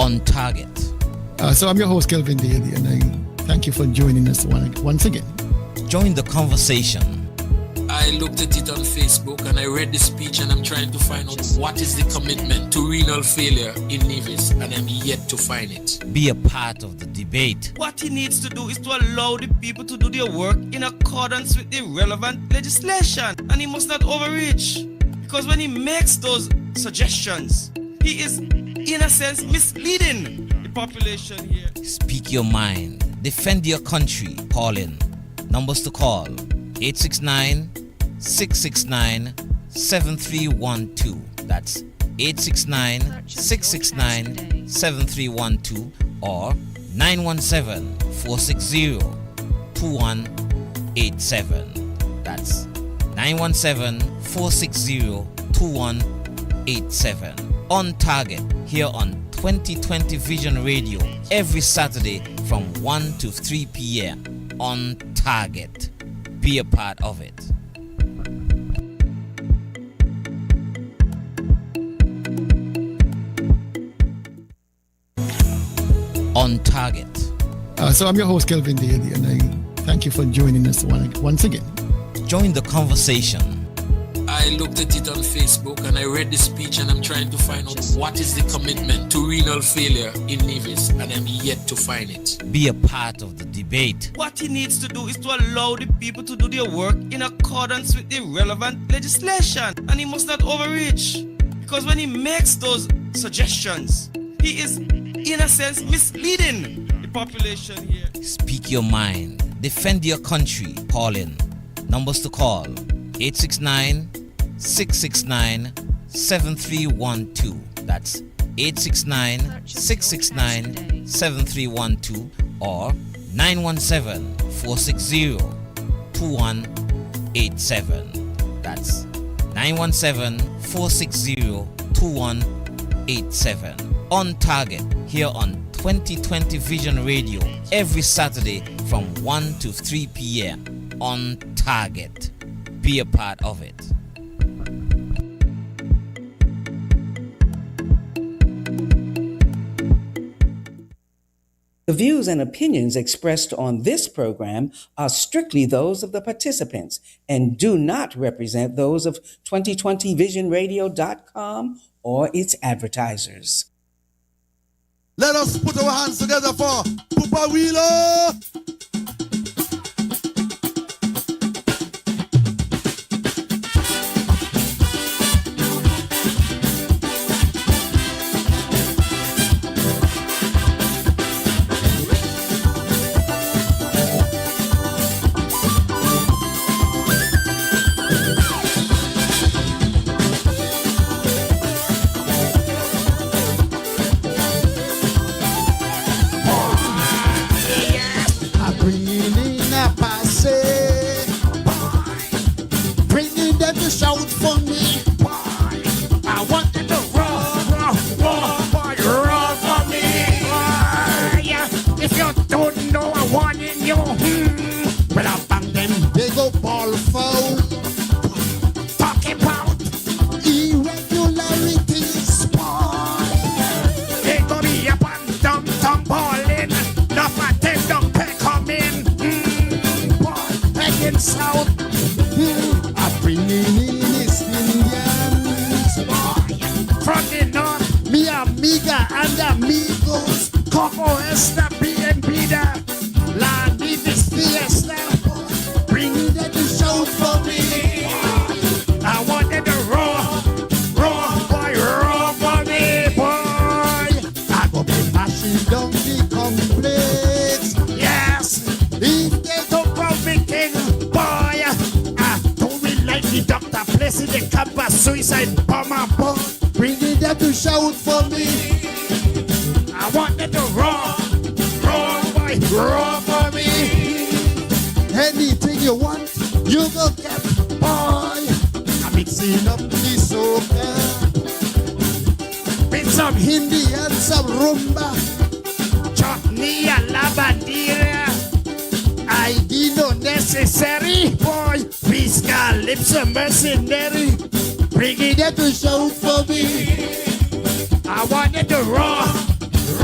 On target. So I'm your host, Kelvin Daly, and I thank you for joining us once again. Join the conversation. I looked at it on Facebook and I read the speech and I'm trying to find out what is the commitment to renal failure in Nevis, and I'm yet to find it. Be a part of the debate. What he needs to do is to allow the people to do their work in accordance with the relevant legislation, and he must not overreach, because when he makes those suggestions, he is in a sense misleading the population here. Speak your mind. Defend your country. Call in. Numbers to call: 869-669-7312. That's 869-669-7312 or 917-460-2187. That's 917-460-2187. On target here on 2020 Vision Radio every Saturday from 1 to 3 p.m. On target. Be a part of it. On target. So I'm your host, Kelvin Daly, and I thank you for joining us once again. Join the conversation. I looked at it on Facebook and I read the speech and I'm trying to find out what is the commitment to renal failure in Nevis, and I'm yet to find it. Be a part of the debate. What he needs to do is to allow the people to do their work in accordance with the relevant legislation, and he must not overreach, because when he makes those suggestions, he is in a sense misleading the population here. Speak your mind. Defend your country. Call in. Numbers to call: 869-669-7312. That's 869-669-7312 or 917-460-2187. That's 917-460-2187. On target here on 2020 Vision Radio every Saturday from 1 to 3 p.m. On target. Be a part of it. The views and opinions expressed on this program are strictly those of the participants and do not represent those of 2020visionradio.com or its advertisers. Let us put our hands together for Papa Wheeler!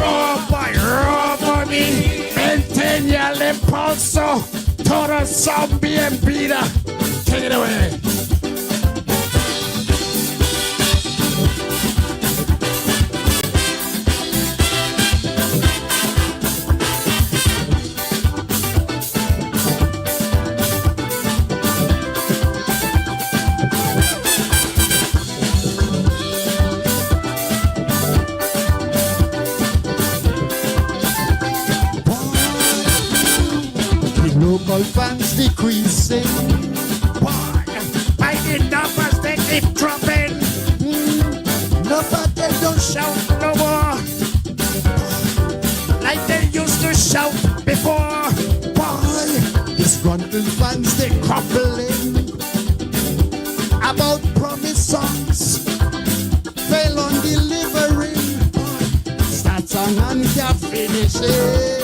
raw for me. Maintain your impulso. Total zombie and beater. Take it away. Local fans decreasing. Why? By the numbers they keep dropping. Nobody don't shout no more like they used to shout before. Why? Disgruntled fans they crumbling about promised songs. Fail on delivering. Start song and can't finish it.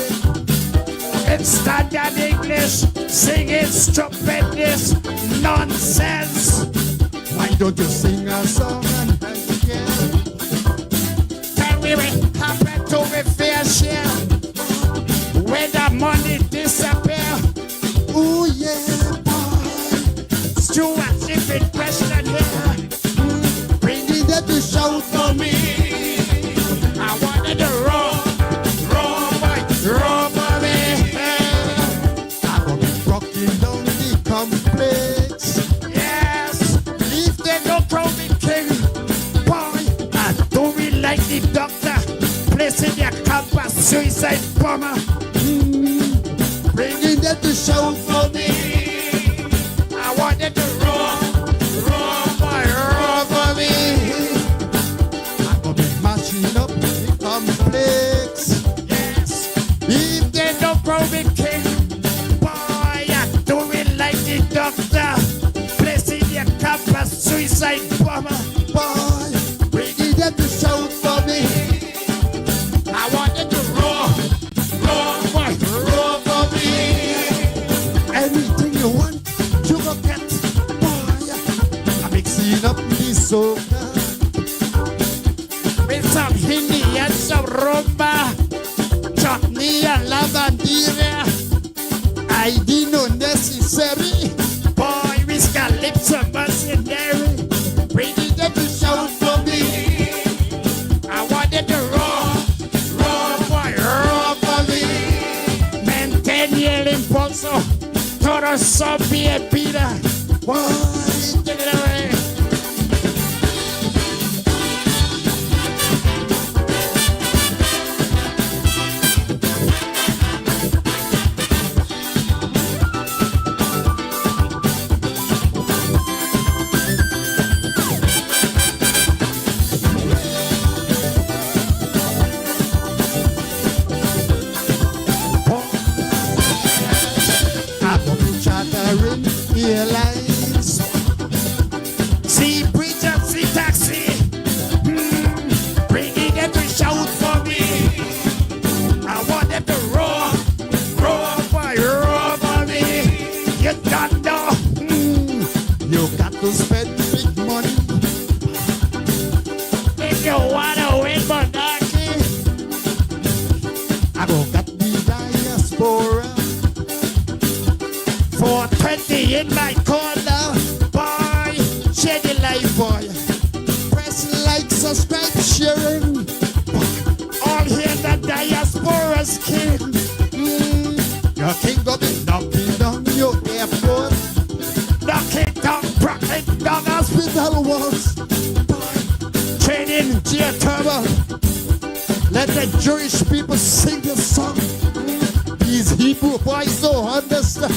In standard English, singing stupidness, nonsense. Why don't you sing a song and dance again? Tell me what happened to me fair share when the money disappear. Ooh yeah, boy. Stuart, if it question here, Bringing them to shout for me. I wanted to roll for me. I'm gonna be rocking down the complex. Yes, if they don't crown me king, boy, I do me like the doctor, placing their campus suicide bomber. Bringing them to shout for me. I wanted to roll for me. I'm gonna be mashing up the complex. Yes, if they don't crown me king, boy, I do it like the doctor, placing their campus suicide bomber. Boy, bringing them to shout for me. I wanted to roll for me. Anything you want, you go get. Boy, I'm mixing up the soca. With some Hindi and some rumba, chutney and lavandera. I didn't know necessary. Boy, we got lips of mercenary. Bringing them to shout for me. I wanted to roll for me. Maintain your impulso. Total zombie and beater. Boy, Get it away. I'm gonna be chartering airlines. See preacher, see taxi. Bringing them to shout for me. I want them to roar for me. You don't know. You got to spend big money. If you wanna win monarchy, I go got the diaspora. 420 in my corner. Boy, share the life, boy. Press like, subscribe, sharing. All here the diaspora's king. Your king go be knocking down your airport. Knocking down Brooklyn down Hospital walls. training geothermal. Let the Jewish people sing the song. These Hebrew boys don't understand.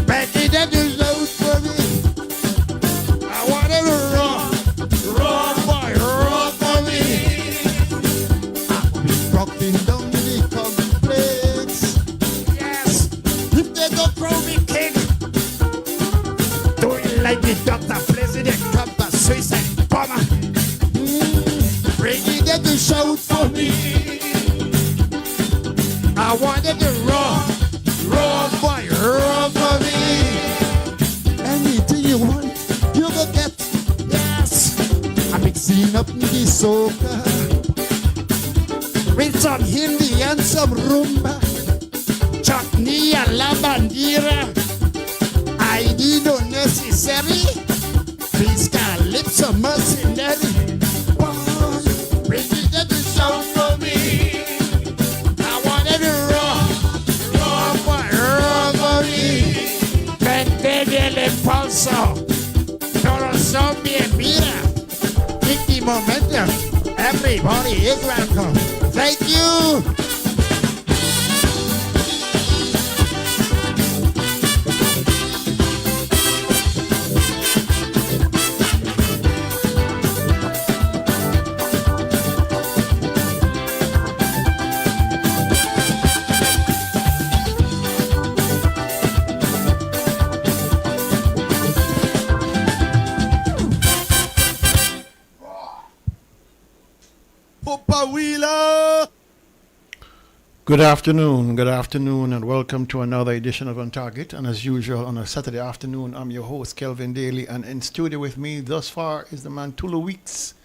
Begging them to load for me. I want to roar for me. I'll be rocking down the complex. Yes, if they don't throw me king, do it like the doctor president campus suicide bomber. Bringing them to shout for me. I wanted to roar for me. Anything you want, you will get. Yes, I'm mixing up the soca. with some Hindi and some rumba, chutney and la bandera. ID no necessary. Please calypso mercenary. Boy, bring it to the sound for me. I want it raw for me. Vente del impulso. Corazón bien mira. Keep the momentum. Everybody is welcome. Thank you. Papa Wheeler. Good afternoon, and welcome to another edition of On Target. And as usual, on a Saturday afternoon, I'm your host, Kelvin Daly, and in studio with me thus far is the man Tulu Weeks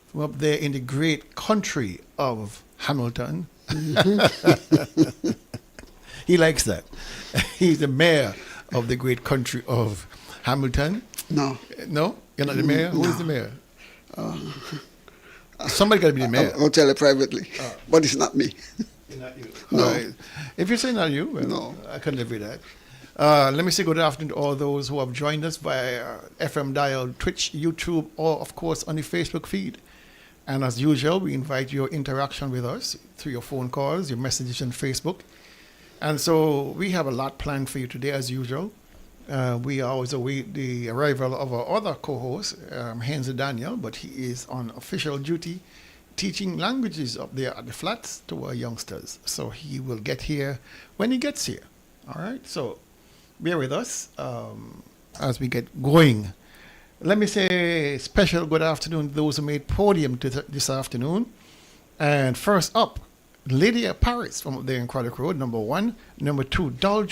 from up there in the great country of Hamilton. He likes that. He's the mayor of the great country of Hamilton. No. No? You're not the mayor? No. Who is the mayor? Somebody got to be the mayor. I'll tell you privately, but it's not me. It's not you. No. All right. If you say not you, well, No. I can live with that. Let me say good afternoon to all those who have joined us via FM dial, Twitch, YouTube, or of course on the Facebook feed. And as usual, we invite your interaction with us through your phone calls, your messages on Facebook. And so we have a lot planned for you today as usual. We always await the arrival of our other co-host, Henry Daniel, but he is on official duty teaching languages up there at the flats to our youngsters. So he will get here when he gets here. All right, so bear with us as we get going. Let me say special good afternoon to those who made podium this afternoon. And first up, Lady of Paris from up there in Craddock Road, number 1. Number 2, Doll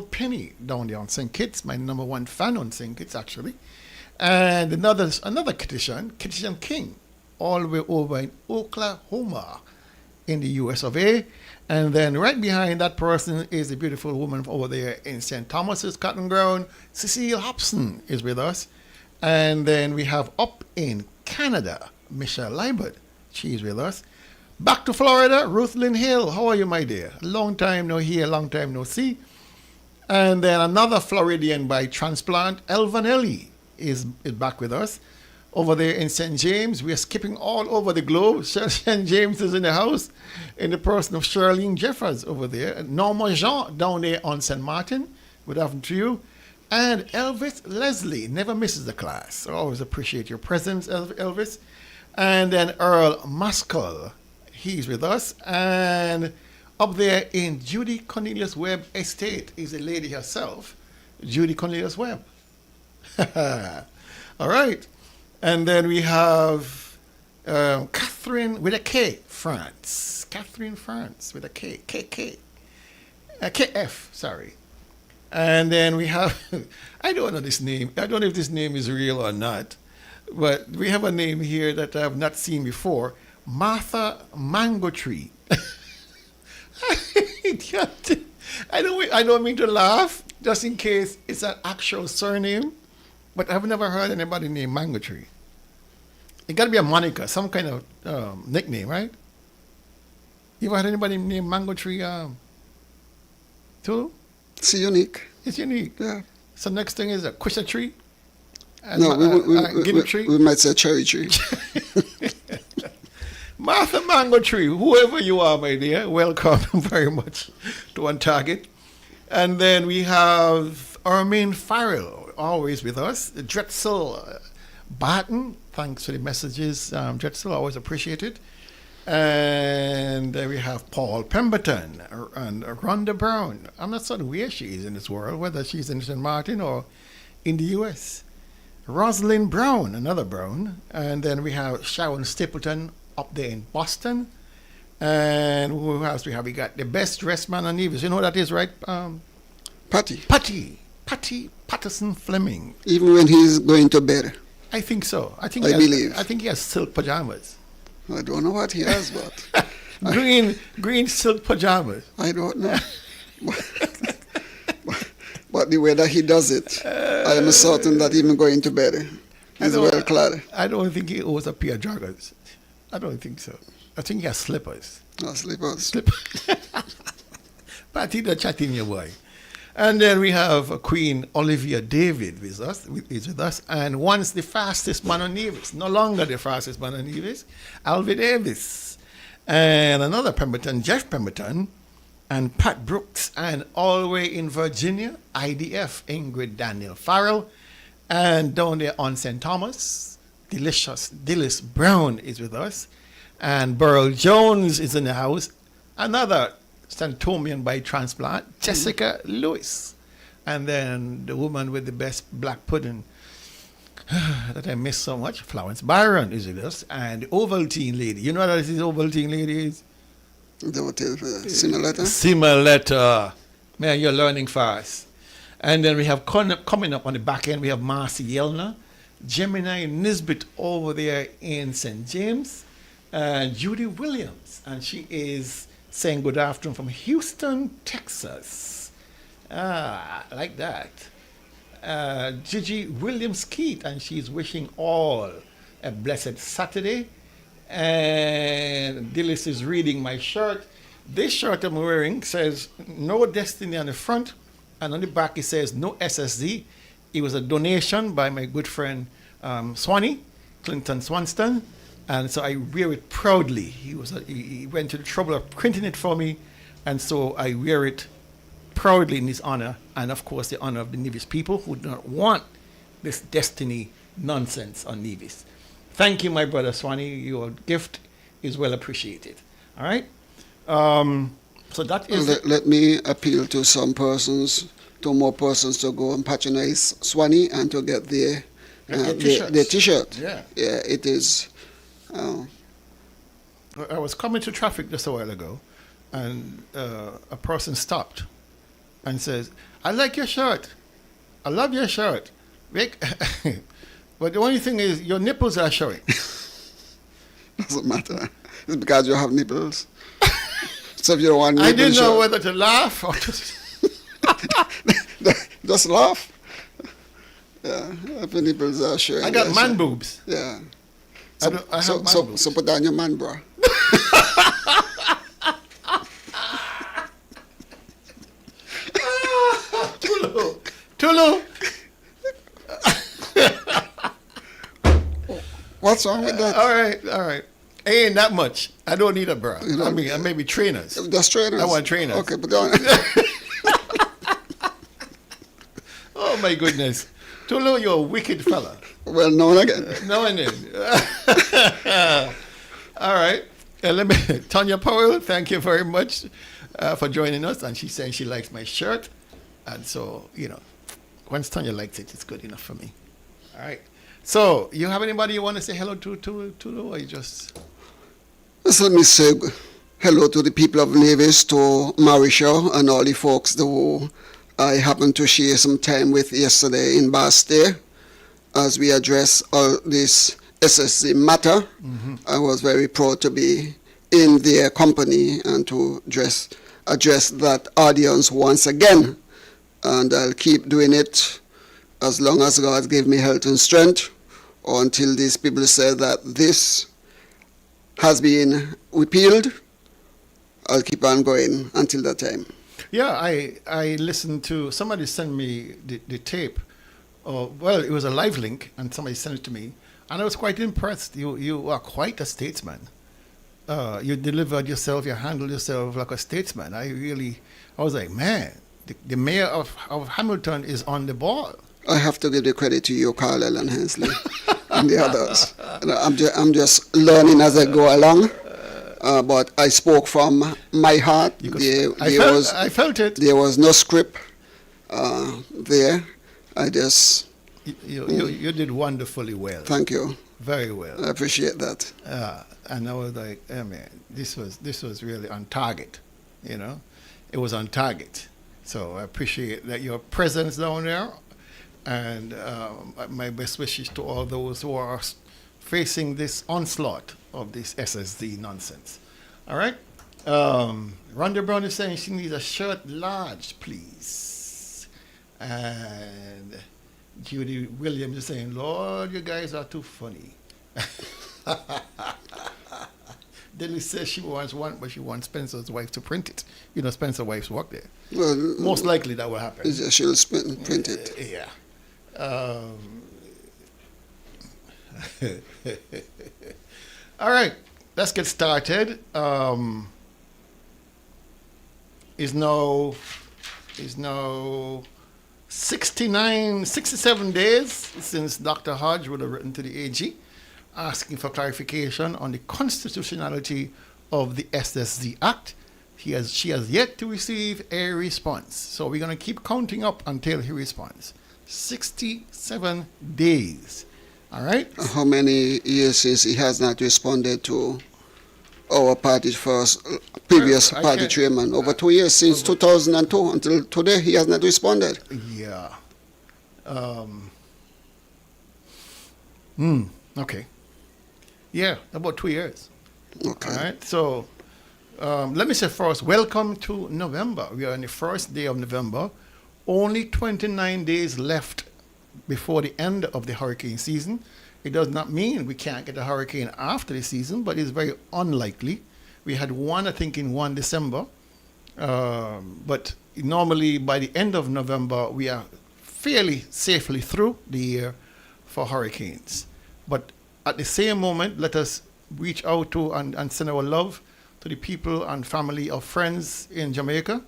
Penny down there on St. Kitts, my number 1 fan on St. Kitts actually. And another Kittian King, all the way over in Oklahoma in the US of A. And then right behind that person is a beautiful woman over there in St. Thomas's Cotton Ground. Cecile Hobson is with us. And then we have up in Canada, Michelle Liebert. She's with us. Back to Florida, Ruth Lynn Hill. How are you, my dear? Long time no hear, long time no see. And then another Floridian by transplant, Elvanelli, is back with us. Over there in St. James, we are skipping all over the globe. St. James is in the house in the person of Charlene Jeffers over there. Norma Jean down there on St. Martin. Good afternoon to you. And Elvis Leslie never misses the class. I always appreciate your presence, Elvis. And then Earl Maskell. He's with us. And up there in Judy Cornelius Webb Estate is a lady herself, Judy Cornelius Webb. All right. And then we have Catherine with a K, France. Catherine France with a K, KF, sorry. And then we have, I don't know this name. I don't know if this name is real or not. But we have a name here that I have not seen before. Martha Mango Tree. I don't mean to laugh, just in case it's an actual surname, but I've never heard anybody named Mango Tree. It got to be a moniker, some kind of nickname, right? You ever heard anybody named Mango Tree? Tulu? It's unique. It's unique. Yeah. So next thing is a Quisha tree. No, Guinea tree. We might say cherry tree. Martha Mango Tree, whoever you are, my dear, welcome very much to On Target. And then we have Ermine Farrell, always with us. Drexel Barton, thanks for the messages, Drexel, always appreciate it. And then we have Paul Pemberton and Rhonda Brown. I'm not certain where she is in this world, whether she's in St. Martin or in the U.S. Rosalind Brown, another Brown. And then we have Sharon Stapleton up there in Boston. And who else we have? We got the best dressed man on Nevis. You know who that is, right? Patty Patterson Fleming. Even when he's going to bed. I think so. I believe. I think he has silk pajamas. I don't know what he has, but green silk pajamas. I don't know. But the way that he does it, I am certain that even going to bed, he's well clad. I don't think he owns a pair of joggers. I don't think so. I think he has slippers. No slippers. But he's chatting your boy. And then we have Queen Olivia David is with us. And once the fastest man on Nevis, no longer the fastest man on Nevis, Alvin Davis. And another Pemberton, Jeff Pemberton, and Pat Brooks, and all the way in Virginia, IDF, Ingrid Daniel Farrell. And down there on St. Thomas, Dillis Brown is with us. And Burl Jones is in the house. Another Santomian by transplant, Jessica Lewis. And then the woman with the best black pudding that I miss so much, Florence Byron is with us. And the Ovaltine lady. You know what this Ovaltine lady is? Simuletta. Simuletta. Man, you're learning fast. And then we have coming up on the back end, we have Marcy Yelner, Gemini Nisbet over there in St. James, and Judy Williams. And she is saying good afternoon from Houston, Texas. Like that. Gigi Williams Keith, and she's wishing all a blessed Saturday. And Dillis is reading my shirt. This shirt I'm wearing says No Destiny on the front, and on the back it says No SSD. It was a donation by my good friend Swanee, Clinton Swanston, and so I wear it proudly. He went to the trouble of printing it for me, and so I wear it proudly in his honor, and of course the honor of the Nevis people who do not want this Destiny nonsense on Nevis. Thank you, my brother Swanee. Your gift is well appreciated. All right. So that is. Let me appeal to some persons, to more persons, to go and patronize Swanee and to get their T-shirt. Yeah. Yeah, it is. I was coming to traffic just a while ago, and a person stopped and says, "I like your shirt. I love your shirt. But the only thing is your nipples are showing." Doesn't matter. It's because you have nipples. So if you don't want nipples, I didn't know whether to laugh or just just laugh. Yeah, if your nipples are showing. I got man boobs. Yeah. I have man boobs. So put down your man bra. Tulu. What's wrong with that? All right. Ain't that much. I don't need a bra. I mean, maybe trainers. Just trainers. I want trainers. Okay, but don't. Oh my goodness, Tulu, you're a wicked fella. Well, no one again. No one is. All right. Let me, Tanya Powell, thank you very much for joining us. And she's saying she likes my shirt. And so, once Tanya likes it, it's good enough for me. All right. So, you have anybody you want to say hello to or you just... So let me say hello to the people of Nevis, to Marisha and all the folks who I happened to share some time with yesterday in Bastille as we address all this SSC matter. Mm-hmm. I was very proud to be in their company and to address that audience once again. And I'll keep doing it as long as God gives me health and strength, or until these people say that this has been repealed. I'll keep on going until that time. Yeah, I listened to, somebody sent me the tape. Well, it was a live link, and somebody sent it to me. And I was quite impressed. You are quite a statesman. You delivered yourself, you handled yourself like a statesman. I was like, man, the mayor of Hamilton is on the ball. I have to give the credit to you, Carlisle and Hensley, and the others. I'm just learning as I go along. But I spoke from my heart. I felt it. There was no script there. I just... You did wonderfully well. Thank you. Very well. I appreciate that. And I was like, oh man, this was really on target. It was on target. So I appreciate that your presence down there, and my best wishes to all those who are facing this onslaught of this SSD nonsense. All right. Rhonda Brown is saying she needs a shirt large, please. And Judy Williams is saying, Lord, you guys are too funny. Dilly says she wants one, but she wants Spencer's wife to print it. You know, Spencer's wife's work there. Well, most likely that will happen. She'll print it. Yeah. All right, let's get started. Is now 67 days since Dr. Hodge would have written to the AG asking for clarification on the constitutionality of the SSZ Act. She has yet to receive a response. So we're going to keep counting up until he responds. 67 days. All right? How many years since he has not responded to our party's previous party chairman? Over 2 years, since 2002 until today, he has not responded. Yeah. Okay. Yeah, about 2 years. Okay. All right. So let me say first, welcome to November. We are on the first day of November. Only 29 days left before the end of the hurricane season. It does not mean we can't get a hurricane after the season, but it's very unlikely. We had one, I think, in 1 December. But normally by the end of November, we are fairly safely through the year for hurricanes. But at the same moment, let us reach out to and send our love to the people and family of friends in Jamaica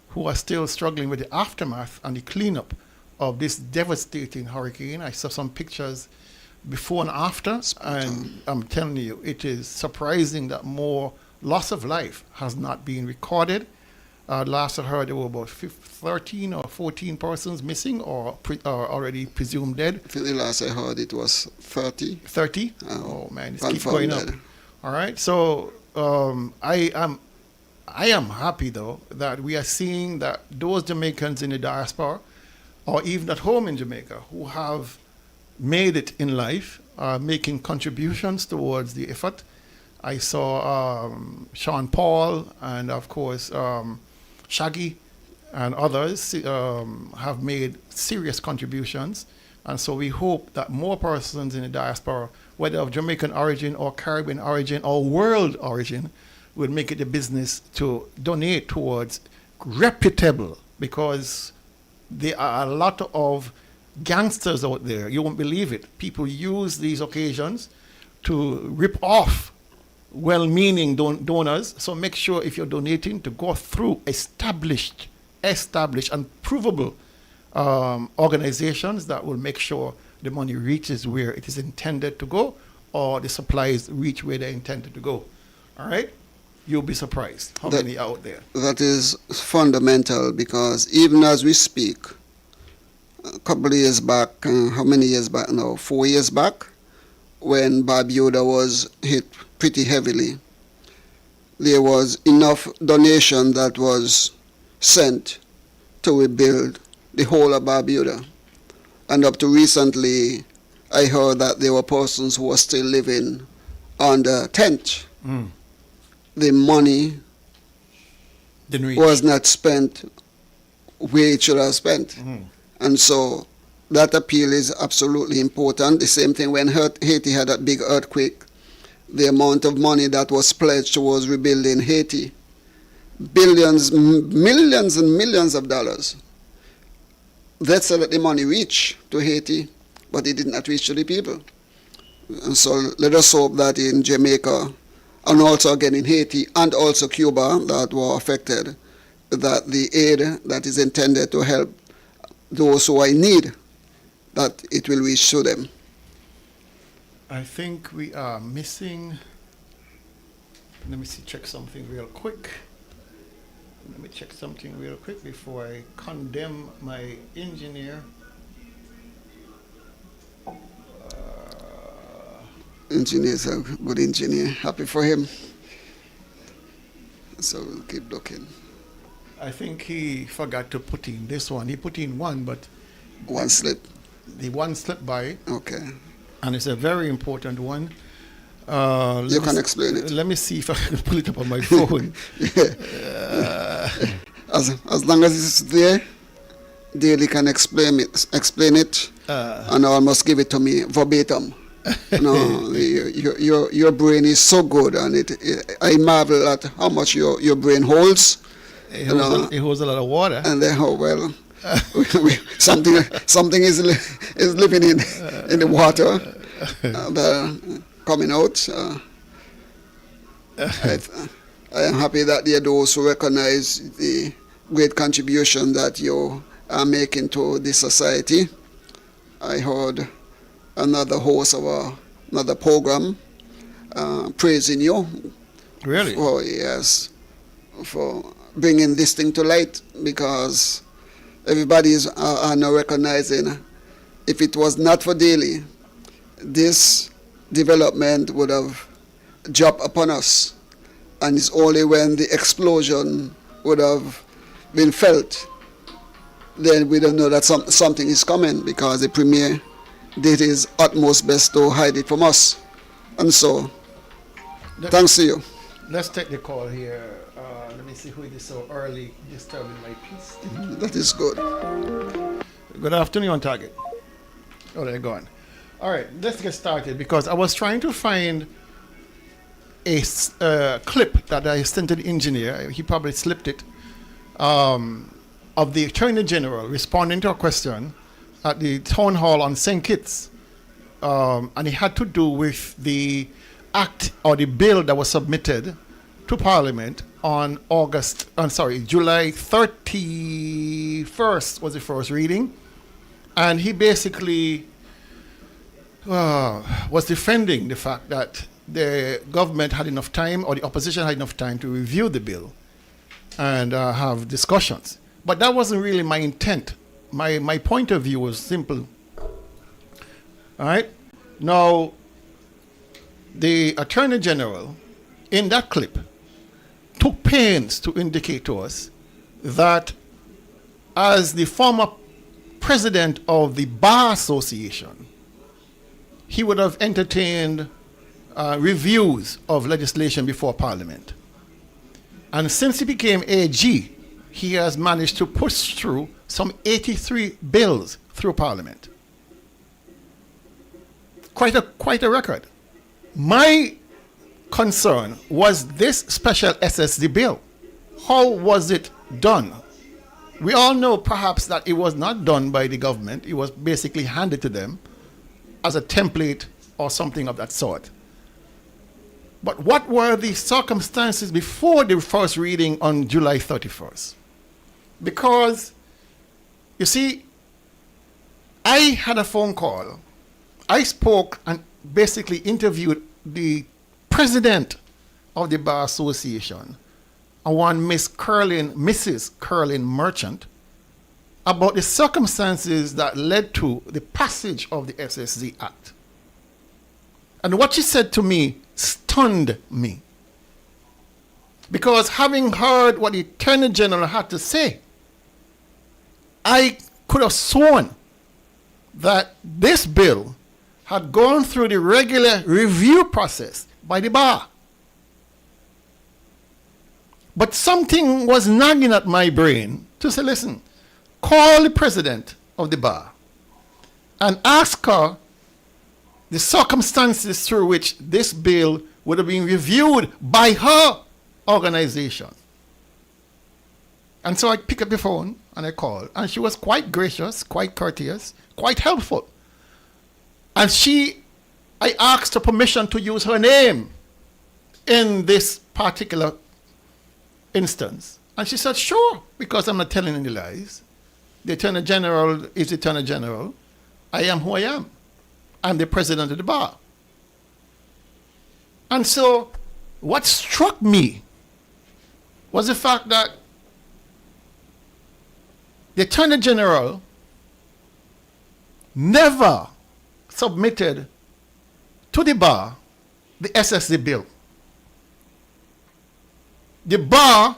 who are still struggling with the aftermath and the cleanup of this devastating hurricane. I saw some pictures before and after, and I'm telling you, it is surprising that more loss of life has not been recorded. Last I heard, there were about 13 or 14 persons missing or already presumed dead. I think the last I heard it was 30. 30? Oh man, it's keep going up. All right, so I am happy though that we are seeing that those Jamaicans in the diaspora or even at home in Jamaica who have made it in life are making contributions towards the effort. I saw Sean Paul and of course Shaggy and others have made serious contributions, and so we hope that more persons in the diaspora, whether of Jamaican origin or Caribbean origin or world origin, will make it a business to donate towards reputable, because there are a lot of gangsters out there. You won't believe it. People use these occasions to rip off well-meaning donors. So make sure if you're donating to go through established and provable organizations that will make sure the money reaches where it is intended to go, or the supplies reach where they're intended to go. All right? You'll be surprised how many are out there. That is fundamental, because even as we speak, a couple of years back, how many years back now? 4 years back, when Barbuda was hit pretty heavily, there was enough donation that was sent to rebuild the whole of Barbuda. And up to recently, I heard that there were persons who were still living under tent. The money was not spent where it should have spent. And so that appeal is absolutely important. The same thing when Haiti had that big earthquake, the amount of money that was pledged towards rebuilding Haiti, billions, millions and millions of dollars. That's so that the money reached to Haiti, but it did not reach to the people. And so let us hope that in Jamaica, and also again in Haiti and also Cuba that were affected, that the aid that is intended to help those who are in need, that it will reach to them. I think we are missing, let me see, check something real quick. Let me check something real quick before I condemn my engineer. Engineer's a good engineer. Happy for him. So we'll keep looking. I think he forgot to put in this one. He put in one, but one slip. The one slipped by. Okay. And it's a very important one. You can explain it. Let me see if I can pull it up on my phone. As long as it's there, Daly can explain it, and almost give it to me verbatim. Your brain is so good, and I marvel at how much your brain holds. It holds a lot of water. And then, something is living in the water, coming out. I am happy that there are those who recognize the great contribution that you are making to this society. I heard another host of another program praising you. Really? Oh, yes. For bringing this thing to light, because everybody is now recognizing if it was not for Daly, this development would have dropped upon us. And it's only when the explosion would have been felt, then we don't know that something is coming, because the Premier did his utmost best to hide it from us. And so, thanks to you. Let's take the call here. Let me see who it is so early disturbing my peace. That is good. Good afternoon, on target. Oh, they're gone. All right, let's get started, because I was trying to find a clip that I sent to the engineer. He probably slipped it, of the Attorney General responding to a question at the town hall on St. Kitts, and it had to do with the act or the bill that was submitted to Parliament on July 31st was the first reading, and he basically was defending the fact that the government had enough time, or the opposition had enough time, to review the bill and have discussions. But that wasn't really my intent. My point of view was simple. All right? Now, the Attorney General, in that clip, took pains to indicate to us that as the former president of the Bar Association, he would have entertained reviews of legislation before Parliament. And since he became AG, he has managed to push through some 83 bills through Parliament. Quite a record. My concern was this special SSD bill. How was it done? We all know perhaps that it was not done by the government. It was basically handed to them as a template or something of that sort. But what were the circumstances before the first reading on July 31st? Because, you see, I had a phone call. I spoke and basically interviewed the president of the Bar Association, one Mrs. Curlin Merchant, about the circumstances that led to the passage of the SSD Act. And what she said to me stunned me. Because having heard what the Attorney General had to say, I could have sworn that this bill had gone through the regular review process by the bar. But something was nagging at my brain to say, listen, call the president of the bar and ask her the circumstances through which this bill would have been reviewed by her organization. And so I picked up the phone and I called, and she was quite gracious, quite courteous, quite helpful. And I asked her permission to use her name in this particular instance. And she said, sure, because I'm not telling any lies. The Attorney General is the Attorney General. I am who I am. I'm the president of the bar. And so what struck me was the fact that the Attorney General never submitted to the bar the SSD bill. The bar,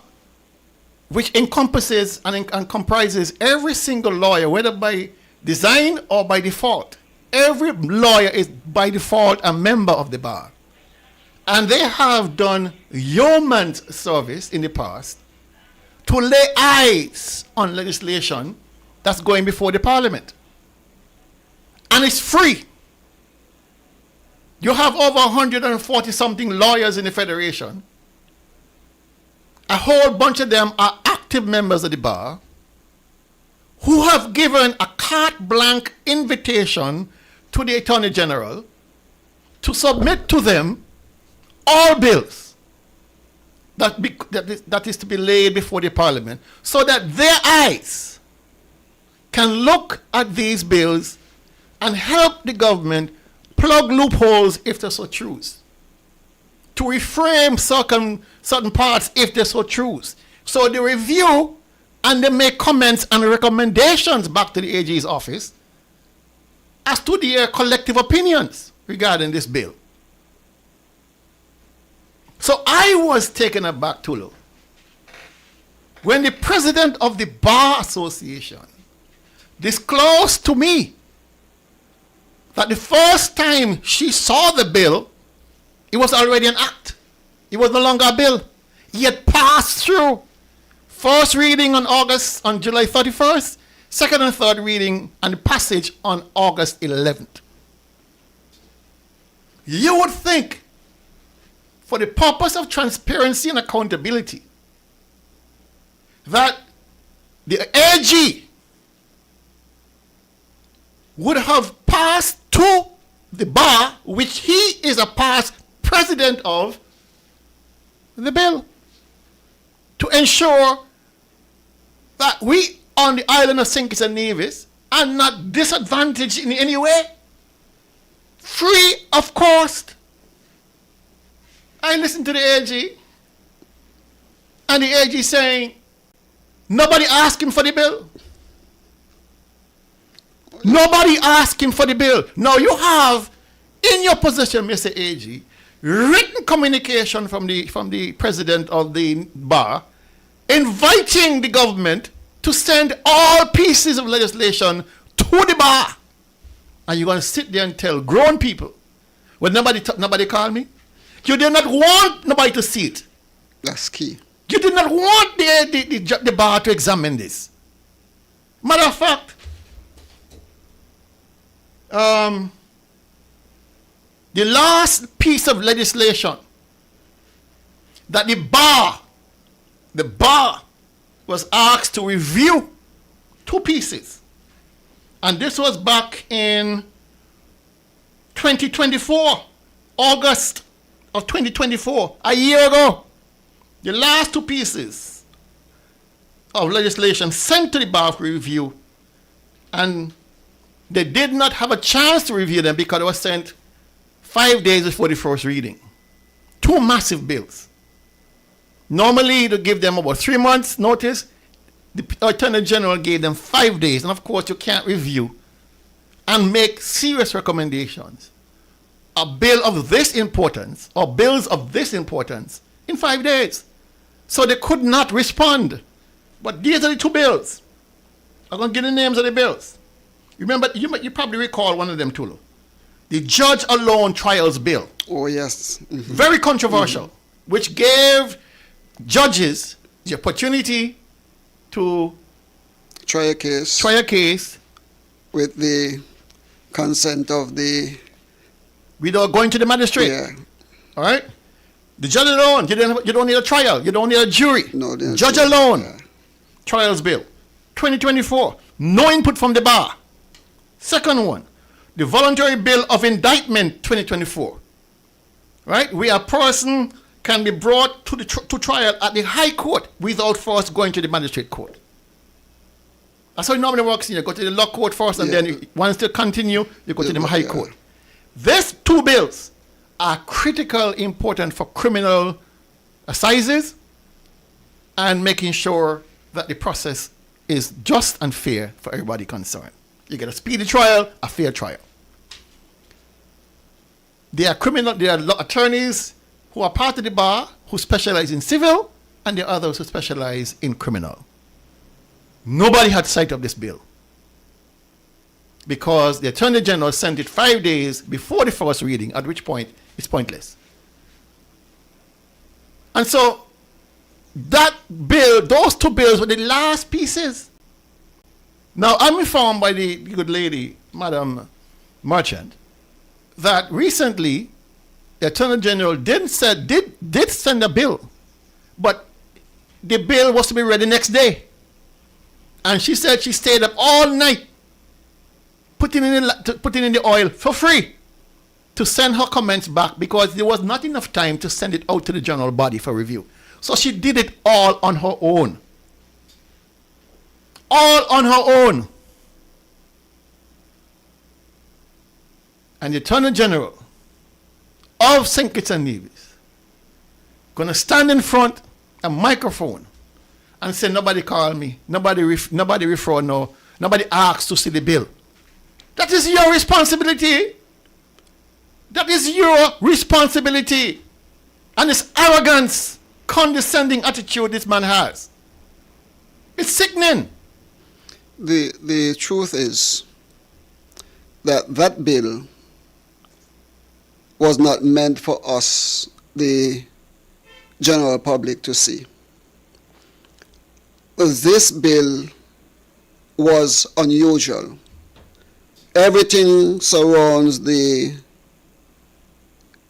which encompasses and comprises every single lawyer, whether by design or by default, every lawyer is by default a member of the bar. And they have done yeoman's service in the past to lay eyes on legislation that's going before the parliament. And it's free. You have over 140 something lawyers in the federation. A whole bunch of them are active members of the bar who have given a carte blanche invitation to the Attorney General to submit to them all bills that is to be laid before the parliament, so that their eyes can look at these bills and help the government plug loopholes if they so choose, to reframe certain parts if they so choose. So they review and they make comments and recommendations back to the AG's office as to their collective opinions regarding this bill. So I was taken aback, Tulu, when the president of the Bar Association disclosed to me that the first time she saw the bill, it was already an act. It was no longer a bill. It had passed through. First reading on July 31st, second and third reading and passage on August 11th. You would think, for the purpose of transparency and accountability, that the AG would have passed to the bar, which he is a past president of, the bill, to ensure that we on the island of St. Kitts and Nevis are not disadvantaged in any way, free of cost. I listened to the AG, and the AG saying, nobody asked him for the bill. Nobody asked him for the bill. Now you have in your possession, Mr. AG, written communication from the president of the bar inviting the government to send all pieces of legislation to the bar. And you're going to sit there and tell grown people, well, nobody called me. You did not want nobody to see it. That's key. You did not want the bar to examine this. Matter of fact, the last piece of legislation that the bar was asked to review, two pieces. And this was back in 2024, August of 2024, a year ago. The last two pieces of legislation sent to the bar for review, and they did not have a chance to review them because it was sent 5 days before the first reading. Two massive bills. Normally, to give them about 3 months notice, the Attorney General gave them 5 days. And of course, you can't review and make serious recommendations. A bill of this importance, or bills of this importance, in 5 days. So they could not respond. But these are the two bills. I'm going to give the names of the bills. Remember, you probably recall one of them, Tulu. The Judge Alone Trials Bill. Oh, yes. Mm-hmm. Very controversial, which gave judges the opportunity to try a case with the consent of the... without going to the magistrate. Yeah. All right? The judge alone, you don't need a trial. You don't need a jury. No, judge alone. Yeah. Trials Bill. 2024. No input from the bar. Second one. The Voluntary Bill of Indictment 2024. Right? Where a person can be brought to trial at the High Court without first going to the magistrate court. That's how it normally works. You go to the law court first, and then once you continue, you go to the High Court. These two bills are critical, important for criminal assizes and making sure that the process is just and fair for everybody concerned. You get a speedy trial, a fair trial. There are attorneys who are part of the bar who specialize in civil, and there are others who specialize in criminal. Nobody had sight of this bill because the Attorney General sent it 5 days before the first reading, at which point it's pointless. And so that bill, those two bills were the last pieces. Now, I'm informed by the good lady, Madam Merchant, that recently the Attorney General did send a bill, but the bill was to be ready next day. And she said she stayed up all night putting in the oil for free to send her comments back because there was not enough time to send it out to the general body for review. So she did it all on her own. All on her own. And the Attorney General of St. Kitts and Nevis going to stand in front of a microphone and say, nobody called me, nobody referred, no, nobody asked to see the bill. That is your responsibility. That is your responsibility. And this arrogance, condescending attitude this man has. It's sickening. The truth is that bill was not meant for us, the general public, to see. This bill was unusual. Everything surrounds the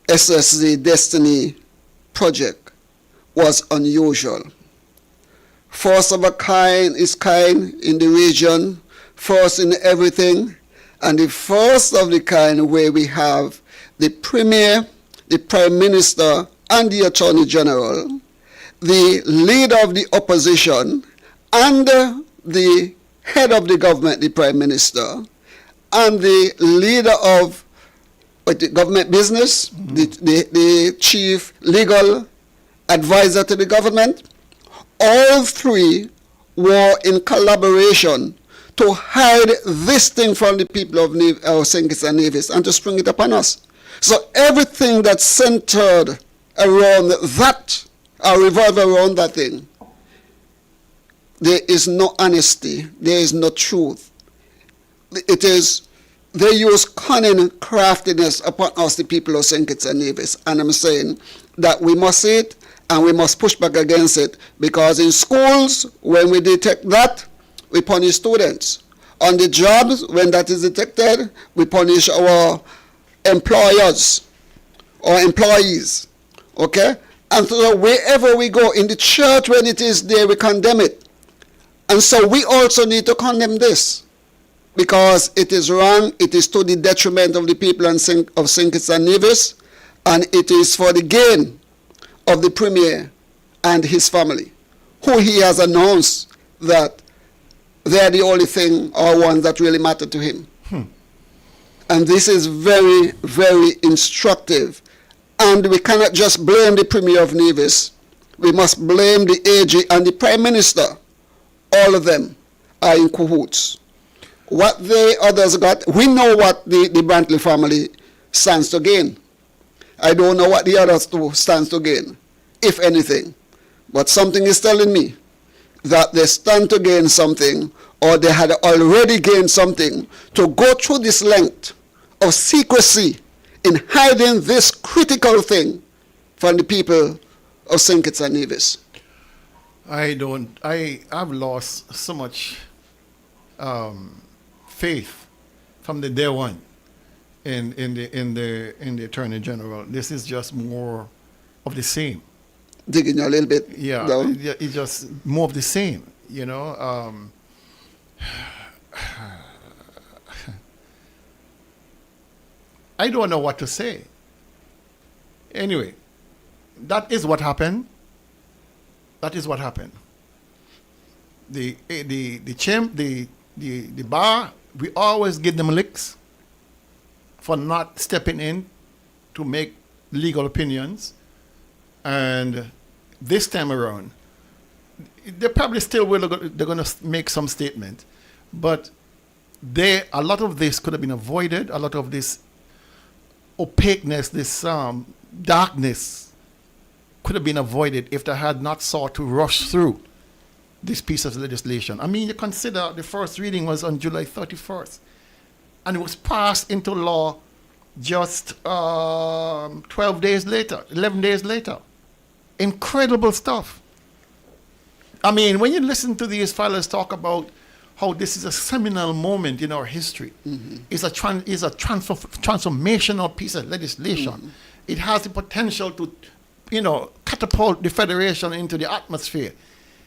SSZ Destiny project was unusual. First of a kind is kind in the region, first in everything, and the first of the kind where we have the Premier, the Prime Minister, and the Attorney General, the leader of the opposition, and the head of the government, the Prime Minister, and the leader of the government business, the chief legal advisor to the government. All three were in collaboration to hide this thing from the people of St. Kitts and Nevis and to spring it upon us. So everything that centered around that, or revolved around that thing, there is no honesty, there is no truth. They use cunning craftiness upon us, the people of St. Kitts and Nevis. And I'm saying that we must see it and we must push back against it, because in schools, when we detect that, we punish students. On the jobs, when that is detected, we punish our employers or employees. Okay? And so wherever we go, in the church, when it is there, we condemn it. And so we also need to condemn this, because it is wrong, it is to the detriment of the people of St. Kitts and Nevis, and it is for the gain of the Premier and his family, who he has announced that they are the only thing or ones that really matter to him. And this is very, very instructive. And we cannot just blame the Premier of Nevis. We must blame the AG and the Prime Minister. All of them are in cahoots. What they others got, we know what the Brantley family stands to gain. I don't know what the others two stands to gain, if anything. But something is telling me that they stand to gain something, or they had already gained something, to go through this length of secrecy in hiding this critical thing from the people of St. Kitts and Nevis. I've lost so much faith from the day one in the Attorney General. This is just more of the same. Digging a little bit down. Yeah, it's just more of the same, you know. I don't know what to say. Anyway, that is what happened. That is what happened. The bar, we always give them licks for not stepping in to make legal opinions. And this time around, they probably still will. They're going to make some statement, but a lot of this could have been avoided. A lot of this opaqueness, this darkness, could have been avoided if they had not sought to rush through this piece of legislation. I mean, you consider the first reading was on July 31st, and it was passed into law just 12 days later, 11 days later. Incredible stuff. I mean, when you listen to these fellas talk about how this is a seminal moment in our history, it's a transformational piece of legislation. It has the potential to, catapult the Federation into the atmosphere.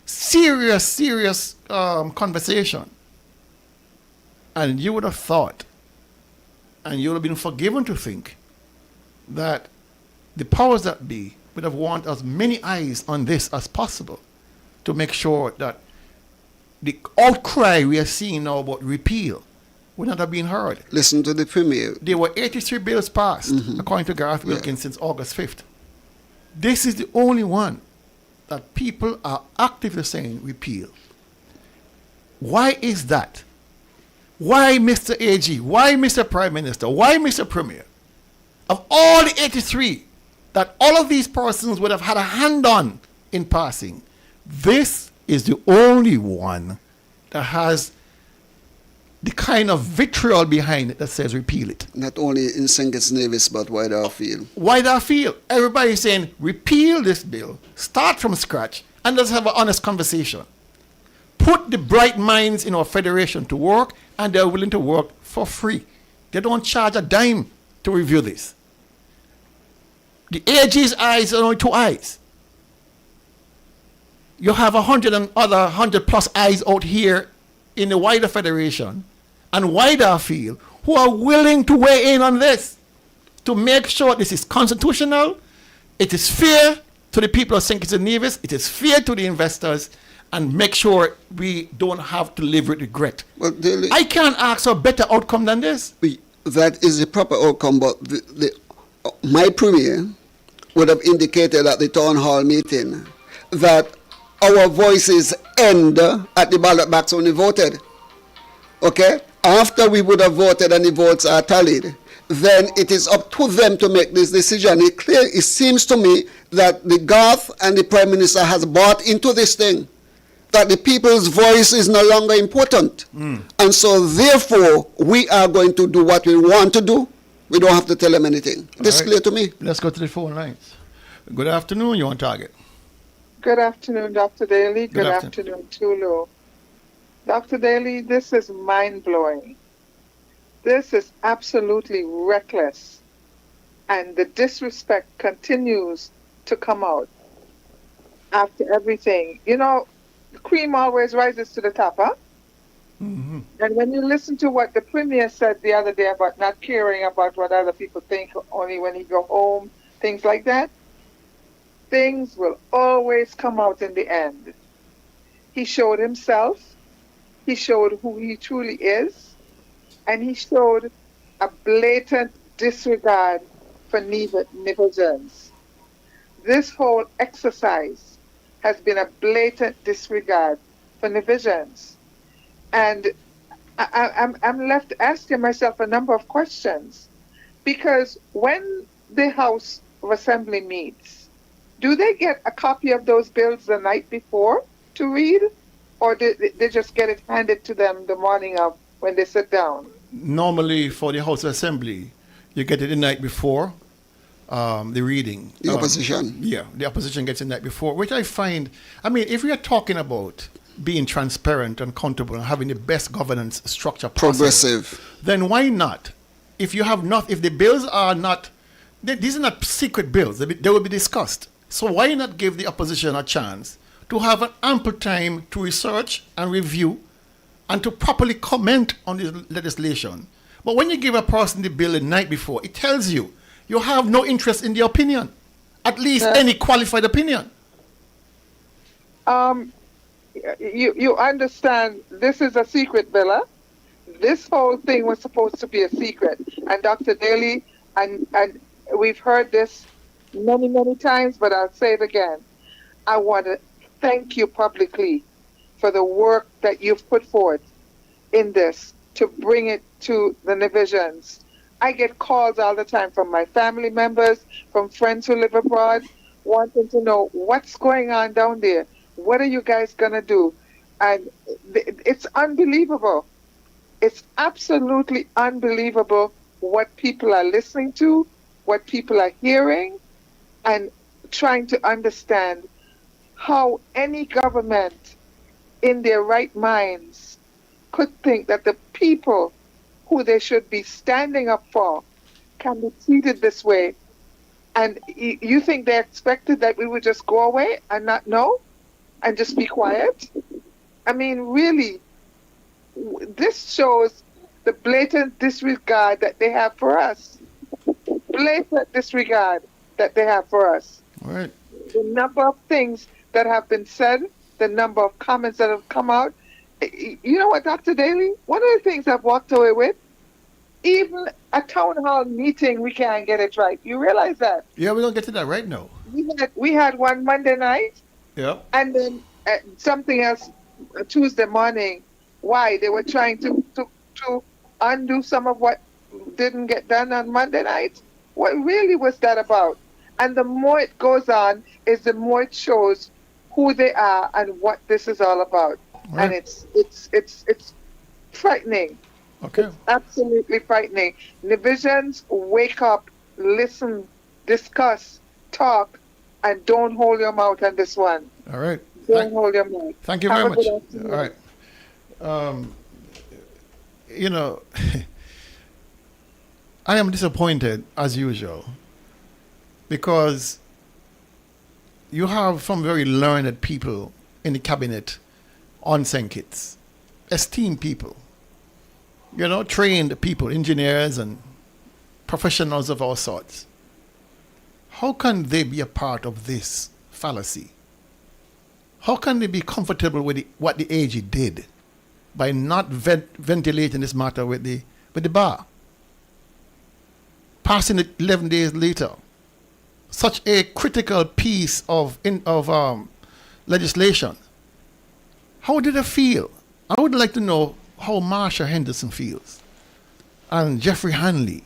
Serious conversation. And you would have thought, and you would have been forgiven to think, that the powers that be would have wanted as many eyes on this as possible to make sure that the outcry we are seeing now about repeal would not have been heard. Listen to the Premier. There were 83 bills passed, according to Gareth Wilkins, since August 5th. This is the only one that people are actively saying repeal. Why is that? Why Mr. AG? Why Mr. Prime Minister? Why Mr. Premier? Of all the 83 that all of these persons would have had a hand on in passing, this is the only one that has the kind of vitriol behind it that says repeal it. Not only in St. Kitts Nevis, but wider afield. Wider afield. Everybody's saying repeal this bill, start from scratch, and let's have an honest conversation. Put the bright minds in our federation to work, and they're willing to work for free. They don't charge a dime to review this. The AG's eyes are only 2 eyes. You have 100 plus eyes out here in the wider federation and wider field who are willing to weigh in on this to make sure this is constitutional, it is fair to the people of St. Kitts and Nevis, it is fair to the investors, and make sure we don't have to live with regret. Well, I can't ask for a better outcome than this. That is the proper outcome, but my Premier would have indicated at the town hall meeting that our voices end at the ballot box when we voted. Okay? After we would have voted and the votes are tallied, then it is up to them to make this decision. It seems to me that the Garth and the Prime Minister has bought into this thing, that the people's voice is no longer important. And so therefore, we are going to do what we want to do. We don't have to tell them anything. This is clear to me. Let's go to the phone lines. Good afternoon, you're on target. Good afternoon, Dr. Daly. Good afternoon, Tulu. Dr. Daly, this is mind-blowing. This is absolutely reckless. And the disrespect continues to come out after everything. You know, the cream always rises to the top, huh? And when you listen to what the Premier said the other day about not caring about what other people think, only when he go home, things like that, things will always come out in the end. He showed himself, he showed who he truly is, and he showed a blatant disregard for negligence. This whole exercise has been a blatant disregard for negligence. And I'm left asking myself a number of questions, because when the House of Assembly meets, do they get a copy of those bills the night before to read, or do they just get it handed to them the morning of when they sit down? Normally for the House of Assembly, you get it the night before the reading. The opposition. Yeah, the opposition gets it the night before, which I find, I mean, if we are talking about being transparent and accountable and having the best governance structure possible, progressive, then why not? If you have not, if the bills are not, these are not secret bills, they will be discussed. So why not give the opposition a chance to have an ample time to research and review and to properly comment on the legislation? But when you give a person the bill the night before, it tells you you have no interest in the opinion, at least any qualified opinion. You understand this is a secret bill, huh? This whole thing was supposed to be a secret. And Dr. Daly, and we've heard this many, many times, but I'll say it again. I want to thank you publicly for the work that you've put forth in this to bring it to the divisions. I get calls all the time from my family members, from friends who live abroad, wanting to know what's going on down there. What are you guys going to do? And it's unbelievable. It's absolutely unbelievable what people are listening to, what people are hearing. And trying to understand how any government in their right minds could think that the people who they should be standing up for can be treated this way. And you think they expected that we would just go away and not know and just be quiet? I mean, really, this shows the blatant disregard that they have for us. Blatant disregard that they have for us. Right. The number of things that have been said, the number of comments that have come out. You know what, Dr. Daly? One of the things I've walked away with, even a town hall meeting, we can't get it right. You realize that? Yeah, we're going to get to that right now. We had one Monday night. Yeah. And then something else Tuesday morning. Why? They were trying to undo some of what didn't get done on Monday night. What really was that about? And the more it goes on, is the more it shows who they are and what this is all about. Right. And it's frightening. Okay. It's absolutely frightening. Divisions, wake up, listen, discuss, talk, and don't hold your mouth on this one. All right. Don't hold your mouth. Thank you very much. All right. You know, I am disappointed as usual because you have some very learned people in the cabinet on St. Kitts, esteemed people, you know, trained people, engineers and professionals of all sorts. How can they be a part of this fallacy? How can they be comfortable with what the AG did by not ventilating this matter with the bar? Passing it 11 days later, such a critical piece of legislation. How did they feel? I would like to know how Marsha Henderson feels, and Jeffrey Hanley,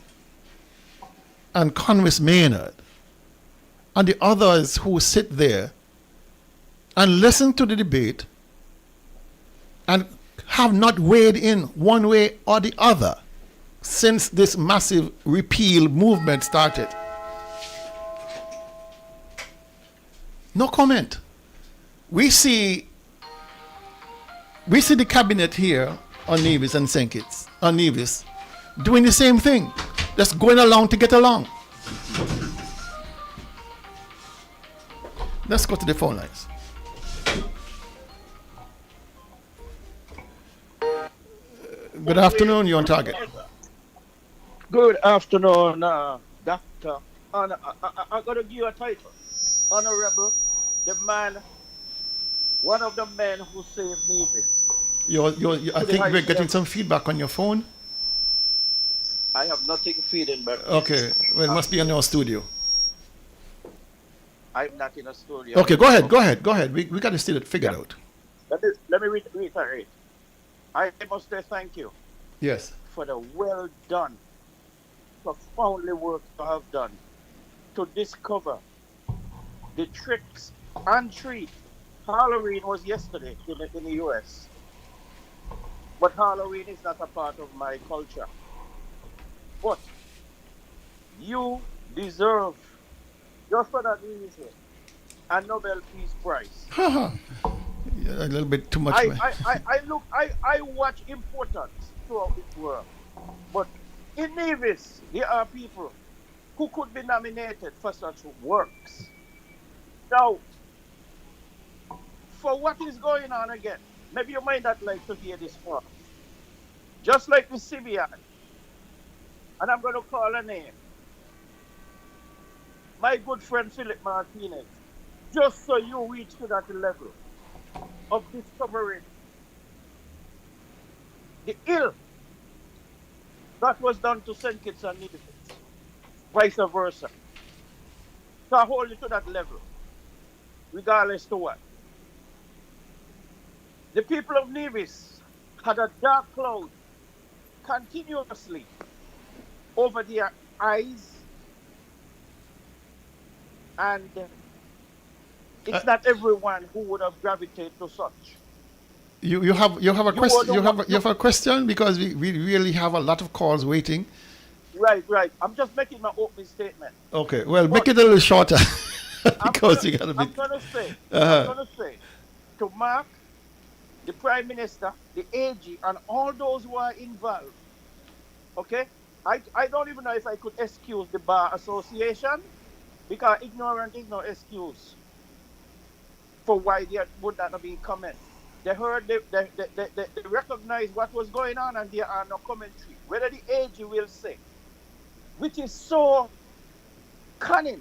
and Conway Maynard, and the others who sit there and listen to the debate and have not weighed in one way or the other since this massive repeal movement started. No comment. We see the cabinet here on Nevis and St. Kitts, on Nevis, doing the same thing, just going along to get along. Let's go to the phone lines. Good afternoon, you're on target. Good afternoon, Doctor. I'm going to give you a title. Honorable, the man, one of the men who saved Nevis. I think we're getting some feedback on your phone. I have nothing feeding back. Okay, well, it must be in your studio. I'm not in a studio. Okay, go ahead. We got to still figure it out. Let me reiterate. I must say thank you. Yes. For the well done, profoundly work you have done to discover the tricks and treat. Halloween was yesterday in the US. But Halloween is not a part of my culture. But you deserve, just for that reason, a Nobel Peace Prize. A little bit too much. I watch importance throughout this world. But in Nevis, there are people who could be nominated for such works. Now, for what is going on again, maybe you might not like to hear this one. Just like the Sibian, and I'm going to call a name, my good friend Philip Martinez, just so you reach to that level of discovering the ill that was done to St. Kitts and Nevis, vice versa. So I hold you to that level, regardless to what. The people of Nevis had a dark cloud continuously over their eyes, and it's not everyone who would have gravitated to such. You have a question. You have a question, because we really have a lot of calls waiting. Right. I'm just making my opening statement. Okay. Well, make it a little shorter. Because you gotta be. I'm gonna say to Mark, the Prime Minister, the AG, and all those who are involved. Okay, I don't even know if I could excuse the Bar Association because ignorant is no excuse for why there would not have been comment. They heard, they recognize what was going on, and there are no commentary. Whether the AG will say, which is so cunning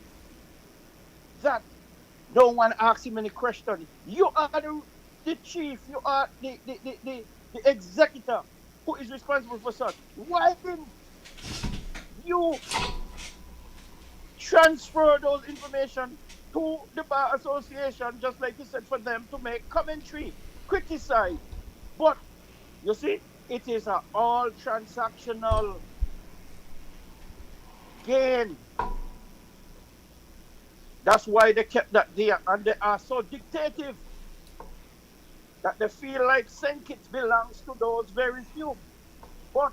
that no one asks him any question. You are the chief, you are the executor who is responsible for such. Why didn't you transfer those information to the Bar Association, just like you said, for them to make commentary, criticize? But you see, it is an all transactional gain. That's why they kept that there, and they are so dictative that they feel like St. Kitts belongs to those very few. But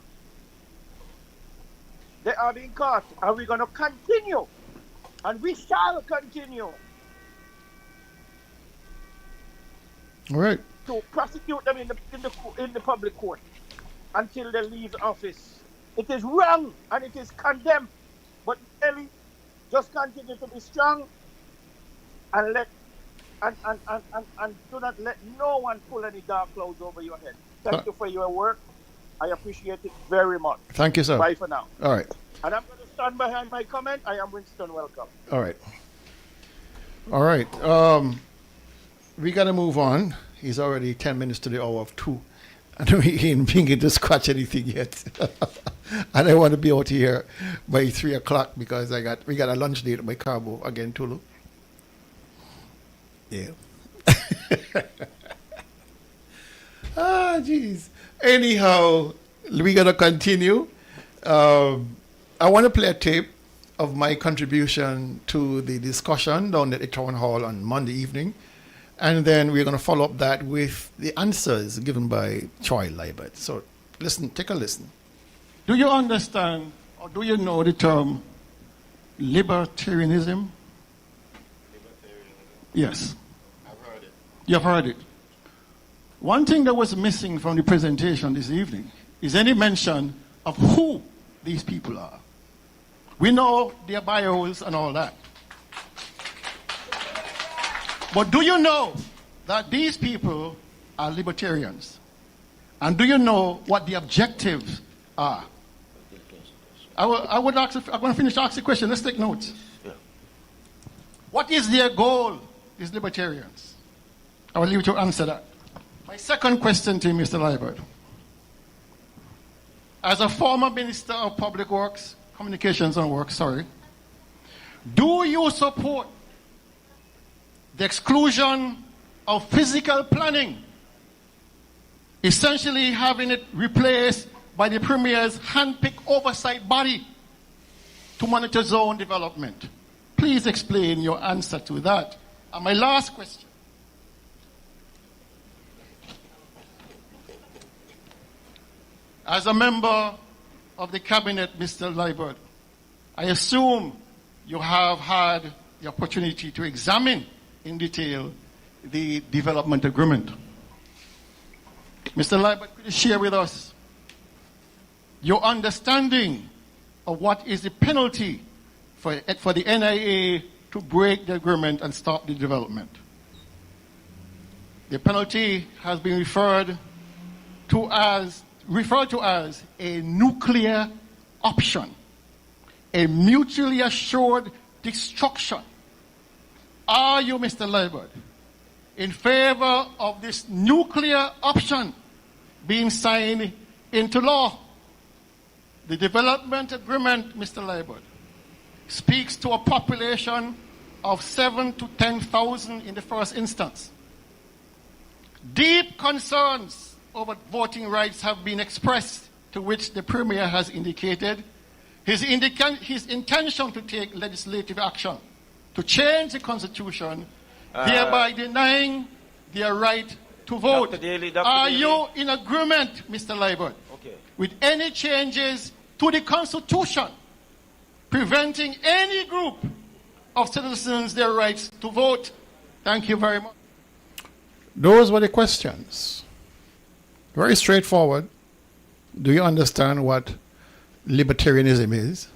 they are being caught, and we're going to continue, and we shall continue All right. to prosecute them in the public court until they leave office. It is wrong and it is condemned. But really, just continue to be strong and do not let no one pull any dark clouds over your head. Thank you for your work. I appreciate it very much. Thank you, sir. Bye for now. All right. And I'm going to stand behind my comment. I am Winston. Welcome. All right. All right. We got to move on. He's already 10 minutes to the hour of 2. And we ain't beginning to scratch anything yet. And I want to be out here by 3 o'clock because we got a lunch date at my Cabo again, Tulu. Yeah. Jeez. Anyhow, we got to continue. I want to play a tape of my contribution to the discussion down at the town hall on Monday evening. And then we're going to follow up that with the answers given by Troy Liebert. So listen, take a listen. Do you understand or do you know the term libertarianism? Yes. I've heard it. You've heard it. One thing that was missing from the presentation this evening is any mention of who these people are. We know their bios and all that. But do you know that these people are libertarians? And do you know what the objectives are? I'm going to finish asking the question. Let's take notes. Yeah. What is their goal, these libertarians? I will leave you to answer that. My second question to you, Mr. Liebert. As a former Minister of Public Works, Communications and Works, do you support the exclusion of physical planning, essentially having it replaced by the Premier's hand-picked oversight body to monitor zone development? Please explain your answer to that. And my last question. As a member of the cabinet, Mr. Liebert, I assume you have had the opportunity to examine in detail the development agreement. Mr. Liebert, could you share with us your understanding of what is the penalty for the NIA to break the agreement and stop the development? The penalty has been referred to as a nuclear option, a mutually assured destruction. Are you, Mr. Liebert, in favor of this nuclear option being signed into law? The development agreement, Mr. Liebert, speaks to a population of 7,000 to 10,000 in the first instance. Deep concerns over voting rights have been expressed, to which the Premier has indicated his intention to take legislative action to change the Constitution, thereby denying their right to vote. Dr. Daly, Are you in agreement, Mr. Liebert, with any changes to the Constitution preventing any group of citizens their rights to vote. Thank you very much. Those were the questions. Very straightforward. Do you understand what libertarianism is?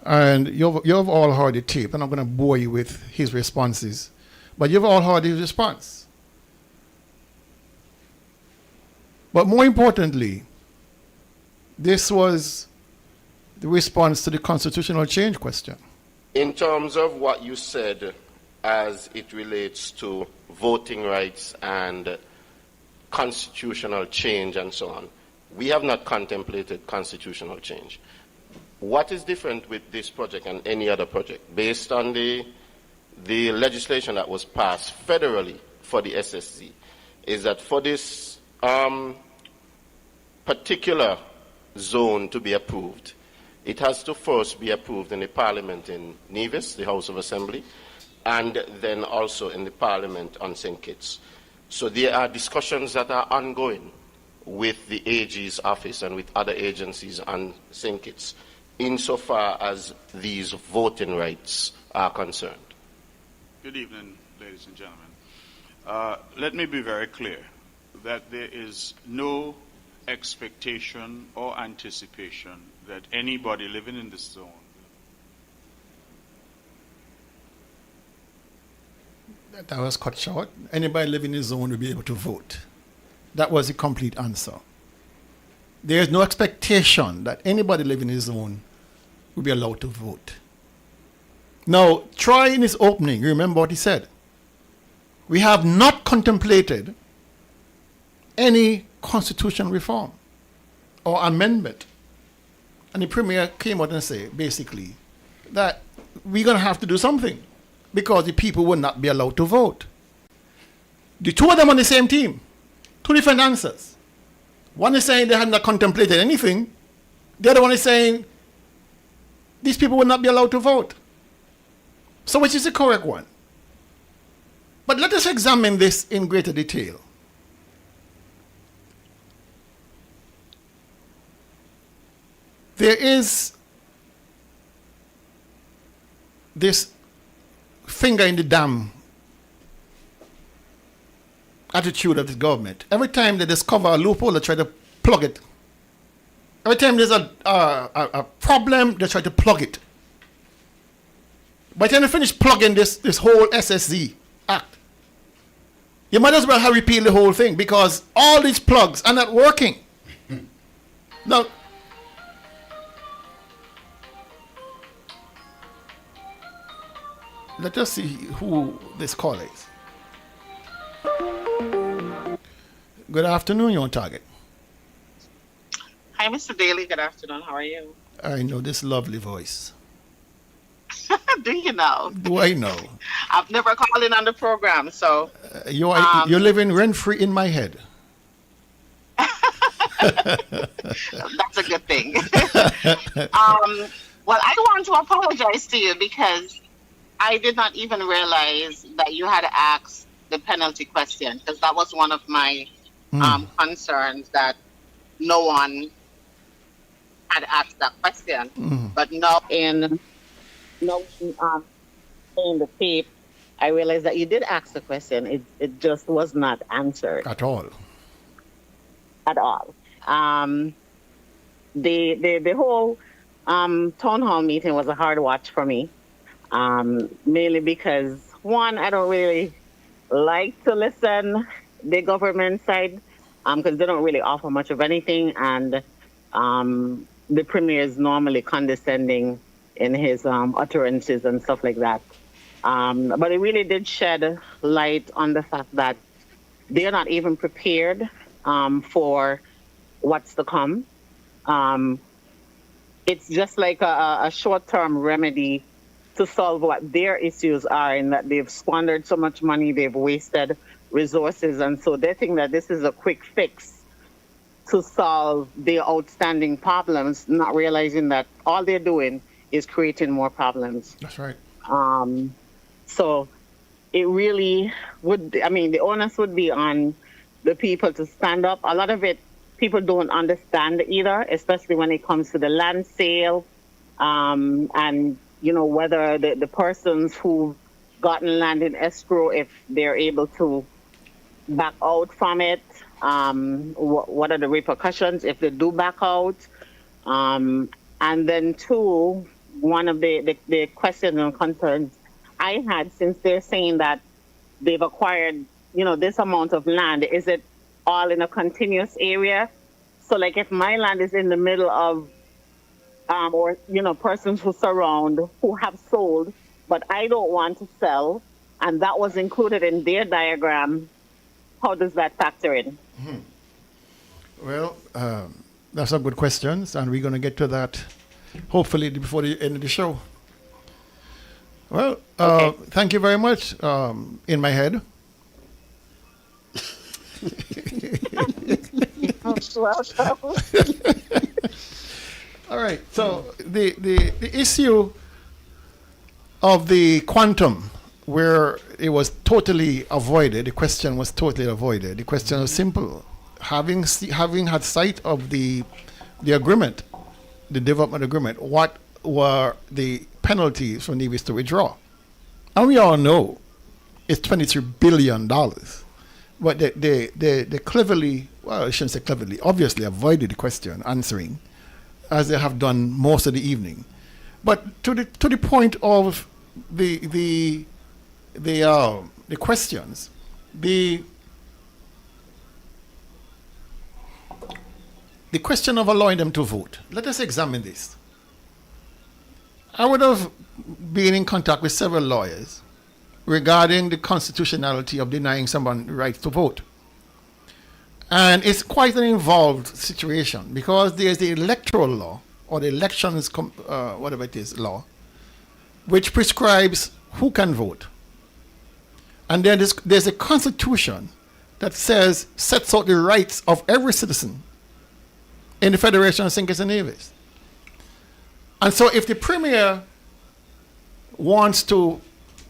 And you've all heard the tape. I'm not going to bore you with his responses, but you've all heard his response. But more importantly, this was the response to the constitutional change question. In terms of what you said as it relates to voting rights and constitutional change and so on, we have not contemplated constitutional change. What is different with this project and any other project based on the legislation that was passed federally for the SSC is that for this particular zone to be approved, it has to first be approved in the Parliament in Nevis, the House of Assembly, and then also in the Parliament on St. Kitts. So there are discussions that are ongoing with the AG's office and with other agencies on St. Kitts insofar as these voting rights are concerned. Good evening, ladies and gentlemen. Let me be very clear that there is no expectation or anticipation that anybody living in this zone That was cut short. Anybody living in the zone will be able to vote. That was the complete answer. There is no expectation that anybody living in the zone will be allowed to vote. Now, Troy in his opening, remember what he said. We have not contemplated any constitutional reform or amendment. And the Premier came out and said, basically, that we're going to have to do something because the people will not be allowed to vote. The two of them on the same team, two different answers. One is saying they had not contemplated anything. The other one is saying these people will not be allowed to vote. So which is the correct one? But let us examine this in greater detail. There is this finger in the dam attitude of the government. Every time they discover a loophole, they try to plug it. Every time there's a problem, they try to plug it. By the time they finish plugging this whole SSZ Act, you might as well have repealed the whole thing because all these plugs are not working. Now, let us see who this caller is. Good afternoon, you're on target. Hi, Mr. Daly. Good afternoon. How are you? I know this lovely voice. Do you know? Do I know? I've never called in on the program, so... You're living rent-free in my head. That's a good thing. Well, I want to apologize to you because I did not even realize that you had asked the penalty question because that was one of my concerns, that no one had asked that question. But now in the tape, I realized that you did ask the question. It just was not answered. At all. At all. The whole town hall meeting was a hard watch for me. Mainly because, one, I don't really like to listen the government side because they don't really offer much of anything, and the Premier is normally condescending in his utterances and stuff like that. But it really did shed light on the fact that they're not even prepared for what's to come. It's just like a short-term remedy to solve what their issues are, in that they've squandered so much money, they've wasted resources, and so they think that this is a quick fix to solve their outstanding problems, not realizing that all they're doing is creating more problems. That's right. So it really would, the onus would be on the people to stand up. A lot of it, people don't understand either, especially when it comes to the land sale, and whether the persons who've gotten land in escrow, if they're able to back out from it, what are the repercussions if they do back out? And then two, one of the questions and concerns I had, since they're saying that they've acquired, this amount of land, is it all in a continuous area? So like if my land is in the middle of, or, persons who surround, who have sold, but I don't want to sell, and that was included in their diagram, how does that factor in? Well, that's a good question, and we're going to get to that hopefully before the end of the show. Well, thank you very much. In my head. All right. So the issue of the quantum, where it was totally avoided, the question was totally avoided. The question was simple. Having had sight of the agreement, the development agreement, what were the penalties for Nevis to withdraw? And we all know it's $23 billion. But they cleverly, well, I shouldn't say cleverly, obviously avoided the question answering, as they have done most of the evening. But to the point of the questions, the question of allowing them to vote. Let us examine this. I would have been in contact with several lawyers regarding the constitutionality of denying someone the right to vote. And it's quite an involved situation because there's the electoral law, or the elections, whatever it is, law, which prescribes who can vote. And then there's a constitution that sets out the rights of every citizen in the Federation of St. Kitts and Nevis. And so if the Premier wants to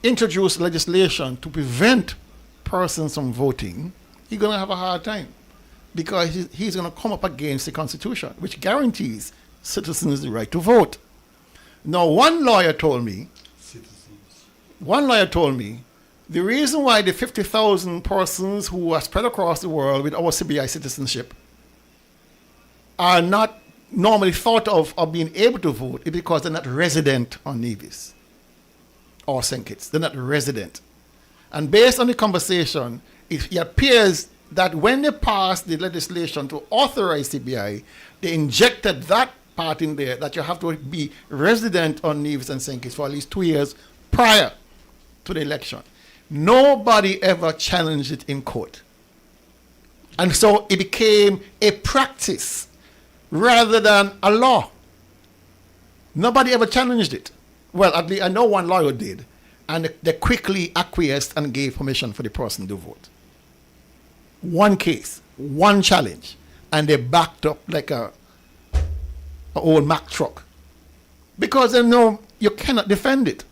introduce legislation to prevent persons from voting, he's going to have a hard time because he's going to come up against the Constitution, which guarantees citizens the right to vote. Now, one lawyer told me, the reason why the 50,000 persons who are spread across the world with our CBI citizenship are not normally thought of being able to vote is because they're not resident on Nevis or St. Kitts. They're not resident. And based on the conversation, it appears that when they passed the legislation to authorize CBI, they injected that part in there that you have to be resident on Nevis and St. Kitts for at least 2 years prior to the election. Nobody ever challenged it in court. And so it became a practice rather than a law. Nobody ever challenged it. Well, at least I know one lawyer did, and they quickly acquiesced and gave permission for the person to vote. One case, one challenge, and they backed up like a old Mack truck because they know you cannot defend it.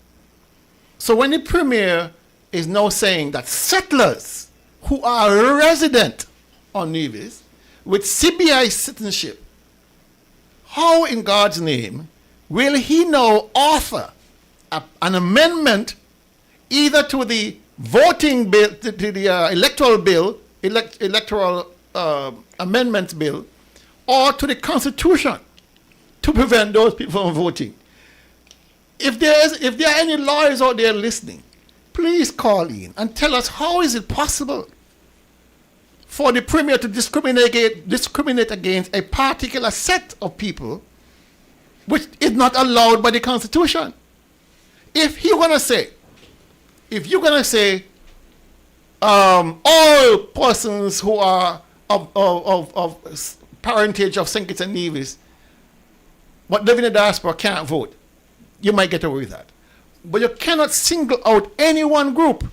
So when the Premier is now saying that settlers who are resident on Nevis with CBI citizenship, how in God's name will he now offer an amendment either to the voting bill, to the electoral bill, electoral amendments bill, or to the Constitution to prevent those people from voting? If there are any lawyers out there listening, please call in and tell us how is it possible for the Premier to discriminate against a particular set of people which is not allowed by the Constitution. If you're going to say all persons who are of parentage of St. Kitts and Nevis but live in the diaspora can't vote, you might get away with that. But you cannot single out any one group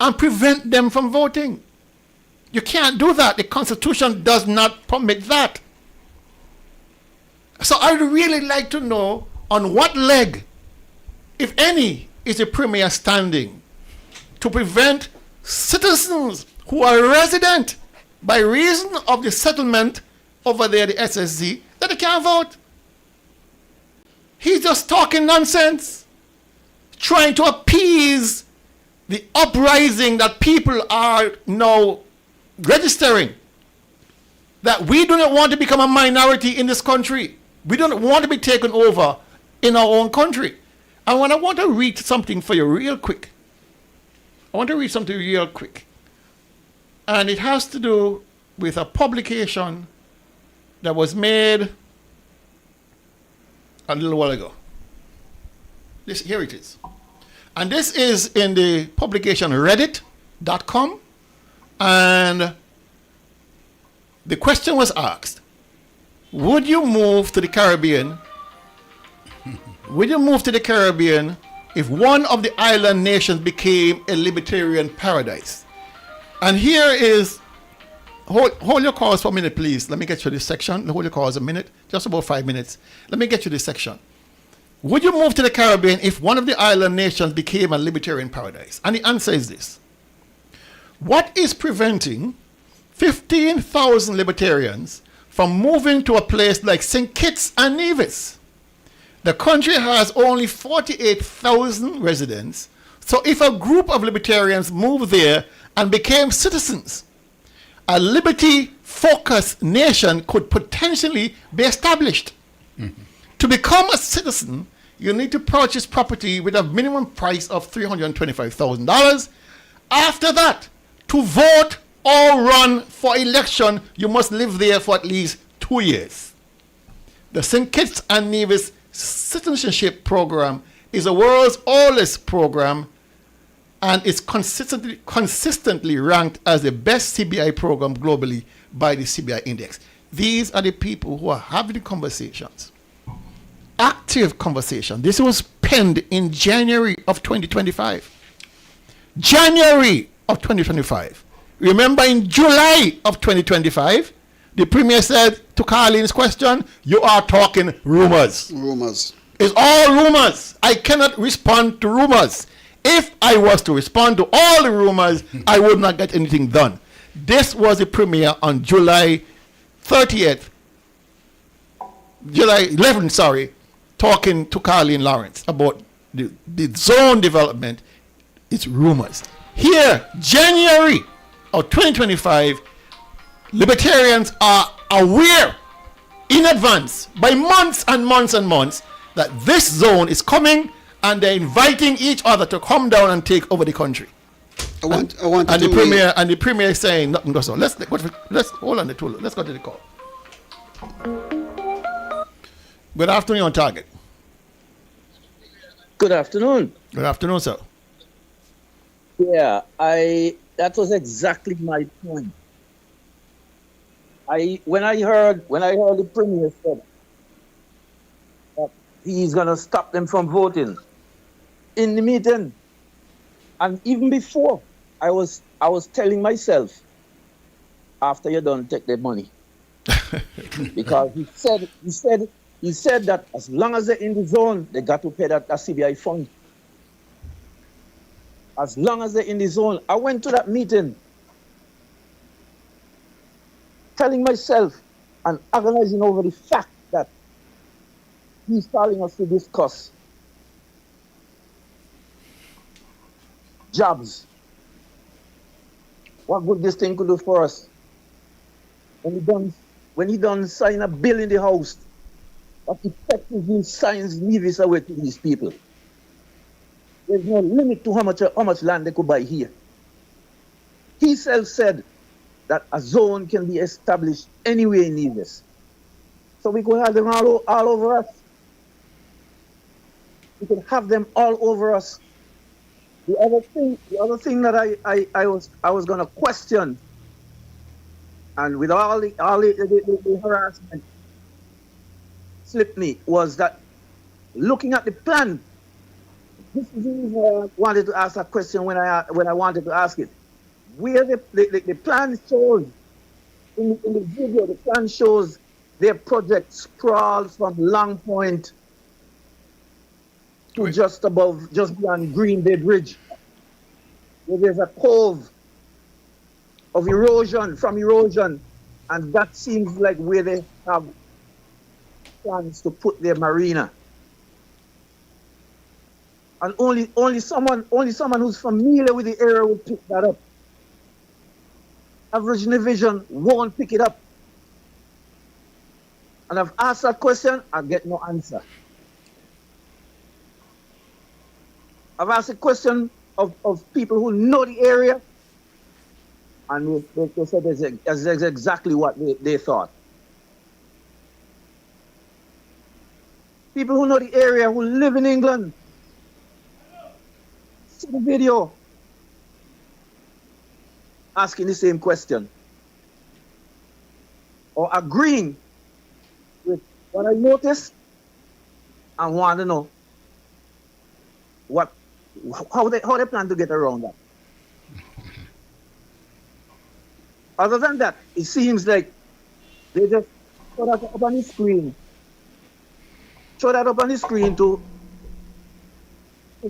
and prevent them from voting. You can't do that. The Constitution does not permit that. So I'd really like to know on what leg, if any, is the Premier standing to prevent citizens who are resident by reason of the settlement over there, the SSZ, that they can't vote. He's just talking nonsense. trying to appease the uprising that people are now registering. That we do not want to become a minority in this country. We don't want to be taken over in our own country. And when I want to read something for you real quick, and it has to do with a publication that was made a little while ago. Here it is. And this is in the publication reddit.com. And the question was asked, would you move to the Caribbean? Would you move to the Caribbean if one of the island nations became a libertarian paradise? And here is, hold your calls for a minute, please. Let me get you this section. Hold your calls a minute, just about 5 minutes. Let me get you this section. Would you move to the Caribbean if one of the island nations became a libertarian paradise? And the answer is this. What is preventing 15,000 libertarians from moving to a place like St. Kitts and Nevis? The country has only 48,000 residents. So if a group of libertarians moved there and became citizens, a liberty-focused nation could potentially be established. Mm-hmm. To become a citizen, you need to purchase property with a minimum price of $325,000. After that, to vote or run for election, you must live there for at least 2 years. The St. Kitts and Nevis Citizenship Program is the world's oldest program, and it's consistently ranked as the best CBI program globally by the CBI Index. These are the people who are having the conversations. Active conversation. This was penned in January of 2025. January of 2025. Remember, in July of 2025, the Premier said to Carlene's question, you are talking rumors. Rumors. It's all rumors. I cannot respond to rumors. If I was to respond to all the rumors, I would not get anything done. This was the Premier on July 11th, talking to Carlene Lawrence about the zone development. It's rumors. Here, January of 2025, libertarians are aware in advance by months and months and months that this zone is coming, and they're inviting each other to come down and take over the country. The Premier is saying nothing goes on. Let's hold on the tool. Let's go to the call. Good afternoon, on target. Good afternoon. Good afternoon, sir. Yeah, that was exactly my point. When I heard the Premier said that he's gonna stop them from voting in the meeting, and even before, I was telling myself, after you're done, take their money. Because he said that as long as they're in the zone, they got to pay that CBI fund. As long as they're in the zone. I went to that meeting telling myself and agonizing over the fact that he's telling us to discuss jobs. What good this thing could do for us. When he done sign a bill in the House that effectively signs Nevis away to these people. There's no limit to how much land they could buy here. He himself said that a zone can be established anywhere in Nevis. So we could have them all over us. We could have them all over us. The other thing that I was gonna question, and with all the harassment slipped me, was that looking at the plan. This is the reason I wanted to ask that question when I wanted to ask it. Where the plan shows in the video, the plan shows their project sprawls from Long Point to just beyond Green Bay Bridge, where there's a cove of erosion, and that seems like where they have plans to put their marina. And only someone who's familiar with the area will pick that up. Average division won't pick it up. And I've asked that question, I get no answer. I've asked a question of people who know the area, and they said that's exactly what they thought. People who know the area, who live in England, see the video, asking the same question, or agreeing with what I noticed, and want to know how they plan to get around that. Other than that, it seems like they just show that up on the screen. Show that up on the screen to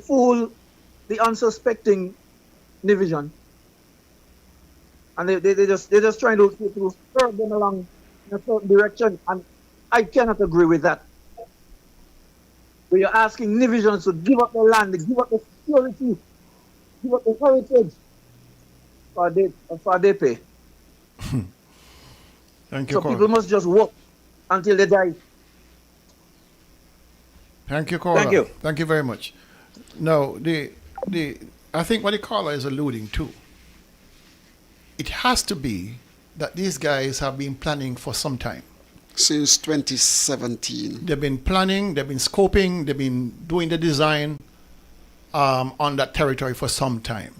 fool the unsuspecting division. And they're just trying to spur them along in a certain direction. And I cannot agree with that. Where you're asking divisions to give up the land, give up the security, give up the heritage for they pay. Thank you, so Cora. People must just work until they die. Thank you, Cora. Thank you. Thank you very much. Now, I think what the caller is alluding to, it has to be that these guys have been planning for some time. Since 2017. They've been planning, they've been scoping, they've been doing the design on that territory for some time.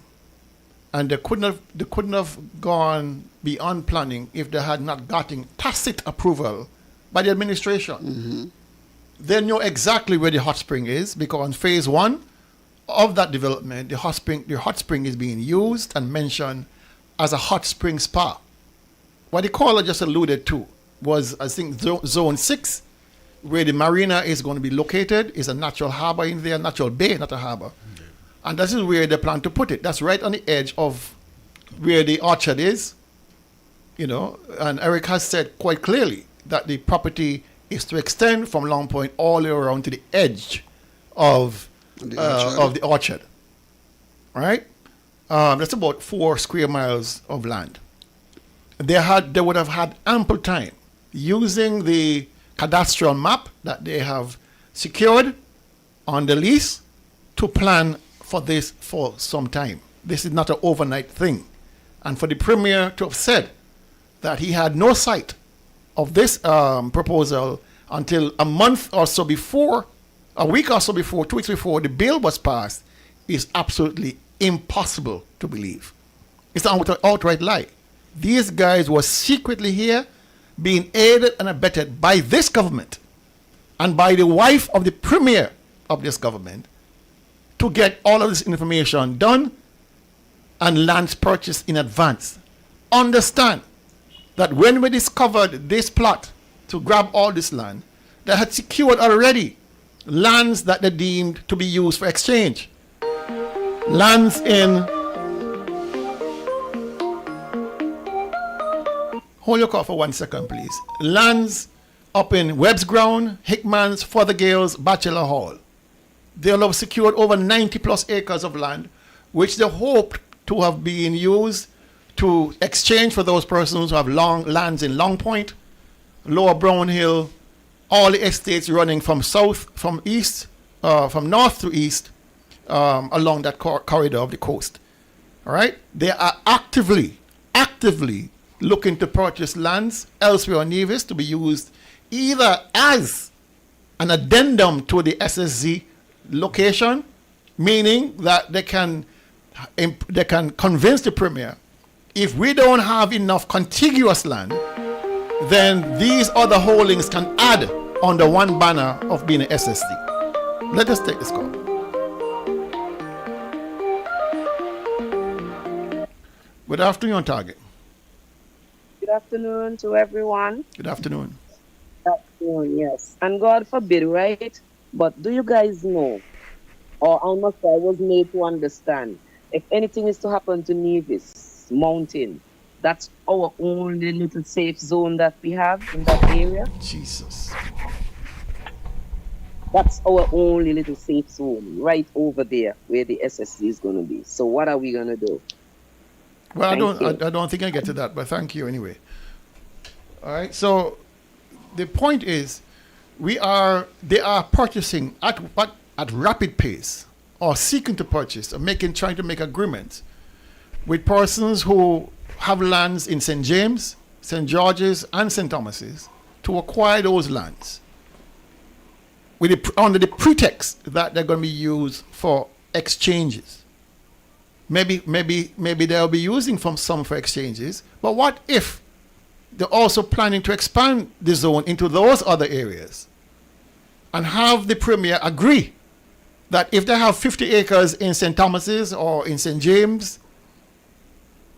And they couldn't have gone beyond planning if they had not gotten tacit approval by the administration. Mm-hmm. They know exactly where the hot spring is, because on phase 1 of that development, the hot spring is being used and mentioned as a hot spring spa. What the caller just alluded to was, I think, zone 6, where the marina is going to be located, is a natural harbor in there, natural bay, not a harbor. And this is where they plan to put it. That's right on the edge of where the orchard is, and Eric has said quite clearly that the property is to extend from Long Point all the way around to the edge of the orchard. Right? That's about 4 square miles of land. They would have had ample time using the cadastral map that they have secured on the lease to plan for this for some time. This is not an overnight thing. And for the Premier to have said that he had no sight of this proposal until a month or so before, a week or so before, 2 weeks before the bill was passed, is absolutely impossible to believe. It's an outright lie. These guys were secretly here, being aided and abetted by this government and by the wife of the Premier of this government to get all of this information done and lands purchased in advance. Understand that when we discovered this plot to grab all this land, they had secured already lands that they deemed to be used for exchange. Lands in... Hold your call for 1 second, please. Lands up in Webb's Ground, Hickman's, Fothergill's, Bachelor Hall. They'll have secured over 90 plus acres of land, which they hoped to have been used to exchange for those persons who have lands in Long Point, Lower Brown Hill, all the estates running from north to east along that corridor of the coast. All right? They are actively looking to purchase lands elsewhere on Nevis to be used either as an addendum to the SSZ location, meaning that they can convince the Premier, if we don't have enough contiguous land, then these other holdings can add under one banner of being an SSD. Let us take this call. Good afternoon, Target. Good afternoon to everyone. Good afternoon. Good afternoon, yes. And God forbid, right? But do you guys know, or I was made to understand, if anything is to happen to Nevis Mountain, that's our only little safe zone that we have in that area? Jesus. That's our only little safe zone right over there where the SSC is going to be. So what are we going to do? Well, I don't think I get to that, but thank you anyway. All right. So the point is, they are purchasing at rapid pace, or seeking to purchase, or trying to make agreements with persons who have lands in St. James, St. George's, and St. Thomas's to acquire those lands under the pretext that they're going to be used for exchanges. Maybe they'll be using some for exchanges, but what if they're also planning to expand the zone into those other areas and have the Premier agree that if they have 50 acres in St. Thomas's or in St. James,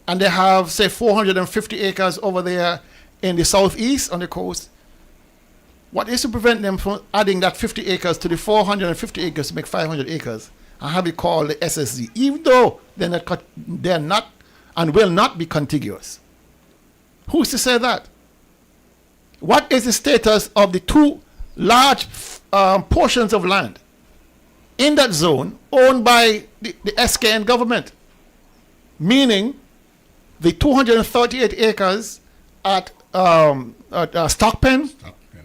and they have, say, 450 acres over there in the southeast on the coast, what is to prevent them from adding that 50 acres to the 450 acres to make 500 acres and have it called the SSZ, even though they're not and will not be contiguous? Who's to say that? What is the status of the two large portions of land in that zone owned by the SKN government? Meaning the 238 acres at Stockpen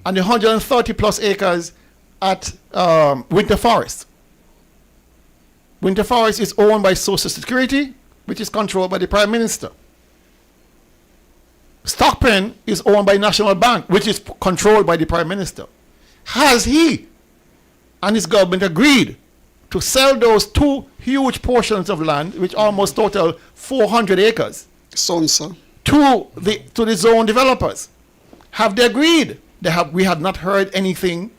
and the 130 plus acres at Winter Forest. Winter Forest is owned by Social Security, which is controlled by the Prime Minister. Stockpen is owned by National Bank, which is controlled by the Prime Minister. Has he and his government agreed to sell those two huge portions of land, which almost total 400 acres, to the zone developers? Have they agreed? We have not heard anything.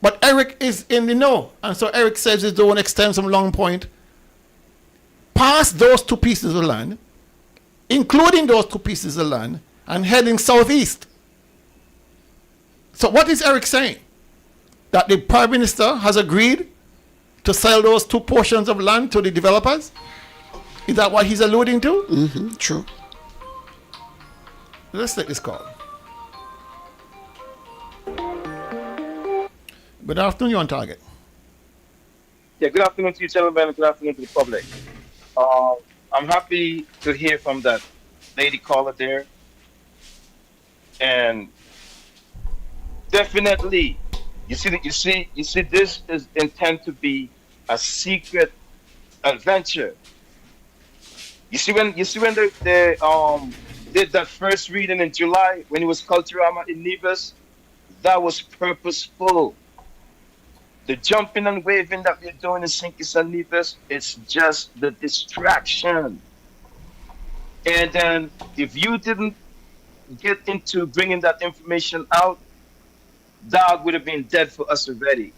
But Eric is in the know, and so Eric says his zone extends from Long Point past those two pieces of land, including those two pieces of land, and heading southeast. So what is Eric saying? That the Prime Minister has agreed to sell those two portions of land to the developers? Is that what he's alluding to? Mm-hmm, true. Let's take this call. Good afternoon, you're on target. Yeah, good afternoon to you, gentlemen, and good afternoon to the public. I'm happy to hear from that lady caller there. And definitely, you see, this is intended to be a secret adventure. You see when they did that first reading in July when it was Culturama in Nevis, that was purposeful. The jumping and waving that we're doing in St. and Nevis, it's just the distraction. And then if you didn't get into bringing that information out, dog would have been dead for us already.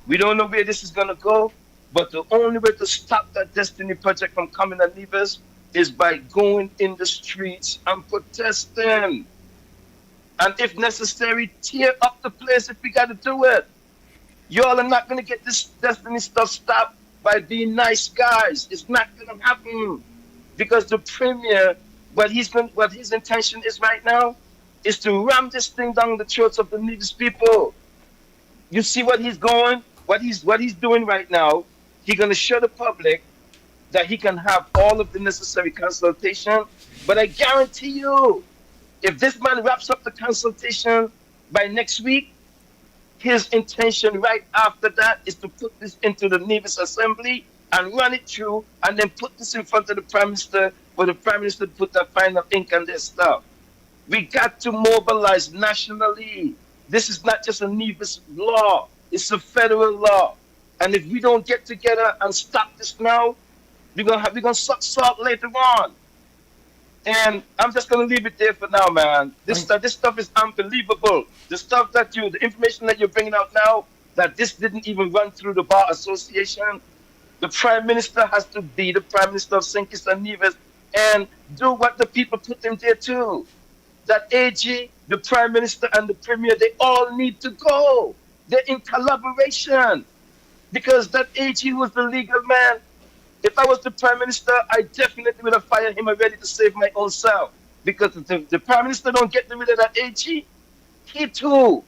We don't know where this is going to go, but the only way to stop that Destiny Project from coming at Nevis is by going in the streets and protesting. And if necessary, tear up the place if we got to do it. Y'all are not going to get this Destiny stuff stopped by being nice guys. It's not going to happen. Because the Premier, what his intention is right now is to ram this thing down the throats of the Nevis people. You see what he's doing right now. He's going to show the public that he can have all of the necessary consultation. But I guarantee you, if this man wraps up the consultation by next week, his intention right after that is to put this into the Nevis Assembly and run it through and then put this in front of the Prime Minister for the Prime Minister to put that final ink on their stuff. We got to mobilize nationally. This is not just a Nevis law. It's a federal law. And if we don't get together and stop this now, we're gonna suck salt later on. And I'm just gonna leave it there for now, man. This stuff is unbelievable. The information that you're bringing out now, that this didn't even run through the Bar Association. The Prime Minister has to be the Prime Minister of St. Kitts and Nevis and do what the people put him there to. That AG, the Prime Minister, and the Premier, they all need to go. They're in collaboration. Because that AG was the legal man. If I was the Prime Minister, I definitely would have fired him already to save my own self. Because if the Prime Minister don't get rid of that AG, he too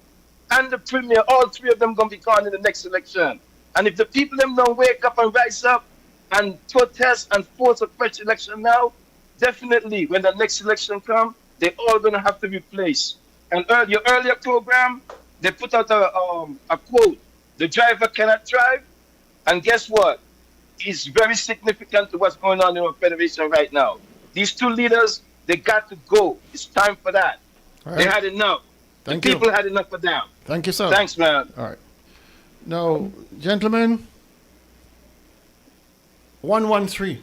and the premier, all three of them gonna be gone in the next election. And if the people them don't wake up and rise up and protest and force a fresh election now, definitely when the next election come, they all gonna have to be replaced. And your earlier program, they put out a quote: "The driver cannot drive." And guess what? It's very significant to what's going on in our federation right now. These two leaders, they got to go. It's time for that. All They right. had enough. Thank the you. people had enough of them. Thank you, sir. Thanks, man. All right. Now, gentlemen, 113.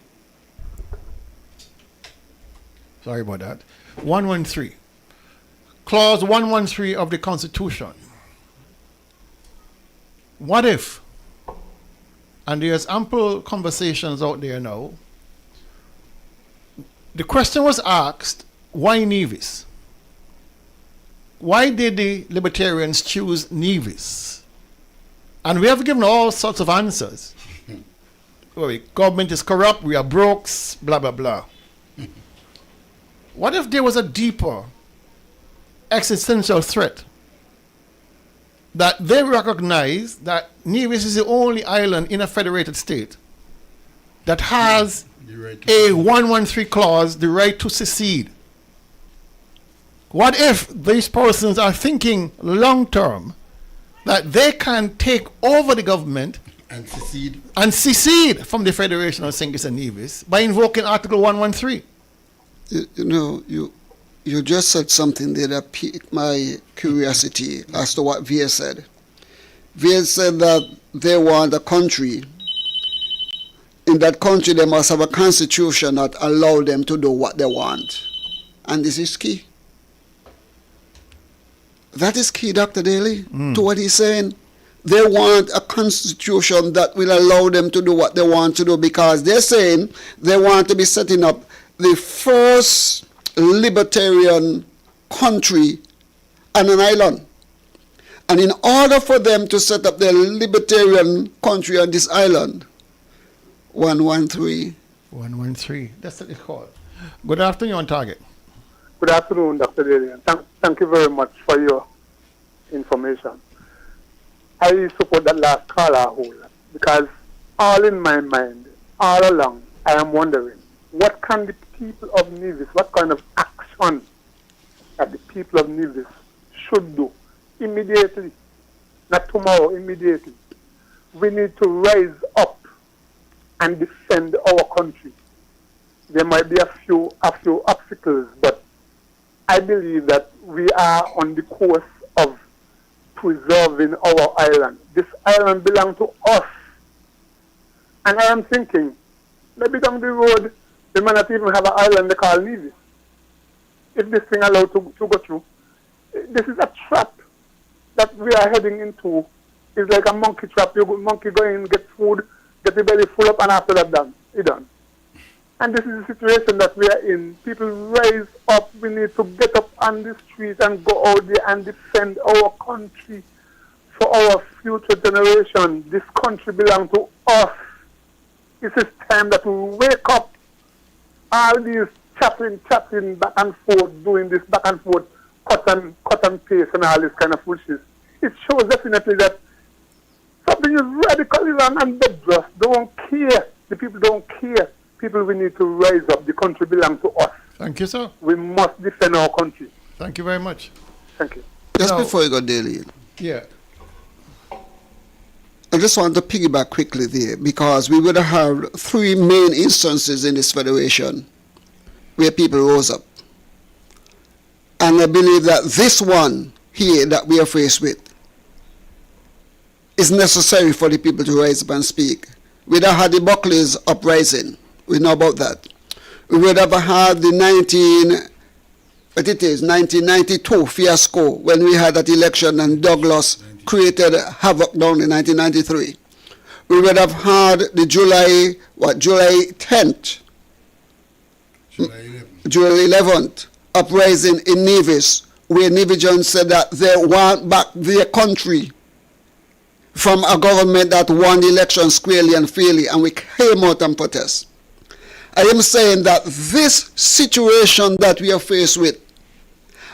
Sorry about that. 113. Clause 113 of the Constitution. What if, and there's ample conversations out there now, the question was asked, why Nevis? Why did the libertarians choose Nevis? And we have given all sorts of answers. Well, government is corrupt, we are broke, blah, blah, blah. What if there was a deeper existential threat? That they recognize that Nevis is the only island in a federated state that has a 113 clause, the right to secede. What if these persons are thinking long term that they can take over the government and secede from the Federation of St. Kitts and Nevis by invoking Article 113? You just said something there that piqued my curiosity as to what Via said. Via said that they want a country. In that country, they must have a constitution that allows them to do what they want. And this is key. That is key, Dr. Daly, to what he's saying. They want a constitution that will allow them to do what they want to do, because they're saying they want to be setting up the first libertarian country on an island. And in order for them to set up their libertarian country on this island, 113. 113. That's what it's called. Good afternoon, on target. Good afternoon, Dr. Daly. Thank you very much for your information. I support that last caller whole, because all in my mind, all along, I am wondering, what can the people of Nevis, what kind of action that the people of Nevis should do immediately, not tomorrow, immediately. We need to rise up and defend our country. There might be a few obstacles, but I believe that we are on the course of preserving our island. This island belongs to us. And I am thinking, maybe down the road, we might not even have an island they call Nevis. If this thing allowed to go through, this is a trap that we are heading into. It's like a monkey trap. Monkey go in, get food, get the belly full up, and after that, done. It's done. And this is the situation that we are in. People rise up. We need to get up on the street and go out there and defend our country for our future generation. This country belongs to us. It is time that we wake up. All these chatting back and forth, doing this back and forth, cut and paste and all this kind of bullshit. It shows definitely that something is radically wrong, and they just don't care. The people don't care. People, we need to rise up. The country belongs to us. Thank you, sir. We must defend our country. Thank you very much. Thank you. Just before you go, Daly. Yeah. I just want to piggyback quickly there, because we would have three main instances in this federation where people rose up. And I believe that this one here that we are faced with is necessary for the people to rise up and speak. We'd have had the Buckley's uprising. We know about that. We would have had the 1992 fiasco when we had that election and Douglas created havoc down in 1993. We would have had the July 10th, July 11th uprising in Nevis, where Nevians said that they want back their country from a government that won the election squarely and fairly, and we came out and protest. I am saying that this situation that we are faced with,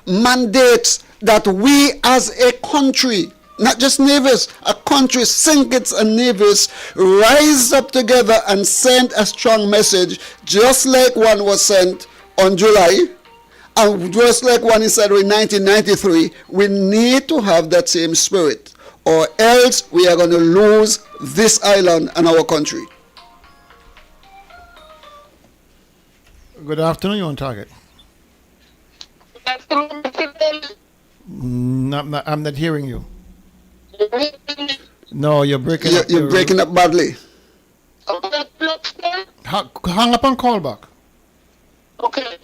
mandates that we as a country, not just Nevis, a country, St. Kitts and Nevis, rise up together and send a strong message, just like one was sent on July, and just like one is said in 1993. We need to have that same spirit, or else we are going to lose this island and our country. Good afternoon, you're on target. I'm not hearing you. No, you're breaking up. You're breaking up badly. Hang up and call back. Okay.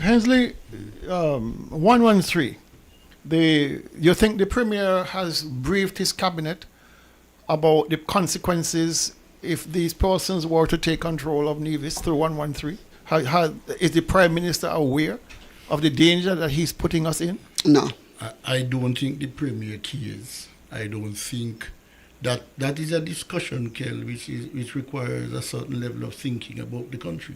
Hensley, 113. You think the Premier has briefed his cabinet about the consequences if these persons were to take control of Nevis through 113? Is the Prime Minister aware of the danger that he's putting us in? No. I don't think the Premier cares. I don't think that is a discussion, Kel, which requires a certain level of thinking about the country.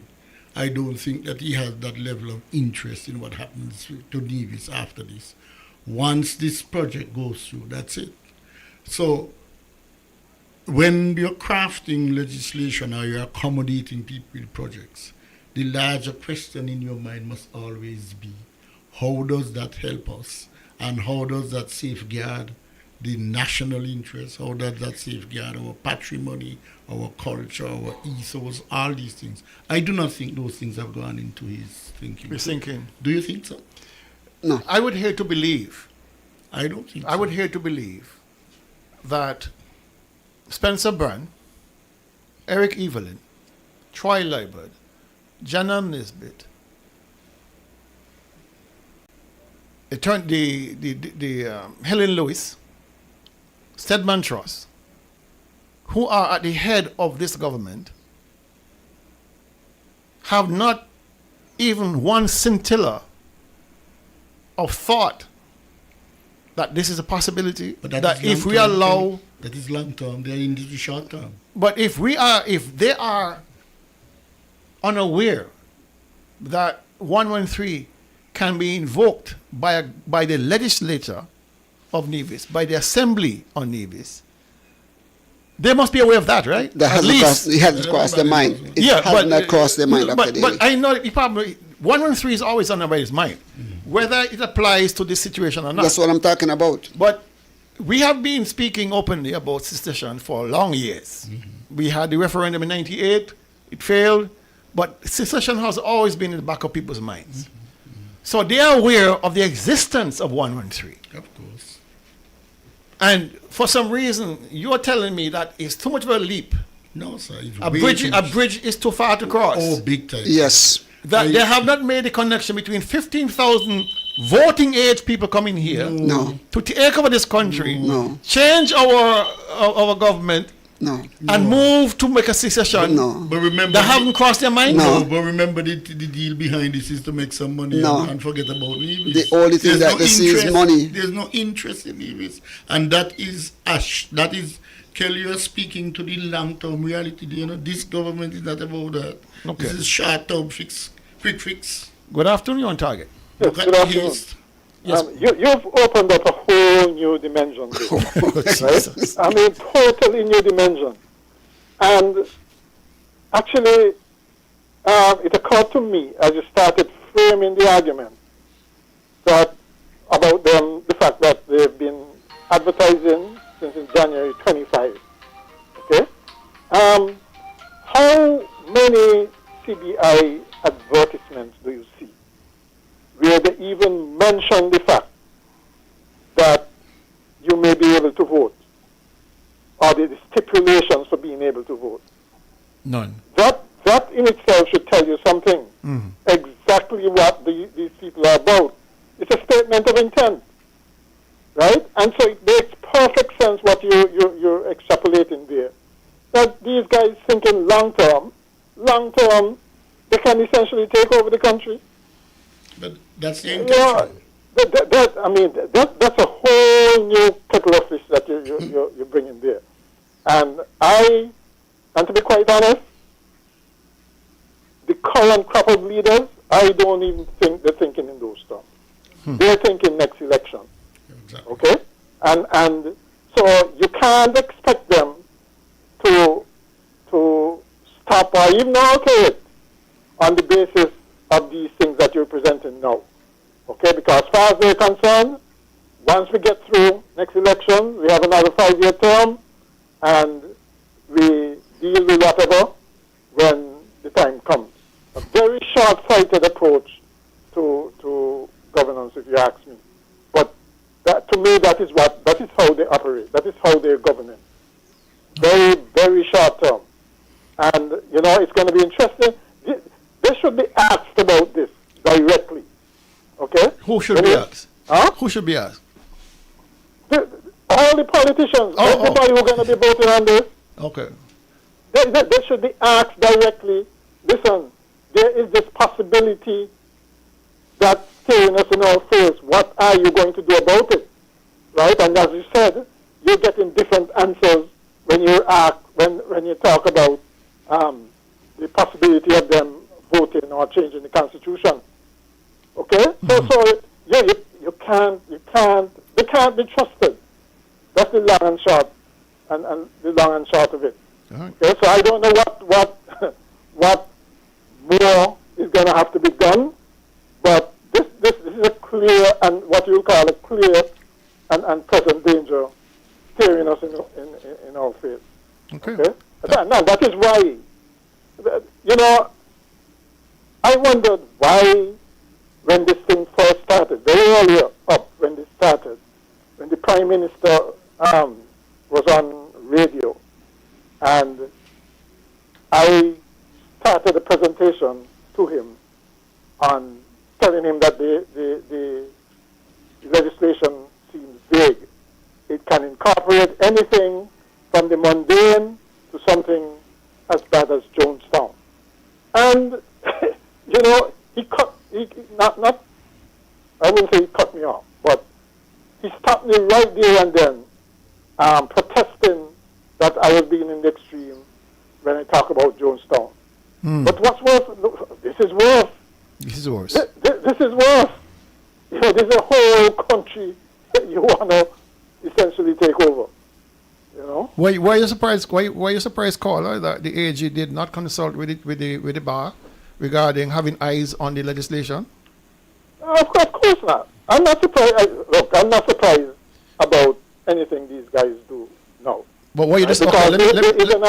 I don't think that he has that level of interest in what happens to Nevis after this. Once this project goes through, that's it. So when you're crafting legislation or you're accommodating people with projects, the larger question in your mind must always be, how does that help us? And how does that safeguard the national interest? How does that safeguard our patrimony, our culture, our ethos, all these things? I do not think those things have gone into his thinking. His thinking. Do you think so? No. I would hate to believe. I don't think so. I would hate to believe that Spencer Brand, Eric Evelyn, Troy Liebert, Jana Nisbet, Helen Lewis, Stedman Truss, who are at the head of this government, have not even one scintilla of thought that this is a possibility. But that if we allow, that is long term. They are in the short term. but if they are unaware that 113 can be invoked by the legislature of Nevis, by the assembly on Nevis, they must be aware of that, right? That hasn't crossed their mind. It hasn't crossed their mind. But I know the problem. 113 is always on everybody's mind, whether it applies to this situation or not. That's what I'm talking about. But we have been speaking openly about secession for long years. We had the referendum in '98; it failed, but secession has always been in the back of people's minds. So they are aware of the existence of 113. Of course. And for some reason, you're telling me that it's too much of a leap. No, sir. A bridge is too far to cross. Oh, big time. Yes. That they have not made the connection between 15,000 voting age people coming here to take over this country, change our government, and move to make a secession. But remember, that haven't crossed their mind. No, but remember the deal behind this is to make some money and forget about Nevis. The only thing that they see is money. There's no interest in Nevis, and that is Kelly, you're speaking to the long-term reality. You know, this government is not about that. Okay. This is short-term quick fix. Good afternoon, you're on target. Yes, good afternoon. Yes. You've opened up a whole new dimension, right? I mean, totally new dimension. And actually, it occurred to me as you started framing the argument that about them, the fact that they've been advertising since in January 25. Okay? How many CBI advertisements do you see where they even mention the fact that you may be able to vote, or the stipulations for being able to vote? None. That in itself should tell you something. Exactly what these people are about. It's a statement of intent, right? And so it makes perfect sense what you're extrapolating there. That these guys thinking long term, they can essentially take over the country. But that's the intention. That's a whole new kettle of fish that you're bringing there. And to be quite honest, the current crop of leaders I don't even think they're thinking in those terms. They're thinking next election. Exactly. Okay? And so you can't expect them to stop or even alter it on the basis of these things that you're presenting now. Okay? Because as far as they're concerned, once we get through next election, we have another 5-year term, and we deal with whatever when the time comes. A very short-sighted approach to governance, if you ask me. But that, to me, that is how they operate. That is how they're governing. Very, very short term. And, it's going to be interesting. They should be asked about this directly. Okay? Who should be asked? Huh? Who should be asked? All the politicians, everybody who's going to be voting on this, Okay. they should be asked directly, listen, there is this possibility that's staring us in our face. What are you going to do about it? Right? And as you said, you're getting different answers when you talk about the possibility of them voting or changing the Constitution. Okay? So yeah, they can't be trusted. That's the long and short, and the long and short of it. Okay? So I don't know what more is going to have to be done, but this is a clear and what you call a clear and present danger staring us in our face. Okay. Now that is why, I wondered why when this thing first started, very early up when this started, when the Prime Minister was on radio, and I started a presentation to him on telling him that the legislation seems vague. It can incorporate anything from the mundane to something as bad as Jonestown. And, I wouldn't say he cut me off, but he stopped me right there and then, protesting that I was being in the extreme when I talk about Jonestown. But what's worse, this is worse. This is worse. This is worse. This is a whole country that you want to essentially take over. Why are you surprised? Why are you surprised, caller, that the AG did not consult with the bar regarding having eyes on the legislation? Of course not. I'm not surprised. I'm not surprised about anything these guys do now. But why are you disappointed? Because it's an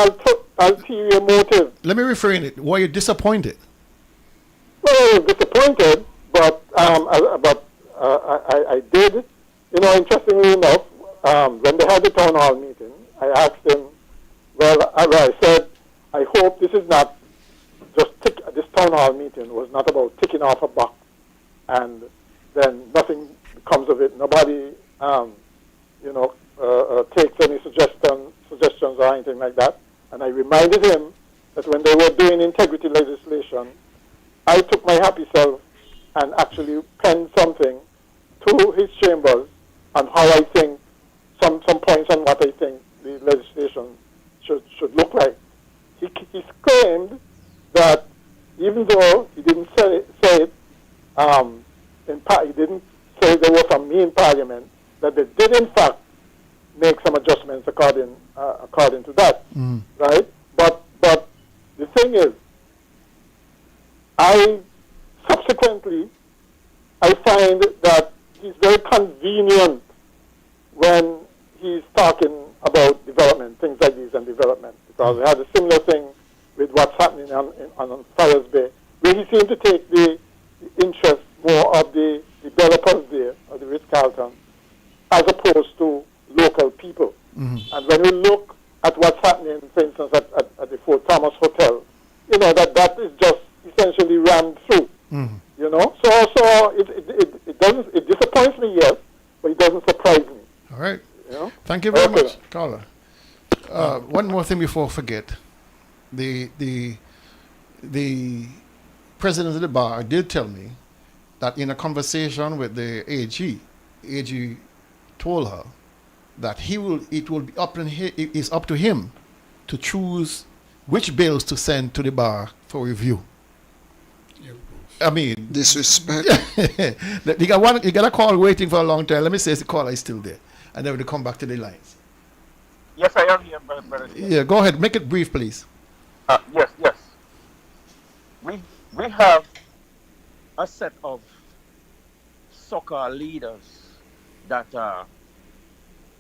ulterior motive. Let me reframe it. Why are you disappointed? Well, disappointed, but I did. Interestingly enough, when they had the town hall meeting, I asked him. I said, I hope this is not just this town hall meeting was not about ticking off a box, and then nothing comes of it. Nobody, takes any suggestions or anything like that. And I reminded him that when they were doing integrity legislation, I took my happy self and actually penned something to his chambers on how I think some points on what I think the legislation should look like. He claimed that even though he didn't say it, he didn't say they were from me in Parliament, that they did in fact make some adjustments according to that, right? But the thing is, I find that he's very convenient when he's talking about development, things like these and development, because we had a similar thing with what's happening on Fires Bay, where he seemed to take the interest more of the developers there, or the Ritz-Carlton, as opposed to local people. And when we look at what's happening, for instance, at the Fort Thomas Hotel, that is just essentially rammed through. So it disappoints me, yes, but it doesn't surprise me. All right. Thank you very much, caller. One more thing before I forget. The president of the bar did tell me that in a conversation with the AG told her that it will be it is up to him to choose which bills to send to the bar for review. I mean, disrespect. you got a call waiting for a long time. Let me say the caller is still there, and then we'll come back to the lines. Yes, I am here, brother. Yeah, go ahead. Make it brief, please. Yes. We have a set of soccer leaders that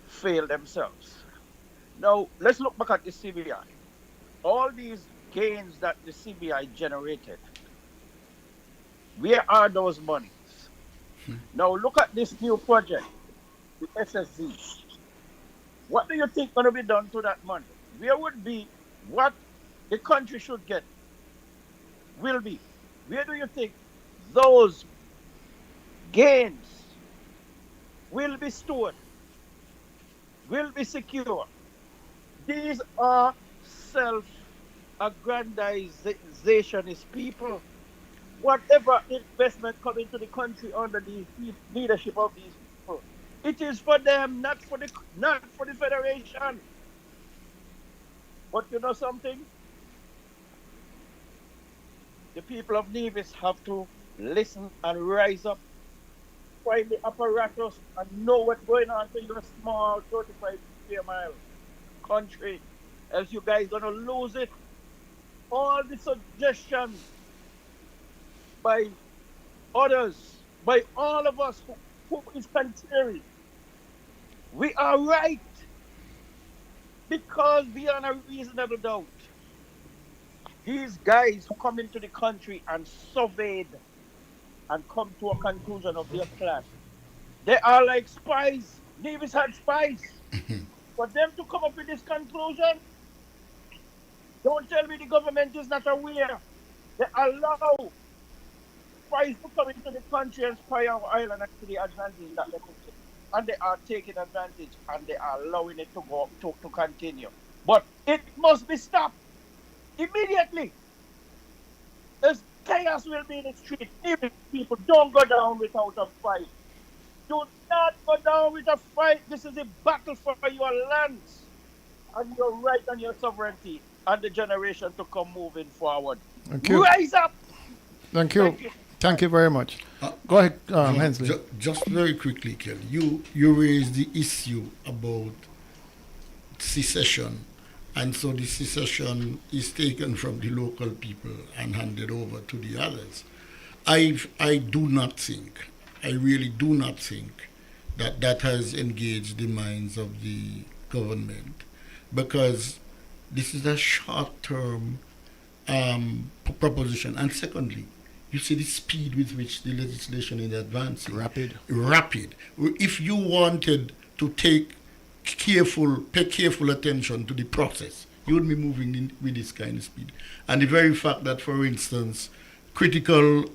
fail themselves. Now, let's look back at the CBI. All these gains that the CBI generated, where are those monies? Now, look at this new project, the SSZ. What do you think going to be done to that money? Where would be what the country should get will be? Where do you think those gains will be stored, will be secure? These are self-aggrandizationist people. Whatever investment come into the country under the leadership of these people, it is for them, not for the federation. But you know something? The people of Nevis have to listen and rise up, find the apparatus, and know what's going on in your small 35 square mile country. Else you guys gonna lose it. All the suggestions by others, by all of us who is contrary, we are right because beyond a reasonable doubt, these guys who come into the country and surveyed and come to a conclusion of their plan, they are like spies. Nevis had spies. For them to come up with this conclusion, don't tell me the government is not aware. They allow spies to come into the country and spy our island and to the advantage that they could take. And they are taking advantage and they are allowing it to go to continue. But it must be stopped immediately. There's chaos will be in the street. Even people don't go down without a fight. Do not go down with a fight. This is a battle for your lands and your right and your sovereignty and the generation to come moving forward. Thank you. Rise up. Thank you. Thank you very much. Go ahead, Hensley. Just very quickly, Kelly. You raised the issue about secession, and so the secession is taken from the local people and handed over to the others. I do not think, I really do not think that has engaged the minds of the government, because this is a short-term proposition. And secondly, you see the speed with which the legislation is advancing. Rapid. If you wanted to pay careful attention to the process, you would be moving in with this kind of speed. And the very fact that, for instance, critical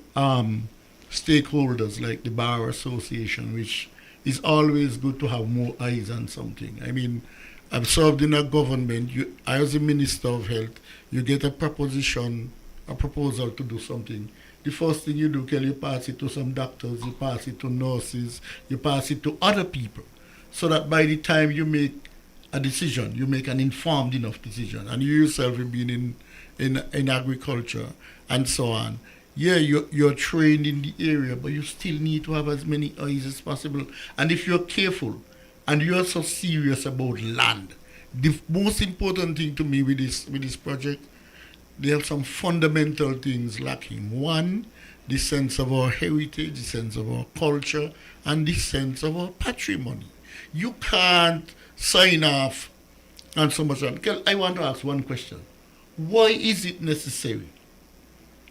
stakeholders like the Bar Association, which is always good to have more eyes on something. I mean, I've served in a government. As a Minister of Health, you get a proposal to do something. The first thing you do, you pass it to some doctors, you pass it to nurses, you pass it to other people, so that by the time you make a decision, you make an informed enough decision. And you yourself have been in agriculture and so on. Yeah, you're trained in the area, but you still need to have as many eyes as possible. And if you're careful and you're so serious about land, the most important thing to me with this project, there are some fundamental things lacking. One, the sense of our heritage, the sense of our culture, and the sense of our patrimony. You can't sign off on so much land. I want to ask one question. Why is it necessary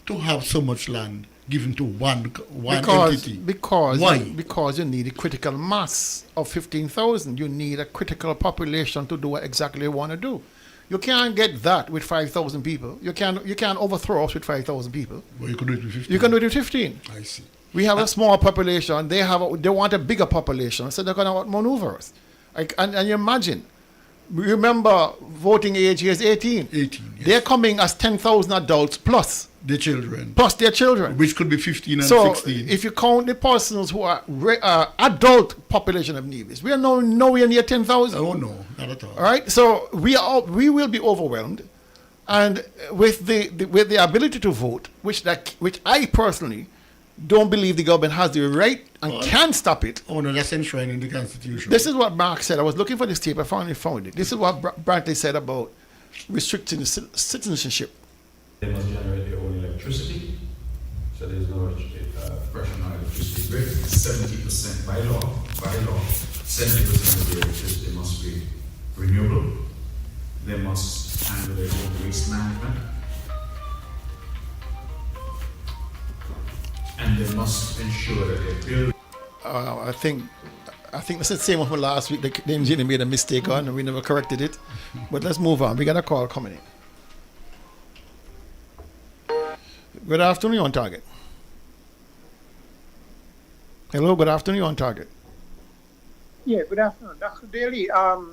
to have so much land given to one entity? Why? Because you need a critical mass of 15,000. You need a critical population to do what exactly you want to do. You can't get that with 5,000 people. You can't overthrow us with 5,000 people. Well, you can do it with 15. You can do it with 15. I see. We have a small population. They want a bigger population, so they're going to outmaneuver us. And you imagine, remember, voting age is 18. 18, yes. They're coming as 10,000 adults plus. Their children. Plus their children. Which could be 15 and so 16. If you count the persons who are adult population of Nevis, we are nowhere near 10,000. Oh, no, not at all. All right? So we will be overwhelmed. And with the ability to vote, which I personally don't believe the government has the right and can stop it. Oh no, that's enshrined in the Constitution. This is what Mark said. I was looking for this tape. I finally found it. This is what Brantley said about restricting citizenship. They must generate their own electricity, so there's no pressure on electricity grid. 70% by law, 70% of the electricity must be renewable. They must handle their own waste management. And they must ensure that they build. I think that's the same one from last week. The engineer made a mistake on, and we never corrected it. But let's move on. We got a call coming in. Good afternoon, on target. Hello, good afternoon, on target. Yeah, good afternoon, Dr. Daly. I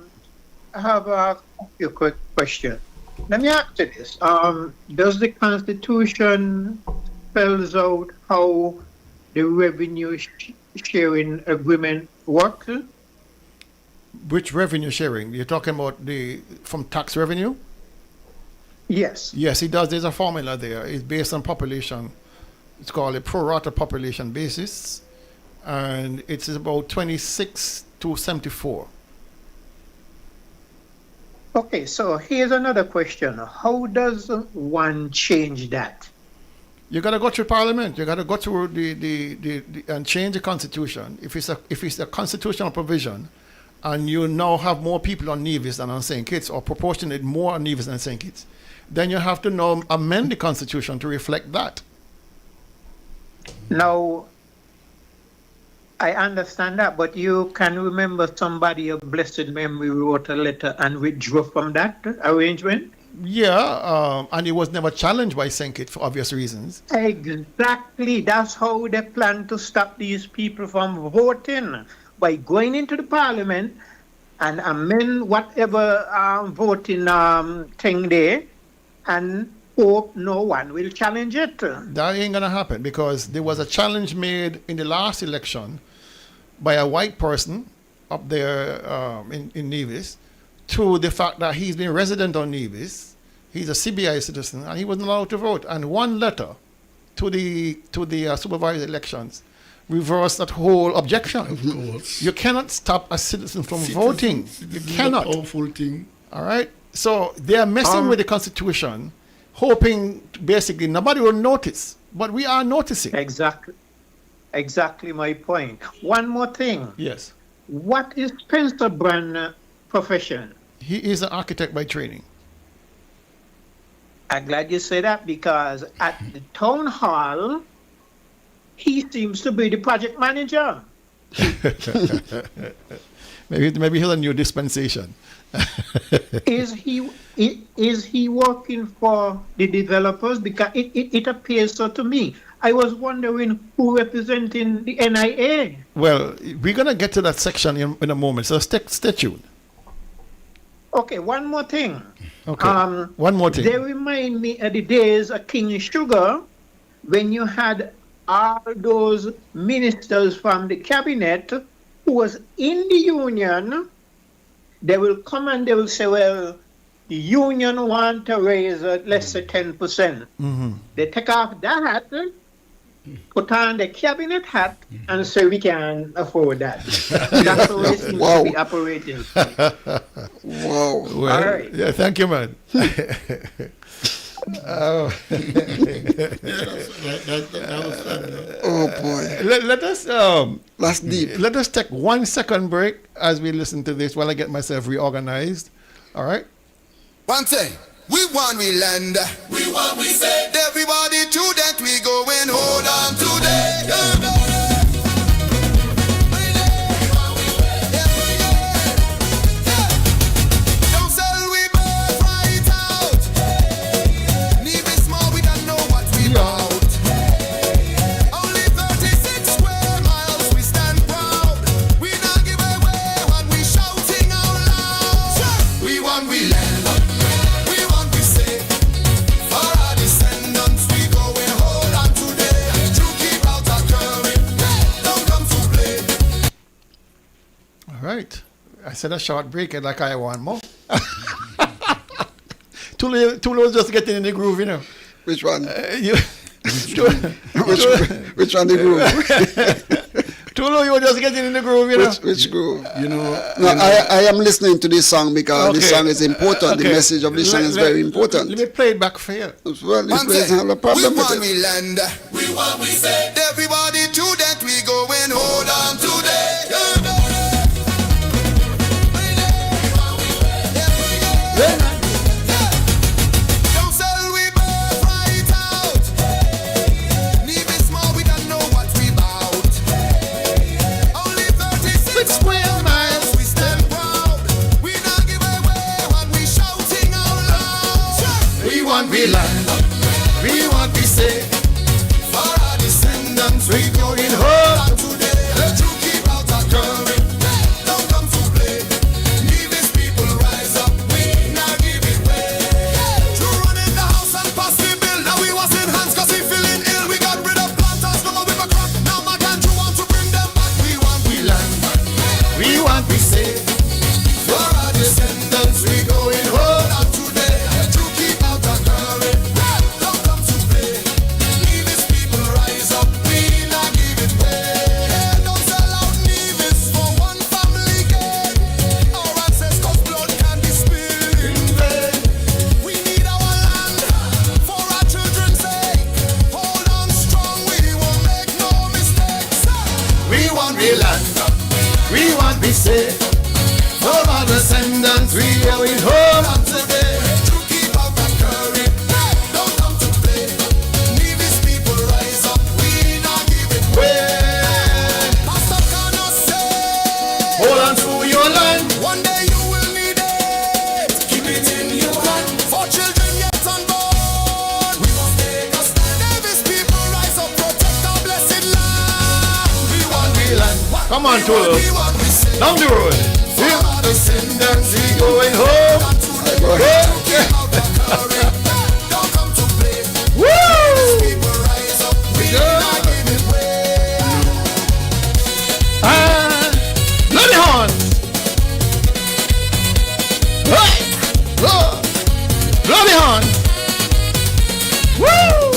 have a few quick questions. Let me ask you this: does the Constitution spells out how the revenue sharing agreement works? Which revenue sharing? You're talking about from tax revenue? Yes. Yes, it does. There's a formula there. It's based on population. It's called a pro rata population basis, and it's about 26 to 74. Okay, so here's another question. How does one change that? You got to go through Parliament. You got to go through and change the Constitution. If it's a constitutional provision, and you now have more people on Nevis than on St. Kitts, or proportionate more on Nevis than St. Kitts, then you have to now amend the Constitution to reflect that. Now, I understand that, but you can remember somebody of blessed memory wrote a letter and withdrew from that arrangement? Yeah, and it was never challenged by St. Kitts for obvious reasons. Exactly. That's how they plan to stop these people from voting, by going into the Parliament and amend whatever voting thing there, and hope no one will challenge it. That ain't gonna happen, because there was a challenge made in the last election by a white person up there in Nevis to the fact that he's been resident on Nevis, he's a CBI citizen, and he wasn't allowed to vote. And one letter to the supervised elections reversed that whole objection. Of course. You cannot stop a citizen from voting. You cannot. Awful thing. All right. So they are messing with the Constitution, hoping basically nobody will notice, but we are noticing. Exactly my point. One more thing. Yes. What is Spencer Brand's profession? He is an architect by training. I'm glad you say that, because at the town hall, he seems to be the project manager. maybe he'll a new dispensation. Is he working for the developers? Because it appears so to me. I was wondering who representing the NIA. Well, we're going to get to that section in a moment, so stay tuned. Okay, one more thing. Okay, one more thing. They remind me of the days of King Sugar, when you had all those ministers from the cabinet who was in the union. They will come and they will say, well, the union want to raise let's say 10%. Mm-hmm. They take off that hat, put on the cabinet hat, and say we can afford that. That's how it seems to be operating. Wow. Well, all right. Yeah, thank you, man. Oh boy. Let us that's deep. Let us take 1 second break as we listen to this while I get myself reorganized. All right. One thing, we want we land. We want we say. Everybody to that we going hold on today. Right. I said a short break and like I want more. Tulu was just getting in the groove, you know. Which one? Which one the groove? Tulu, you were just getting in the groove, you know. Which groove? You know. No, I am listening to this song because this song is important. The message of this song is very important. Let me play it back for you. Well, this place have a problem we with want it. we land. We want we say. Everybody to that we going hold on today. Don't sell we birth right out. Leave it small, we don't know what we bout. Only 36 square miles, we stand proud. We not give away when we shouting out loud. We want we land, we want we say. For our descendants, we going home today. Let you keep out our current. Don't come to play. Leave these people rise up. We not give it way. To run in the house and pass the bill. Now we was in hands cause he feeling ill. We got rid of planters, no more with a crop. Now my country want to bring them back. We want we land. We want we say. For our descendants, we going home today. To keep out our current. Don't come to play. Leave these people rise up. We not give it way. Don't sell out Nevis for one family gain. Our ancestors' blood can be spilled in vain. We need our land for our children's sake. Hold on strong, we won't make no mistakes. We want we land, we want we say. For our descendants, we going home today. To keep out that curry. Don't come to play. Leave these people rise up. We not give it way. Pastor cannot say. Hold on to your land. One day you will need it. Keep it in your hand. For children yet unborn. We must take a stand. Davis people rise up. Protect our blessed land. We want we land. Come on, Tulu. Down the road. for our descendants. We going home. Don't come to play. Woo! People rise up. We not give it way. Bloody horn. Hey! Bloody horn. Woo!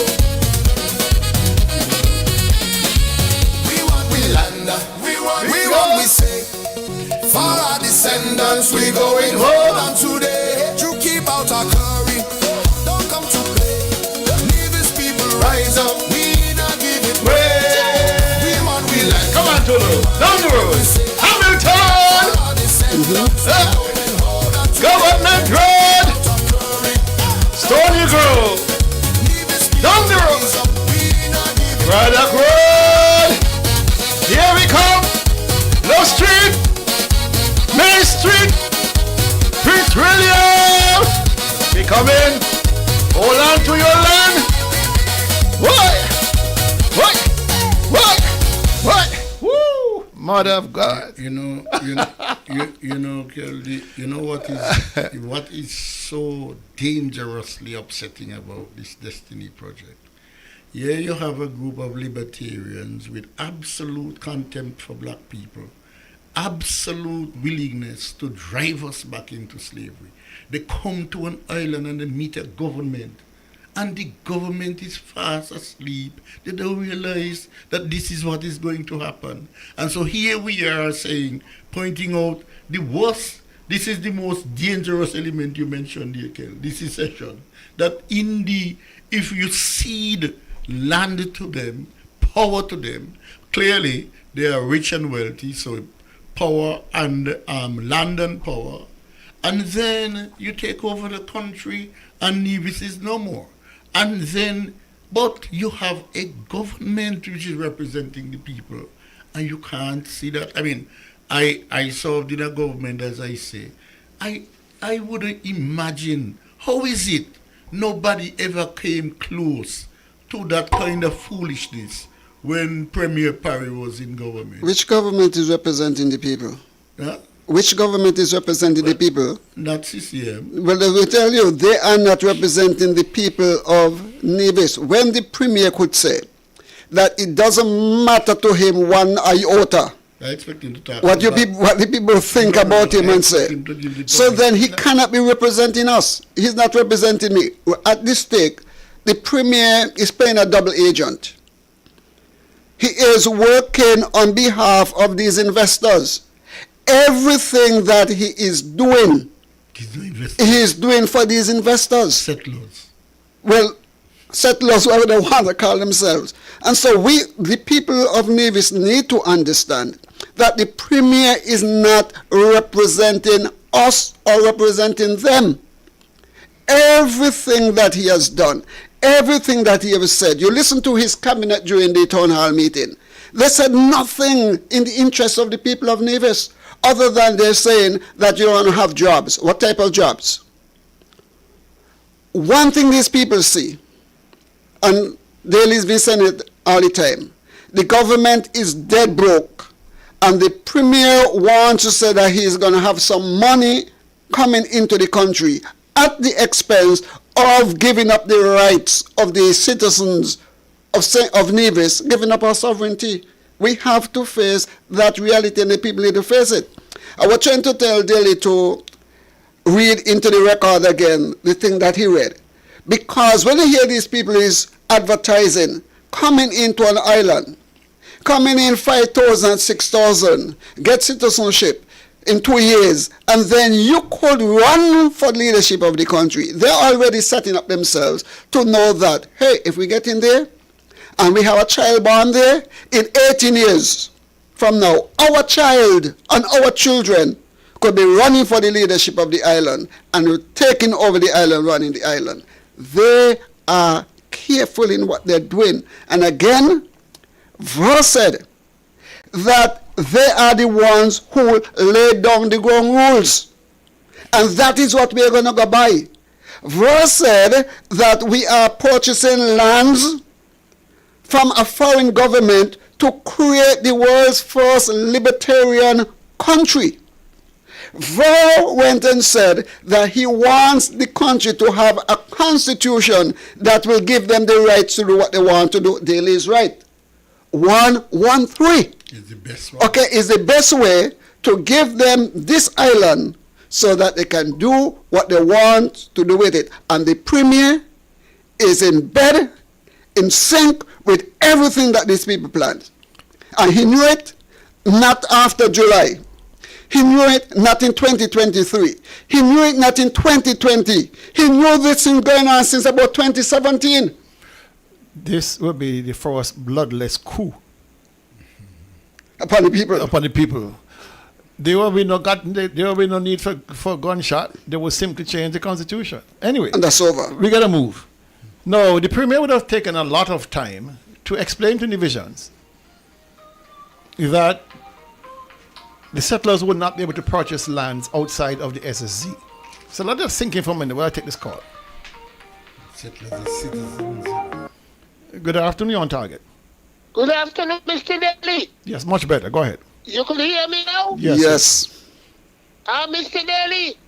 We want we land. We want we say. For our descendants, we going home on today. To keep out our curry. Don't come to play. Leave these people rise up. We not give it way. We want we land. Come on, Tulu. Down the road. Hamilton. Government Road. Stony Grove. Down the road. Braddock Road. Here we come. Low Street. Main Street. Prince William. We coming. Hold on to your land. What? What? What? What? Woo! Mother of God. You know, Kelly, you know what is so dangerously upsetting about this Destiny project? Here you have a group of libertarians with absolute contempt for black people, absolute willingness to drive us back into slavery. They come to an island and they meet a government, and the government is fast asleep. They don't realize that this is what is going to happen. And so here we are saying, pointing out the worst, this is the most dangerous element you mentioned here, Kel, this is secession. That if you cede land to them, power to them, clearly they are rich and wealthy, so power and land and power, and then you take over the country and Nevis is no more. And then, but you have a government which is representing the people, and you can't see that. I mean, I served in a government, as I say. I wouldn't imagine, how is it nobody ever came close to that kind of foolishness when Premier Parry was in government? Which government is representing the people? Huh? Which government is representing the people? Not CCM. Well, they will tell you they are not representing the people of Nevis. When the Premier could say that it doesn't matter to him one iota I expect him to talk. What the people think about him and say. So then he cannot be representing us. He's not representing me. At this stake, the Premier is playing a double agent. He is working on behalf of these investors. Everything that he is doing, he is doing for these investors. Settlers. Well, settlers, whatever they want to call themselves. And so we, the people of Nevis, need to understand that the Premier is not representing us or representing them. Everything that he has done, everything that he has said, you listen to his cabinet during the town hall meeting. They said nothing in the interest of the people of Nevis, other than they're saying that you don't have jobs. What type of jobs? One thing these people see, and Daly's been saying it all the time, the government is dead broke, and the Premier wants to say that he is going to have some money coming into the country at the expense of giving up the rights of the citizens of Nevis, giving up our sovereignty. We have to face that reality, and the people need to face it. I was trying to tell Daly to read into the record again the thing that he read. Because when you hear these people is advertising, coming into an island, coming in 5,000, 6,000, get citizenship in 2 years, and then you could run for leadership of the country. They're already setting up themselves to know that, hey, if we get in there, and we have a child born there, in 18 years from now, our child and our children could be running for the leadership of the island and taking over the island, running the island. They are careful in what they're doing. And again, Vro said that they are the ones who lay down the ground rules. And that is what we're going to go by. Vro said that we are purchasing lands from a foreign government to create the world's first libertarian country. Vro went and said that he wants the country to have a constitution that will give them the rights to do what they want to do. Daly is right. 113 is the best way. Okay, is the best way to give them this island so that they can do what they want to do with it. And the Premier is in bed, in sync with everything that these people planned. And he knew it not after July. He knew it not in 2023. He knew it not in 2020. He knew this thing going on since about 2017. This will be the first bloodless coup upon the people. Upon the people. There will be no need for gunshot. They will simply change the constitution. Anyway, and that's over. We gotta move. No, the Premier would have taken a lot of time to explain to Nevisians that the settlers would not be able to purchase lands outside of the SSZ. So let us think in for a minute while I take this call. Settlers are citizens. Good afternoon, you're on target. Good afternoon, Mr. Daly. Yes, much better. Go ahead. You can hear me now? Yes. Mr. Daly,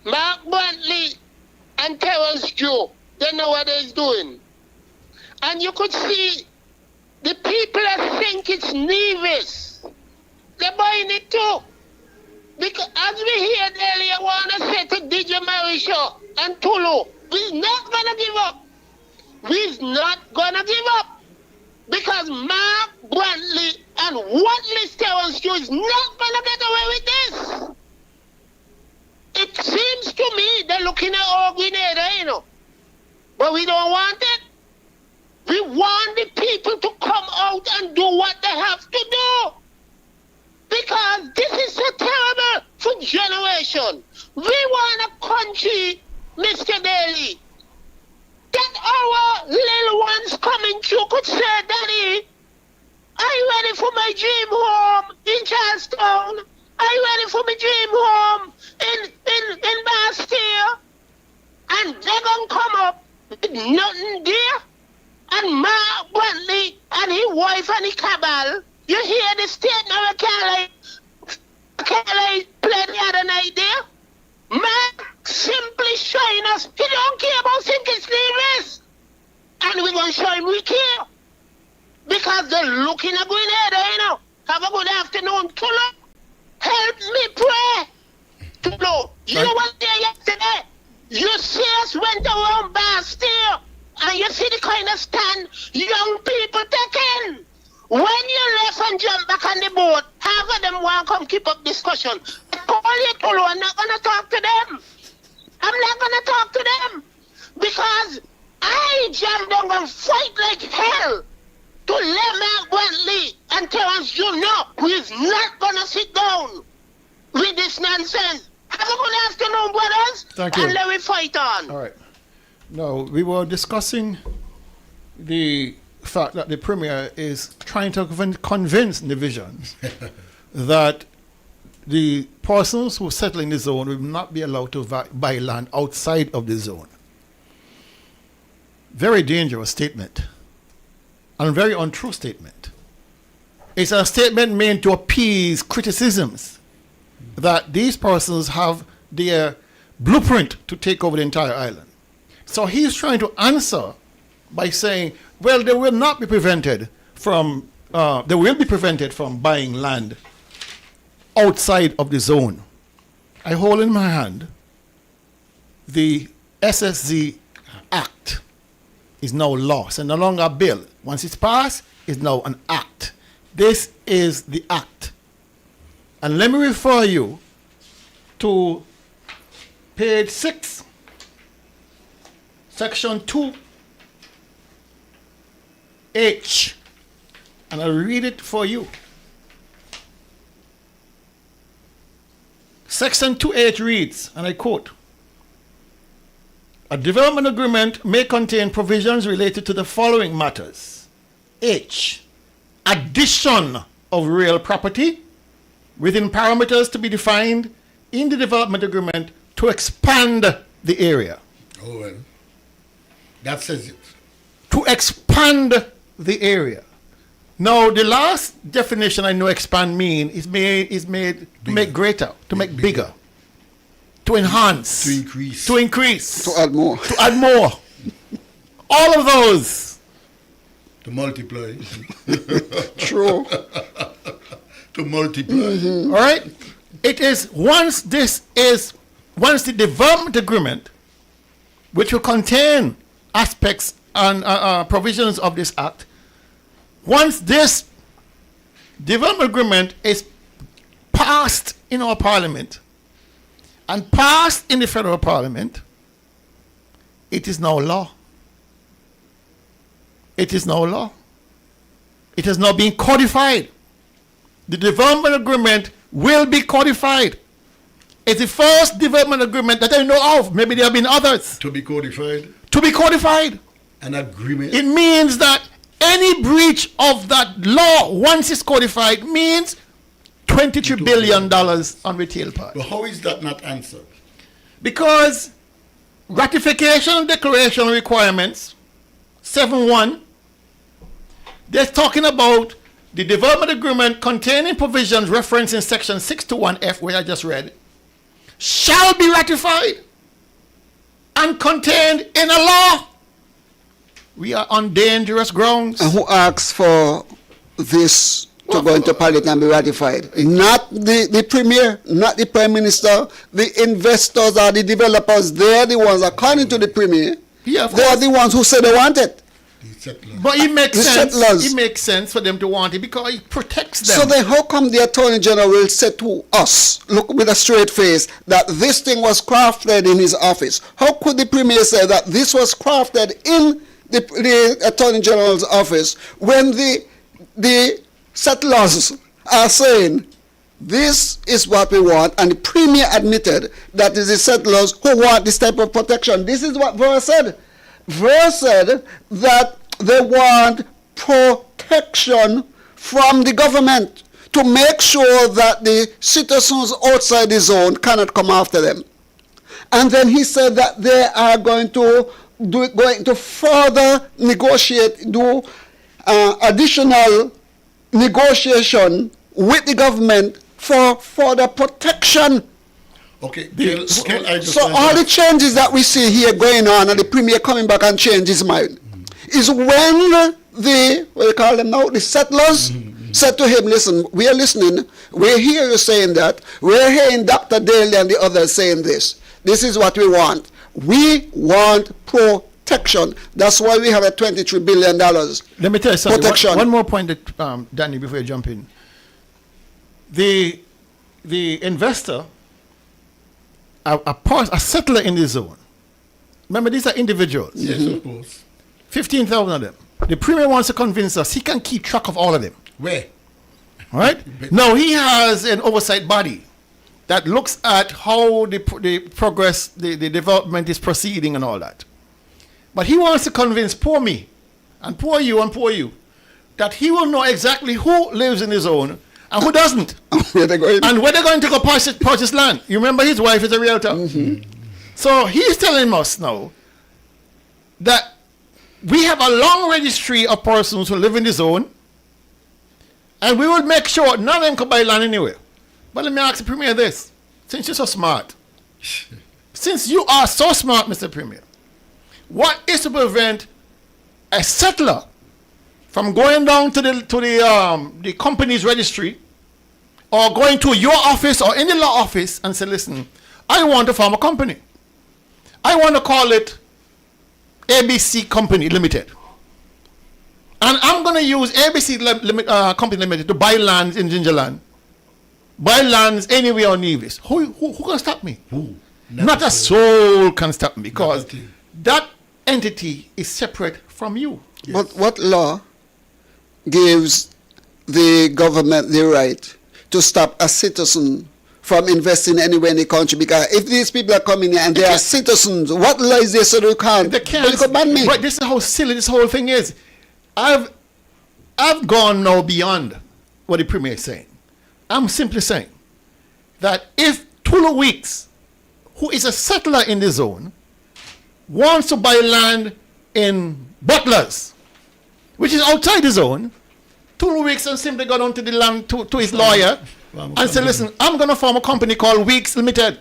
Mark Brantley and Terrence Joe, they know what they're doing. And you could see the people that think it's Nevis, they're buying it too. Because as we hear earlier, I want to say to DJ Marisha and Tulu, we're not going to give up. We're not going to give up. Because Mark Brantley and Watley Terrence Joe is not going to get away with this. It seems to me they're looking at our Grenada, you know. But we don't want it. We want the people to come out and do what they have to do. Because this is so terrible for generation. We want a country, Mr. Daly, that our little ones coming through could say, Daddy, are you ready for my dream home in Charlestown? Are you ready for my dream home in Bastille? And they're going to come up with nothing there. And Mark Brantley and his wife and his cabal, you hear the statement of Kelly played the other night there? Mark simply showing us he don't care about sinking slaves. And we're going to show him we care. Because they're looking at Grenada, you know. Have a good afternoon, Tulu. Help me pray. Tulu, you were there yesterday. You see us went around Bastille, and you see the kind of stand young people taking. When you left and jump back on the boat, half of them want to come keep up discussion. I call you, Tulu, I'm not going to talk to them. I'm not going to talk to them. Because I jammed down and fight like hell to let Bentley and Terrence Jr., who is not going to sit down with this nonsense. Have a good afternoon, brothers. Thank you. And let me fight on. All right. Now, we were discussing the fact that the Premier is trying to convince divisions that the persons who settle in the zone will not be allowed to buy land outside of the zone. Very dangerous statement and very untrue statement. It's a statement meant to appease criticisms that these persons have their blueprint to take over the entire island. So he's trying to answer by saying, well, they will not be prevented from, they will be prevented from buying land outside of the zone. I hold in my hand the SSZ Act is now law. So no longer a bill. Once it's passed, it's now an act. This is the act. And let me refer you to page 6, section 2H, and I'll read it for you. Section 2H reads, and I quote, a development agreement may contain provisions related to the following matters. H, addition of real property within parameters to be defined in the development agreement to expand the area. Oh, well, that says it. To expand the area. Now, the last definition I know expand mean is made to make greater, to make bigger, to enhance, to increase, to add more, all of those, to multiply. True. To multiply. Mm-hmm. All right. It is once the development agreement, which will contain aspects and provisions of this act, once this development agreement is passed in our parliament and passed in the federal parliament, it is now law. It is now law. It has now been codified. The development agreement will be codified. It's the first development agreement that I know of. Maybe there have been others. To be codified. To be codified. An agreement. It means that any breach of that law, once it's codified, means $23 billion on retail part. But how is that not answered? Because ratification declaration requirements, 7.1, they're talking about the development agreement containing provisions referenced in section 621F, where I just read, shall be ratified and contained in a law. We are on dangerous grounds. And who asks for this to go into parliament and be ratified? Not the premier, not the prime minister. The investors or the developers, they're the ones, according to the premier, they're the ones who say they want it. But it makes The sense. settlers. It makes sense for them to want it because it protects them. So then how come the Attorney General will say to us, look with a straight face, that this thing was crafted in his office? How could the Premier say that this was crafted in the Attorney General's office when the settlers are saying, this is what we want, and the Premier admitted that it is the settlers who want this type of protection. This is what Verse said. Verse said that they want protection from the government to make sure that the citizens outside the zone cannot come after them. And then he said that they are going to further negotiate, do additional negotiation with the government for further protection. Okay. So all the changes that we see here going on, and the Premier coming back and change his mind, is when the, what do you call them now, the settlers, said to him, listen, we are listening. We hear you saying that. We're hearing Dr. Daly and the others saying this. This is what we want. We want protection. That's why we have a $23 billion. Let me tell you something. Protection. One more point, that, Danny, before you jump in. The investor, a settler in the zone. Remember, these are individuals. Yes, of course. 15,000 of them. The Premier wants to convince us he can keep track of all of them. Where? All right? Now, he has an oversight body that looks at how the progress, the development is proceeding and all that. But he wants to convince poor me and poor you that he will know exactly who lives in his zone and who doesn't. And where they're going to go purchase land. You remember his wife is a realtor. So he's telling us now that we have a long registry of persons who live in the zone, and we will make sure none of them can buy land anywhere. But let me ask the Premier this. Since you're so smart, since you are so smart, Mr. Premier, what is to prevent a settler from going down to the company's registry or going to your office or any law office and say, listen, I want to form a company. I want to call it ABC Company Limited. And I'm going to use ABC Company Limited to buy lands in Gingerland. Buy lands anywhere on Nevis. Who can stop me? Not a soul can stop me, because that entity is separate from you. Yes. But what law gives the government the right to stop a citizen from investing anywhere in the country? Because if these people are coming here and they are citizens, what law is there so they can't? They can't. They could ban me. Right, this is how silly this whole thing is. I've gone now beyond what the Premier is saying. I'm simply saying that if Tulu Weeks, who is a settler in the zone, wants to buy land in Butlers, which is outside the zone, Tulu Weeks and simply go down to the land to his lawyer and say, listen, I'm going to form a company called Weeks Limited,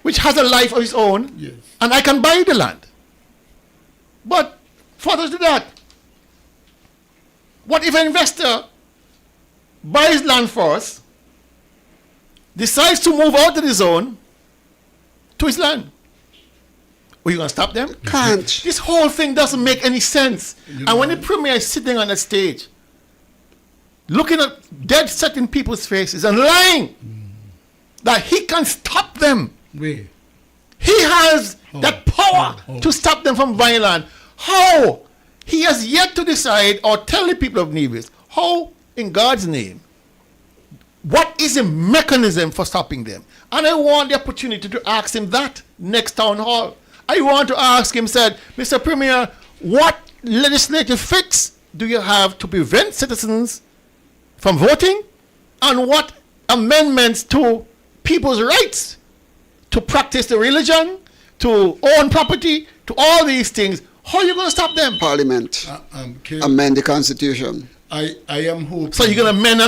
which has a life of its own, and I can buy the land. But further to that, what if an investor buys land for us, decides to move out of the zone to his land? Are you going to stop them? Can't. This whole thing doesn't make any sense. And when the Premier is sitting on the stage, looking at dead set in people's faces and lying that he can stop them. Where? He has that power to stop them from buying land. How? He has yet to decide or tell the people of Nevis how, in God's name, what is the mechanism for stopping them? And I want the opportunity to ask him that next town hall. I want to ask him, said, Mr. Premier, what legislative fix do you have to prevent citizens from voting? And what amendments to people's rights to practice the religion, to own property, to all these things? How are you going to stop them? Parliament. Amend the Constitution. I am hoping. So you're going to amend.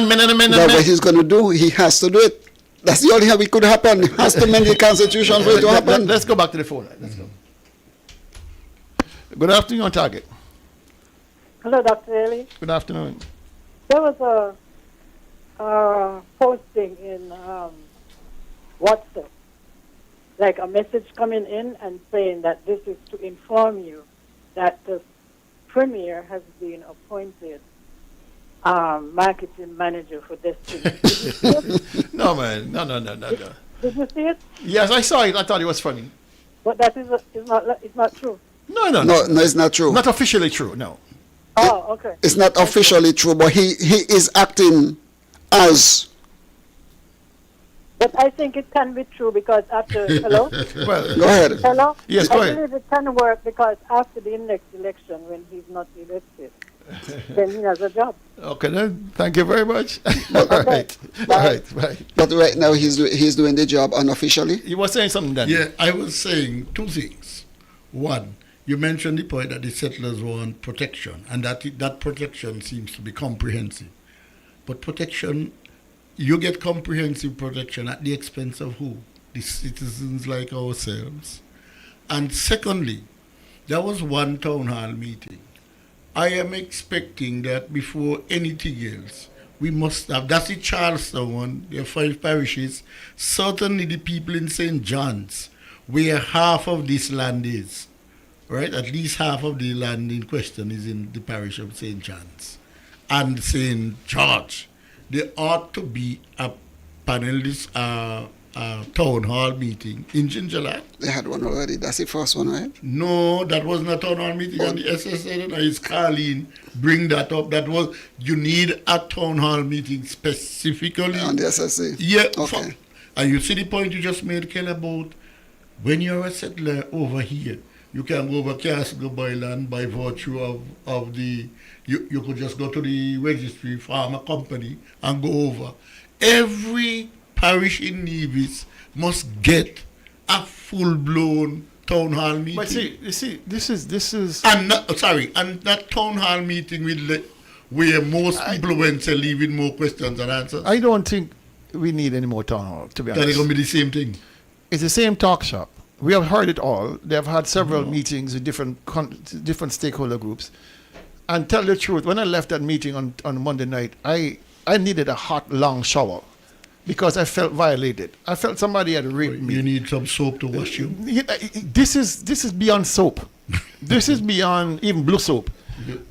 That's what he's going to do. He has to do it. That's the only way it could happen. He has to amend the Constitution for it to happen. Let's go back to the phone. Let's go. Good afternoon, on target. Hello, Dr. Ely. Good afternoon. There was a posting in WhatsApp, like a message coming in and saying that this is to inform you that the Premier has been appointed marketing manager for Destiny. No, man. No. Did you see it? Yes, I saw it. I thought it was funny. But that is it's not true. No, it's not true. Not officially true, no. Oh, okay. It's not officially true, but he is acting as. But I think it can be true because after, hello? Well, go ahead. Hello? Yes, go ahead. I believe it can work because after the next election, when he's not elected, then he has a job. Okay, then. Thank you very much. All right. But right now he's doing the job unofficially. You were saying something, Dan? Yeah, I was saying two things. One, you mentioned the point that the settlers want protection, and that protection seems to be comprehensive. But protection, you get comprehensive protection at the expense of who? The citizens like ourselves. And secondly, there was one town hall meeting I am expecting that before anything else, we must have, that's the Charleston one, there are 5 parishes, certainly the people in St. John's, where half of this land is, right? At least half of the land in question is in the parish of St. John's and St. George. There ought to be a panelist, town hall meeting in Gingerland. They had one already. That's the first one, right? No, that wasn't a town hall meeting on the SSN. It's Carleen bring that up. That was, you need a town hall meeting specifically on the SSC. Yeah. Okay. And you see the point you just made, Ken, about when you're a settler over here, you can go over Castle Boyland by virtue of the, you could just go to the registry, farm a company, and go over. Every parish in Nevis must get a full-blown town hall meeting. But see, you see, this is. And that town hall meeting where most people went to leave with more questions and answers. I don't think we need any more town hall, to be honest. That is going to be the same thing. It's the same talk shop. We have heard it all. They have had several meetings with different stakeholder groups. And tell the truth, when I left that meeting on Monday night, I needed a hot, long shower because I felt violated. I felt somebody had raped me. You need some soap to wash you. This is beyond soap. This is beyond even blue soap.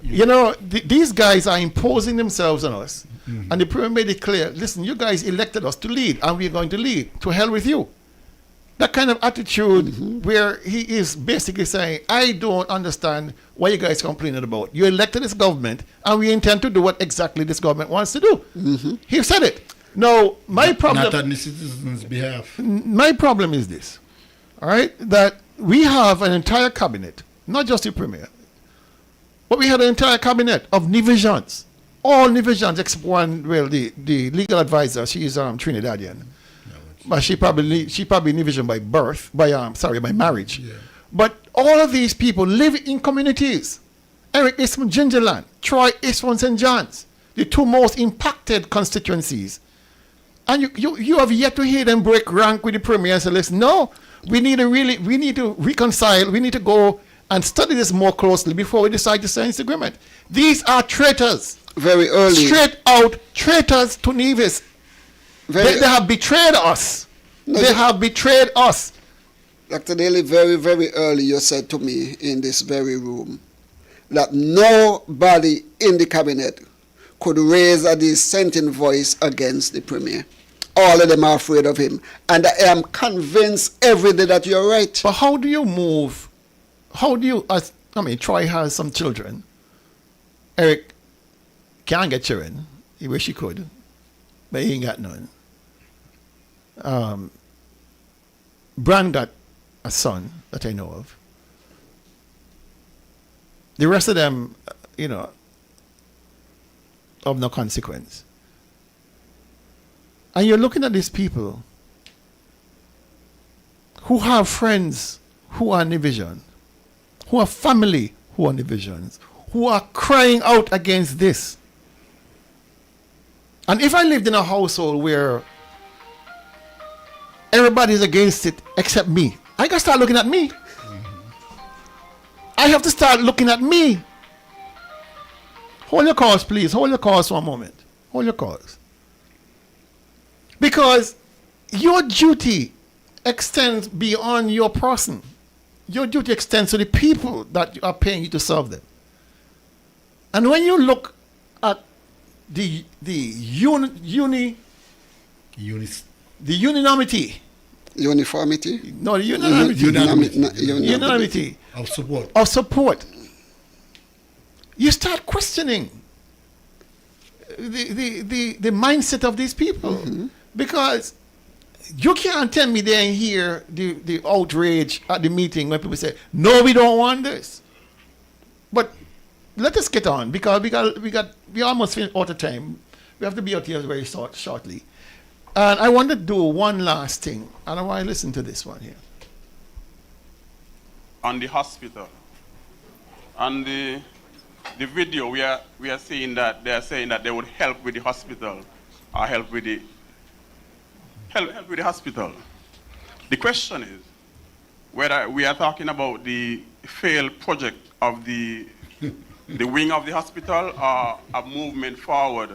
You know, these guys are imposing themselves on us. And the Premier made it clear, listen, you guys elected us to lead, and we're going to lead. To hell with you. That kind of attitude where he is basically saying, I don't understand what you guys complaining about. You elected this government, and we intend to do what exactly this government wants to do. He said it. Now, my problem... Not on the citizens' behalf. My problem is this, all right, that we have an entire cabinet, not just the Premier, but we had an entire cabinet of Nevisians. All Nevisians except one, well, the legal advisor, she is Trinidadian. But she probably Nevisian by birth, by marriage. Yeah. But all of these people live in communities. Eric is from Gingerland. Troy is from St. John's. The 2 most impacted constituencies. And you have yet to hear them break rank with the Premier and say, listen, no, we need to reconcile, we need to go and study this more closely before we decide to sign this agreement. These are traitors. Very early. Straight out traitors to Nevis. They have betrayed us. They have betrayed us. Dr. Daly, very, very early you said to me in this very room that nobody in the cabinet could raise a dissenting voice against the Premier. All of them are afraid of him. And I am convinced every day that you're right. But how do you move? Troy has some children. Eric can't get children. He wish he could. But he ain't got none. Bran got a son that I know of. The rest of them, of no consequence. And you're looking at these people who have friends who are Nevisian, who have family who are Nevisians, who are crying out against this. And if I lived in a household where everybody's against it except me, I gotta start looking at me. I have to start looking at me. Hold your calls, please. Hold your calls for a moment. Hold your calls. Because your duty extends beyond your person. Your duty extends to the people that are paying you to serve them. And when you look at the unanimity. Uniformity? No, the unanimity. Of support. Of support. You start questioning the mindset of these people. Because you can't tell me they ain't hear the outrage at the meeting when people say, no, we don't want this. But let us get on, because we almost finished out of time. We have to be out here very shortly. And I want to do one last thing, and I want to listen to this one here. On the hospital, on the video, we are seeing that they are saying that they would help with the hospital, or help with the hospital. The question is whether we are talking about the failed project of the the wing of the hospital or a movement forward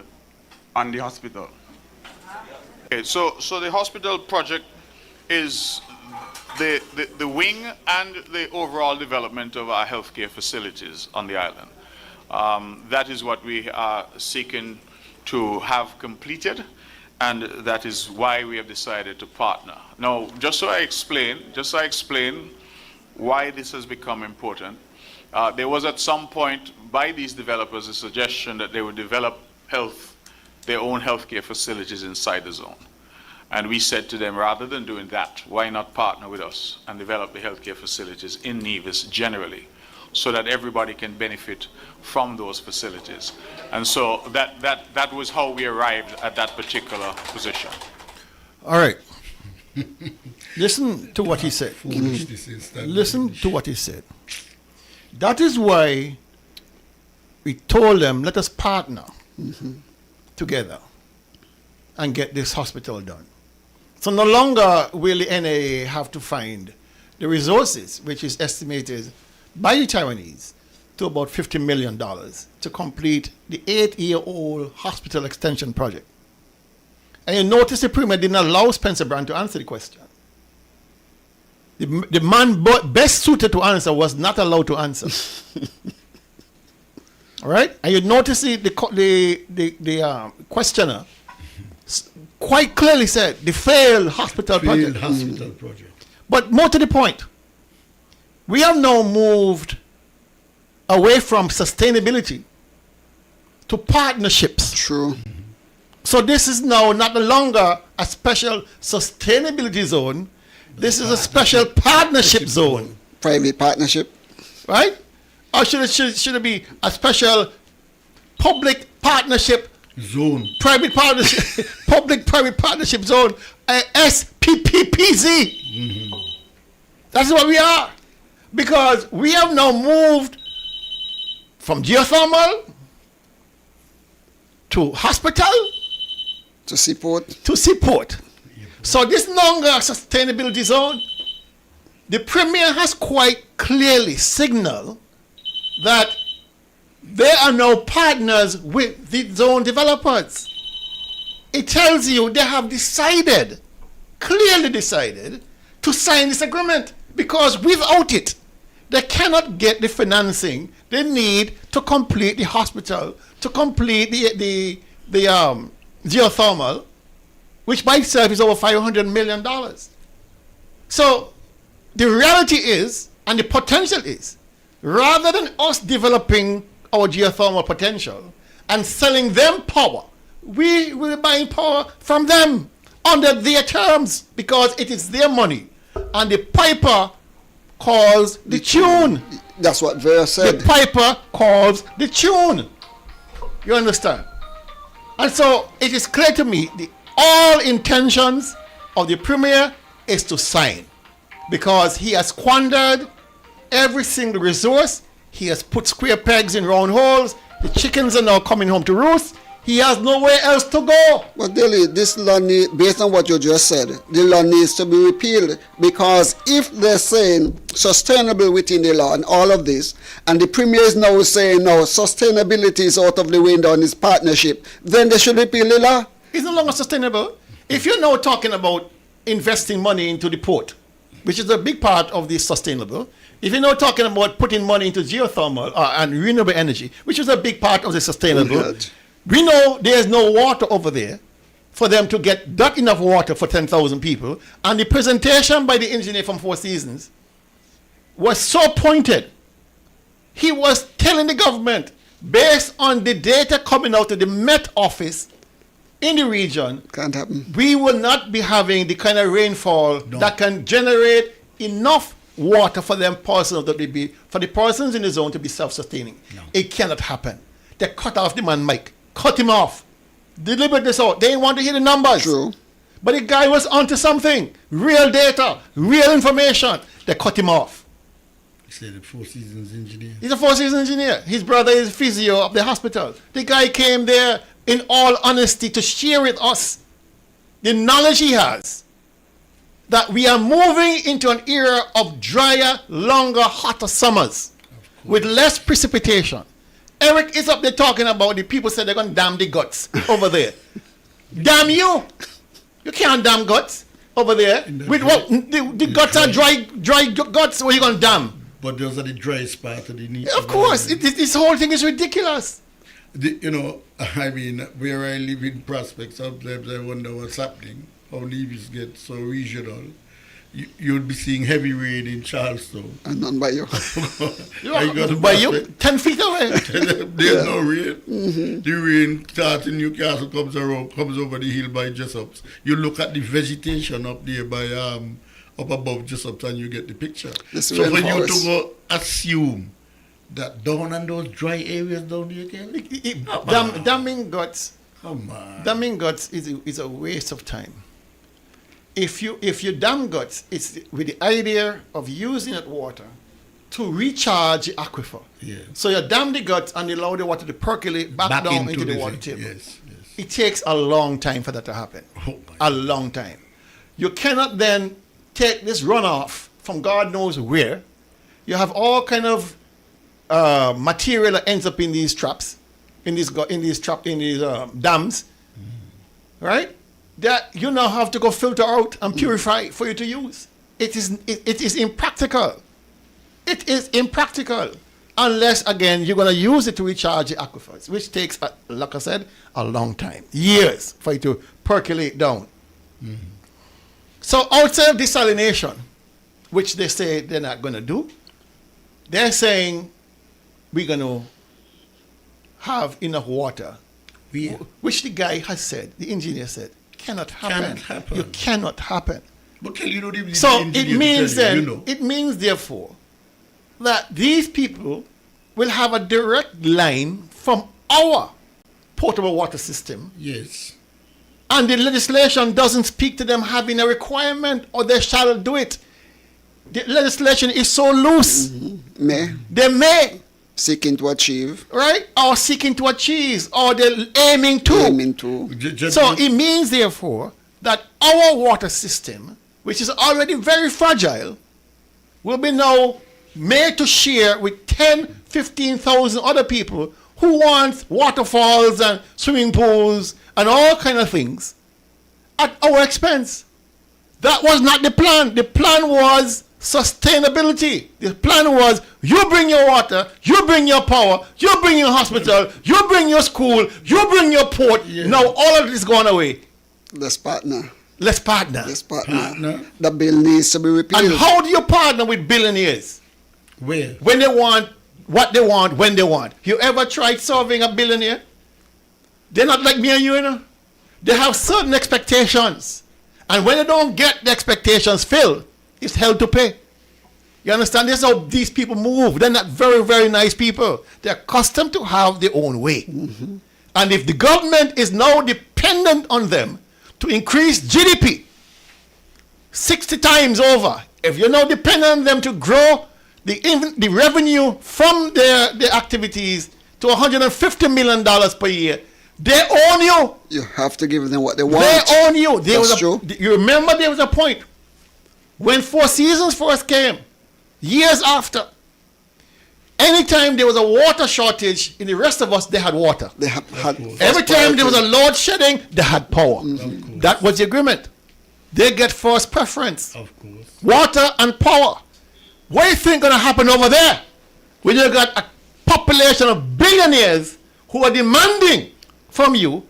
on the hospital? Okay, so the hospital project is the wing and the overall development of our healthcare facilities on the island. That is what we are seeking to have completed, and that is why we have decided to partner. Now, just so I explain why this has become important, there was at some point by these developers a suggestion that they would develop their own healthcare facilities inside the zone. And we said to them, rather than doing that, why not partner with us and develop the healthcare facilities in Nevis generally, so that everybody can benefit from those facilities. And so that was how we arrived at that particular position. All right. Listen to what he said. Listen to what he said. That is why we told them, let us partner together and get this hospital done. So no longer will the NA have to find the resources, which is estimated by the Taiwanese to about $50 million to complete the 8-year-old hospital extension project. And you notice the Premier didn't allow Spencer Brand to answer the question. The man best suited to answer was not allowed to answer. All right? And you notice the questioner quite clearly said the failed hospital project. But more to the point, we have now moved away from sustainability to partnerships. True. So this is now not longer a special sustainability zone. This is a special partnership zone. Private partnership. Right? Or should it be a special public partnership zone? Private partnership, public-private partnership zone, SPPPZ. That's what we are. Because we have now moved from geothermal to hospital to seaport. So this no longer a sustainability zone. The Premier has quite clearly signaled that they are now partners with the zone developers. It tells you they have clearly decided, to sign this agreement, because without it, they cannot get the financing they need to complete the hospital, to complete the geothermal, which by itself is over $500 million. So the reality is, and the potential is, rather than us developing our geothermal potential and selling them power, we will be buying power from them under their terms, because it is their money. And the piper calls the tune. That's what Vera said. The piper calls the tune. You understand? And so it is clear to me all intentions of the Premier is to sign, because he has squandered every single resource. He has put square pegs in round holes. The chickens are now coming home to roost. He has nowhere else to go. But Dilly, this law, based on what you just said, the law needs to be repealed, because if they're saying sustainable within the law and all of this, and the Premier is now saying no, sustainability is out of the window on his partnership, then they should repeal the law. It's no longer sustainable. If you're now talking about investing money into the port, which is a big part of the sustainable, if you're now talking about putting money into geothermal and renewable energy, which is a big part of the sustainable, we know there's no water over there for them to get that enough water for 10,000 people. And the presentation by the engineer from Four Seasons was so pointed. He was telling the government, based on the data coming out of the Met Office in the region, can't happen. We will not be having the kind of rainfall that can generate enough water for them persons for the persons in the zone to be self-sustaining. It cannot happen. They cut off the man mic. Cut him off. Delivered this out. They didn't want to hear the numbers. True. But the guy was onto something. Real data. Real information. They cut him off. He's a Four Seasons engineer. He's a Four Seasons engineer. His brother is physio of the hospital. The guy came there in all honesty to share with us the knowledge he has that we are moving into an era of drier, longer, hotter summers with less precipitation. Eric is up there talking about the people said they're going to dam the guts over there. Damn you! You can't dam guts over there. With what? The guts are dry guts. What are you going to dam? But those are the driest part of the need. Of course. This whole thing is ridiculous. You know, I mean, where I live in Prospect, sometimes I wonder what's happening. How Nevis get so regional. You'll be seeing heavy rain in Charleston. And none by you. By you? 10 feet away. There's no rain. The rain starts in Newcastle, comes over the hill by Jessups. You look at the vegetation up there by up above Jessups and you get the picture. So for you to go assume that down on those dry areas down there again, damming guts. Come on. Damming guts is a waste of time. If you dam guts, it's with the idea of using that water to recharge the aquifer. Yeah. So you dam the guts and you allow the water to percolate back down into the water table. Yes. It takes a long time for that to happen. A long time. You cannot then take this runoff from God knows where. You have all kind of material that ends up in these traps, in these dams, right? That you now have to go filter out and purify for you to use. It is impractical. It is impractical unless again you're going to use it to recharge the aquifers, which takes, like I said, a long time, years for it to percolate down. So outside of desalination, which they say they're not going to do, they're saying we're going to have enough water, which the guy has said, the engineer said, cannot happen. You cannot happen. But you know, so it means then, it means therefore that these people will have a direct line from our potable water system. Yes. And the legislation doesn't speak to them having a requirement or they shall do it. The legislation is so loose. They may. Seeking to achieve. Right? Or seeking to achieve. Or they're aiming to. So it means, therefore, that our water system, which is already very fragile, will be now made to share with 10, 15,000 other people who want waterfalls and swimming pools and all kind of things at our expense. That was not the plan. The plan was sustainability. The plan was you bring your water, you bring your power, you bring your hospital, you bring your school, you bring your port. Now all of this is gone away. Let's partner. Let's partner. Let's partner. The bill needs to be repealed. And how do you partner with billionaires? Where? When they want what they want, when they want. You ever tried serving a billionaire? They're not like me and you, you know. They have certain expectations. And when they don't get the expectations filled, it's hell to pay. You understand? This is how these people move. They're not very, very nice people. They're accustomed to have their own way. And if the government is now dependent on them to increase GDP 60 times over, if you're now dependent on them to grow the revenue from their activities to $150 million per year, they own you. You have to give them what they want. They own you. That's true. You remember there was a point when Four Seasons first came, years after, anytime there was a water shortage in the rest of us, they had water. They had every time there was a load shedding, they had power. That was the agreement. They get first preference. Of course. Water and power. What do you think going to happen over there when you got a population of billionaires who are demanding from you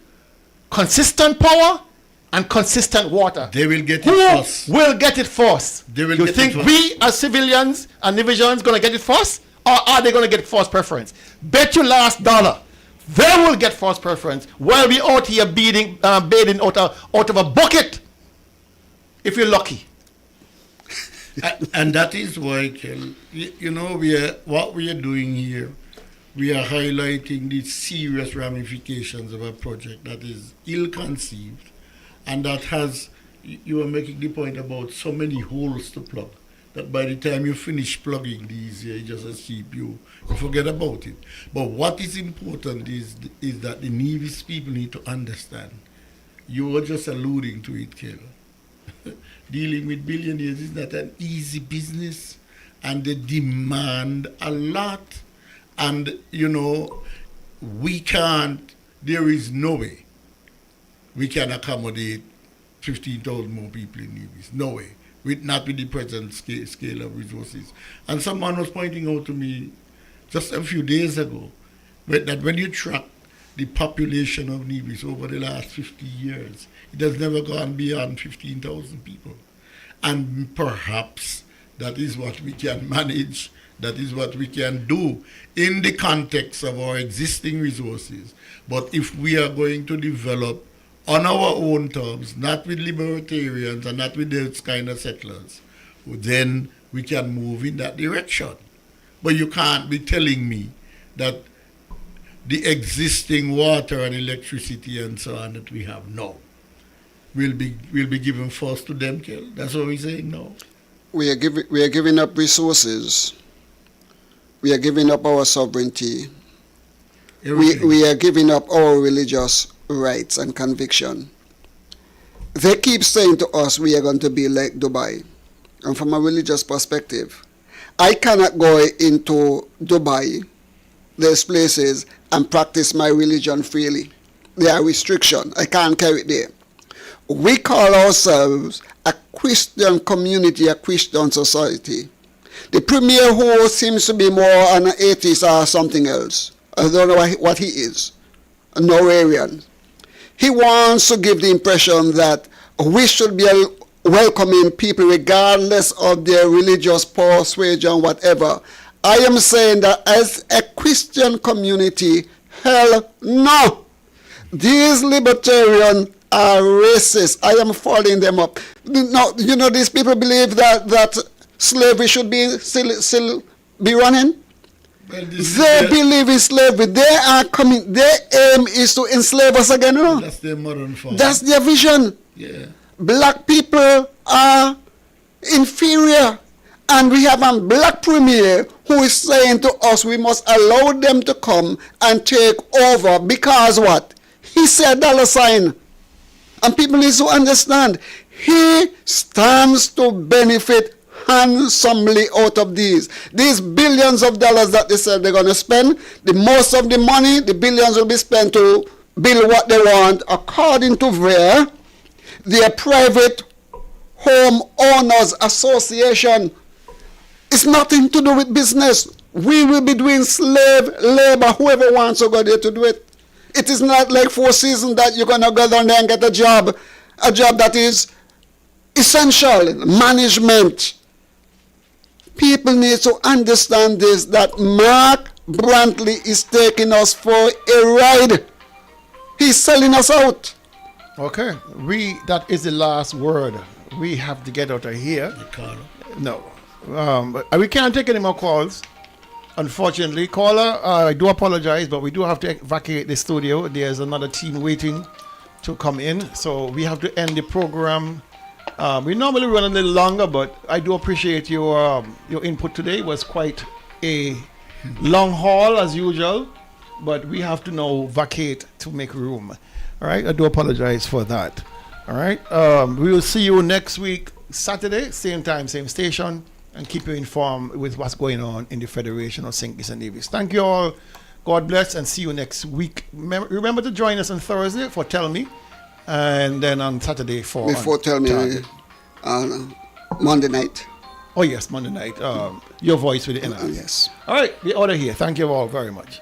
consistent power and consistent water? They will get it first. Who will get it first? They will you get think it first. we as civilians and divisions going to get it first? Or are they going to get first preference? Bet you last dollar. They will get first preference while we out here bathing out of a bucket. If you're lucky. And that is why, Kel, you know, what we are doing here, we are highlighting the serious ramifications of a project that is ill-conceived and that has, you are making the point about so many holes to plug, that by the time you finish plugging these, you just asleep, you forget about it. But what is important is that the Nevis people need to understand. You were just alluding to it, Kel. Dealing with billionaires is not an easy business, and they demand a lot. And, you know, there is no way we can accommodate 15,000 more people in Nevis. No way. Not with the present scale of resources. And someone was pointing out to me just a few days ago that when you track the population of Nevis over the last 50 years, it has never gone beyond 15,000 people. And perhaps that is what we can manage, that is what we can do in the context of our existing resources. But if we are going to develop on our own terms, not with libertarians and not with those kind of settlers, then we can move in that direction. But you can't be telling me that the existing water and electricity and so on that we have now will be given first to them, Kel. That's what we're saying now. We are giving up resources. We are giving up our sovereignty. We are giving up our religious rights and conviction. They keep saying to us we are going to be like Dubai. And from a religious perspective, I cannot go into Dubai, those places, and practice my religion freely. There are restrictions. I can't carry it there. We call ourselves a Christian community, a Christian society. The premier who seems to be more an atheist or something else. I don't know what he is. A Norwegian. He wants to give the impression that we should be welcoming people regardless of their religious persuasion, whatever. I am saying that as a Christian community, hell no. These libertarians are racist. I am following them up. No, you know, these people believe that slavery should be still be running. They believe in slavery. They are coming. Their aim is to enslave us again. No? That's their modern form. That's their vision. Yeah. Black people are inferior. And we have a black premier who is saying to us we must allow them to come and take over because what? He said dollar sign. And people need to understand, he stands to benefit handsomely out of these billions of dollars that they said they're going to spend. The most of the money, the billions, will be spent to build what they want according to their private home owners association. It's nothing to do with business. We will be doing slave labor, whoever wants to go there to do it. It is not like Four Seasons that you're going to go down there and get a job that is essential, management. People need to understand this, that Mark Brantley is taking us for a ride. He's selling us out. Okay, that is the last word. We have to get out of here. No. But we can't take any more calls, unfortunately. Caller, I do apologize, but we do have to evacuate the studio. There's another team waiting to come in, so we have to end the program. We normally run a little longer, but I do appreciate your input today. It was quite a long haul as usual, but we have to now vacate to make room. All right, I do apologize for that. All right, we will see you next week, Saturday, same time, same station, and keep you informed with what's going on in the Federation of St. Kitts and Nevis. Thank you all. God bless, and see you next week. Remember to join us on Thursday for Tell Me, and then on Saturday for Tell Me, Monday night. Oh yes, Monday night. Your voice with the NR. Yes. All right, we order here. Thank you all very much.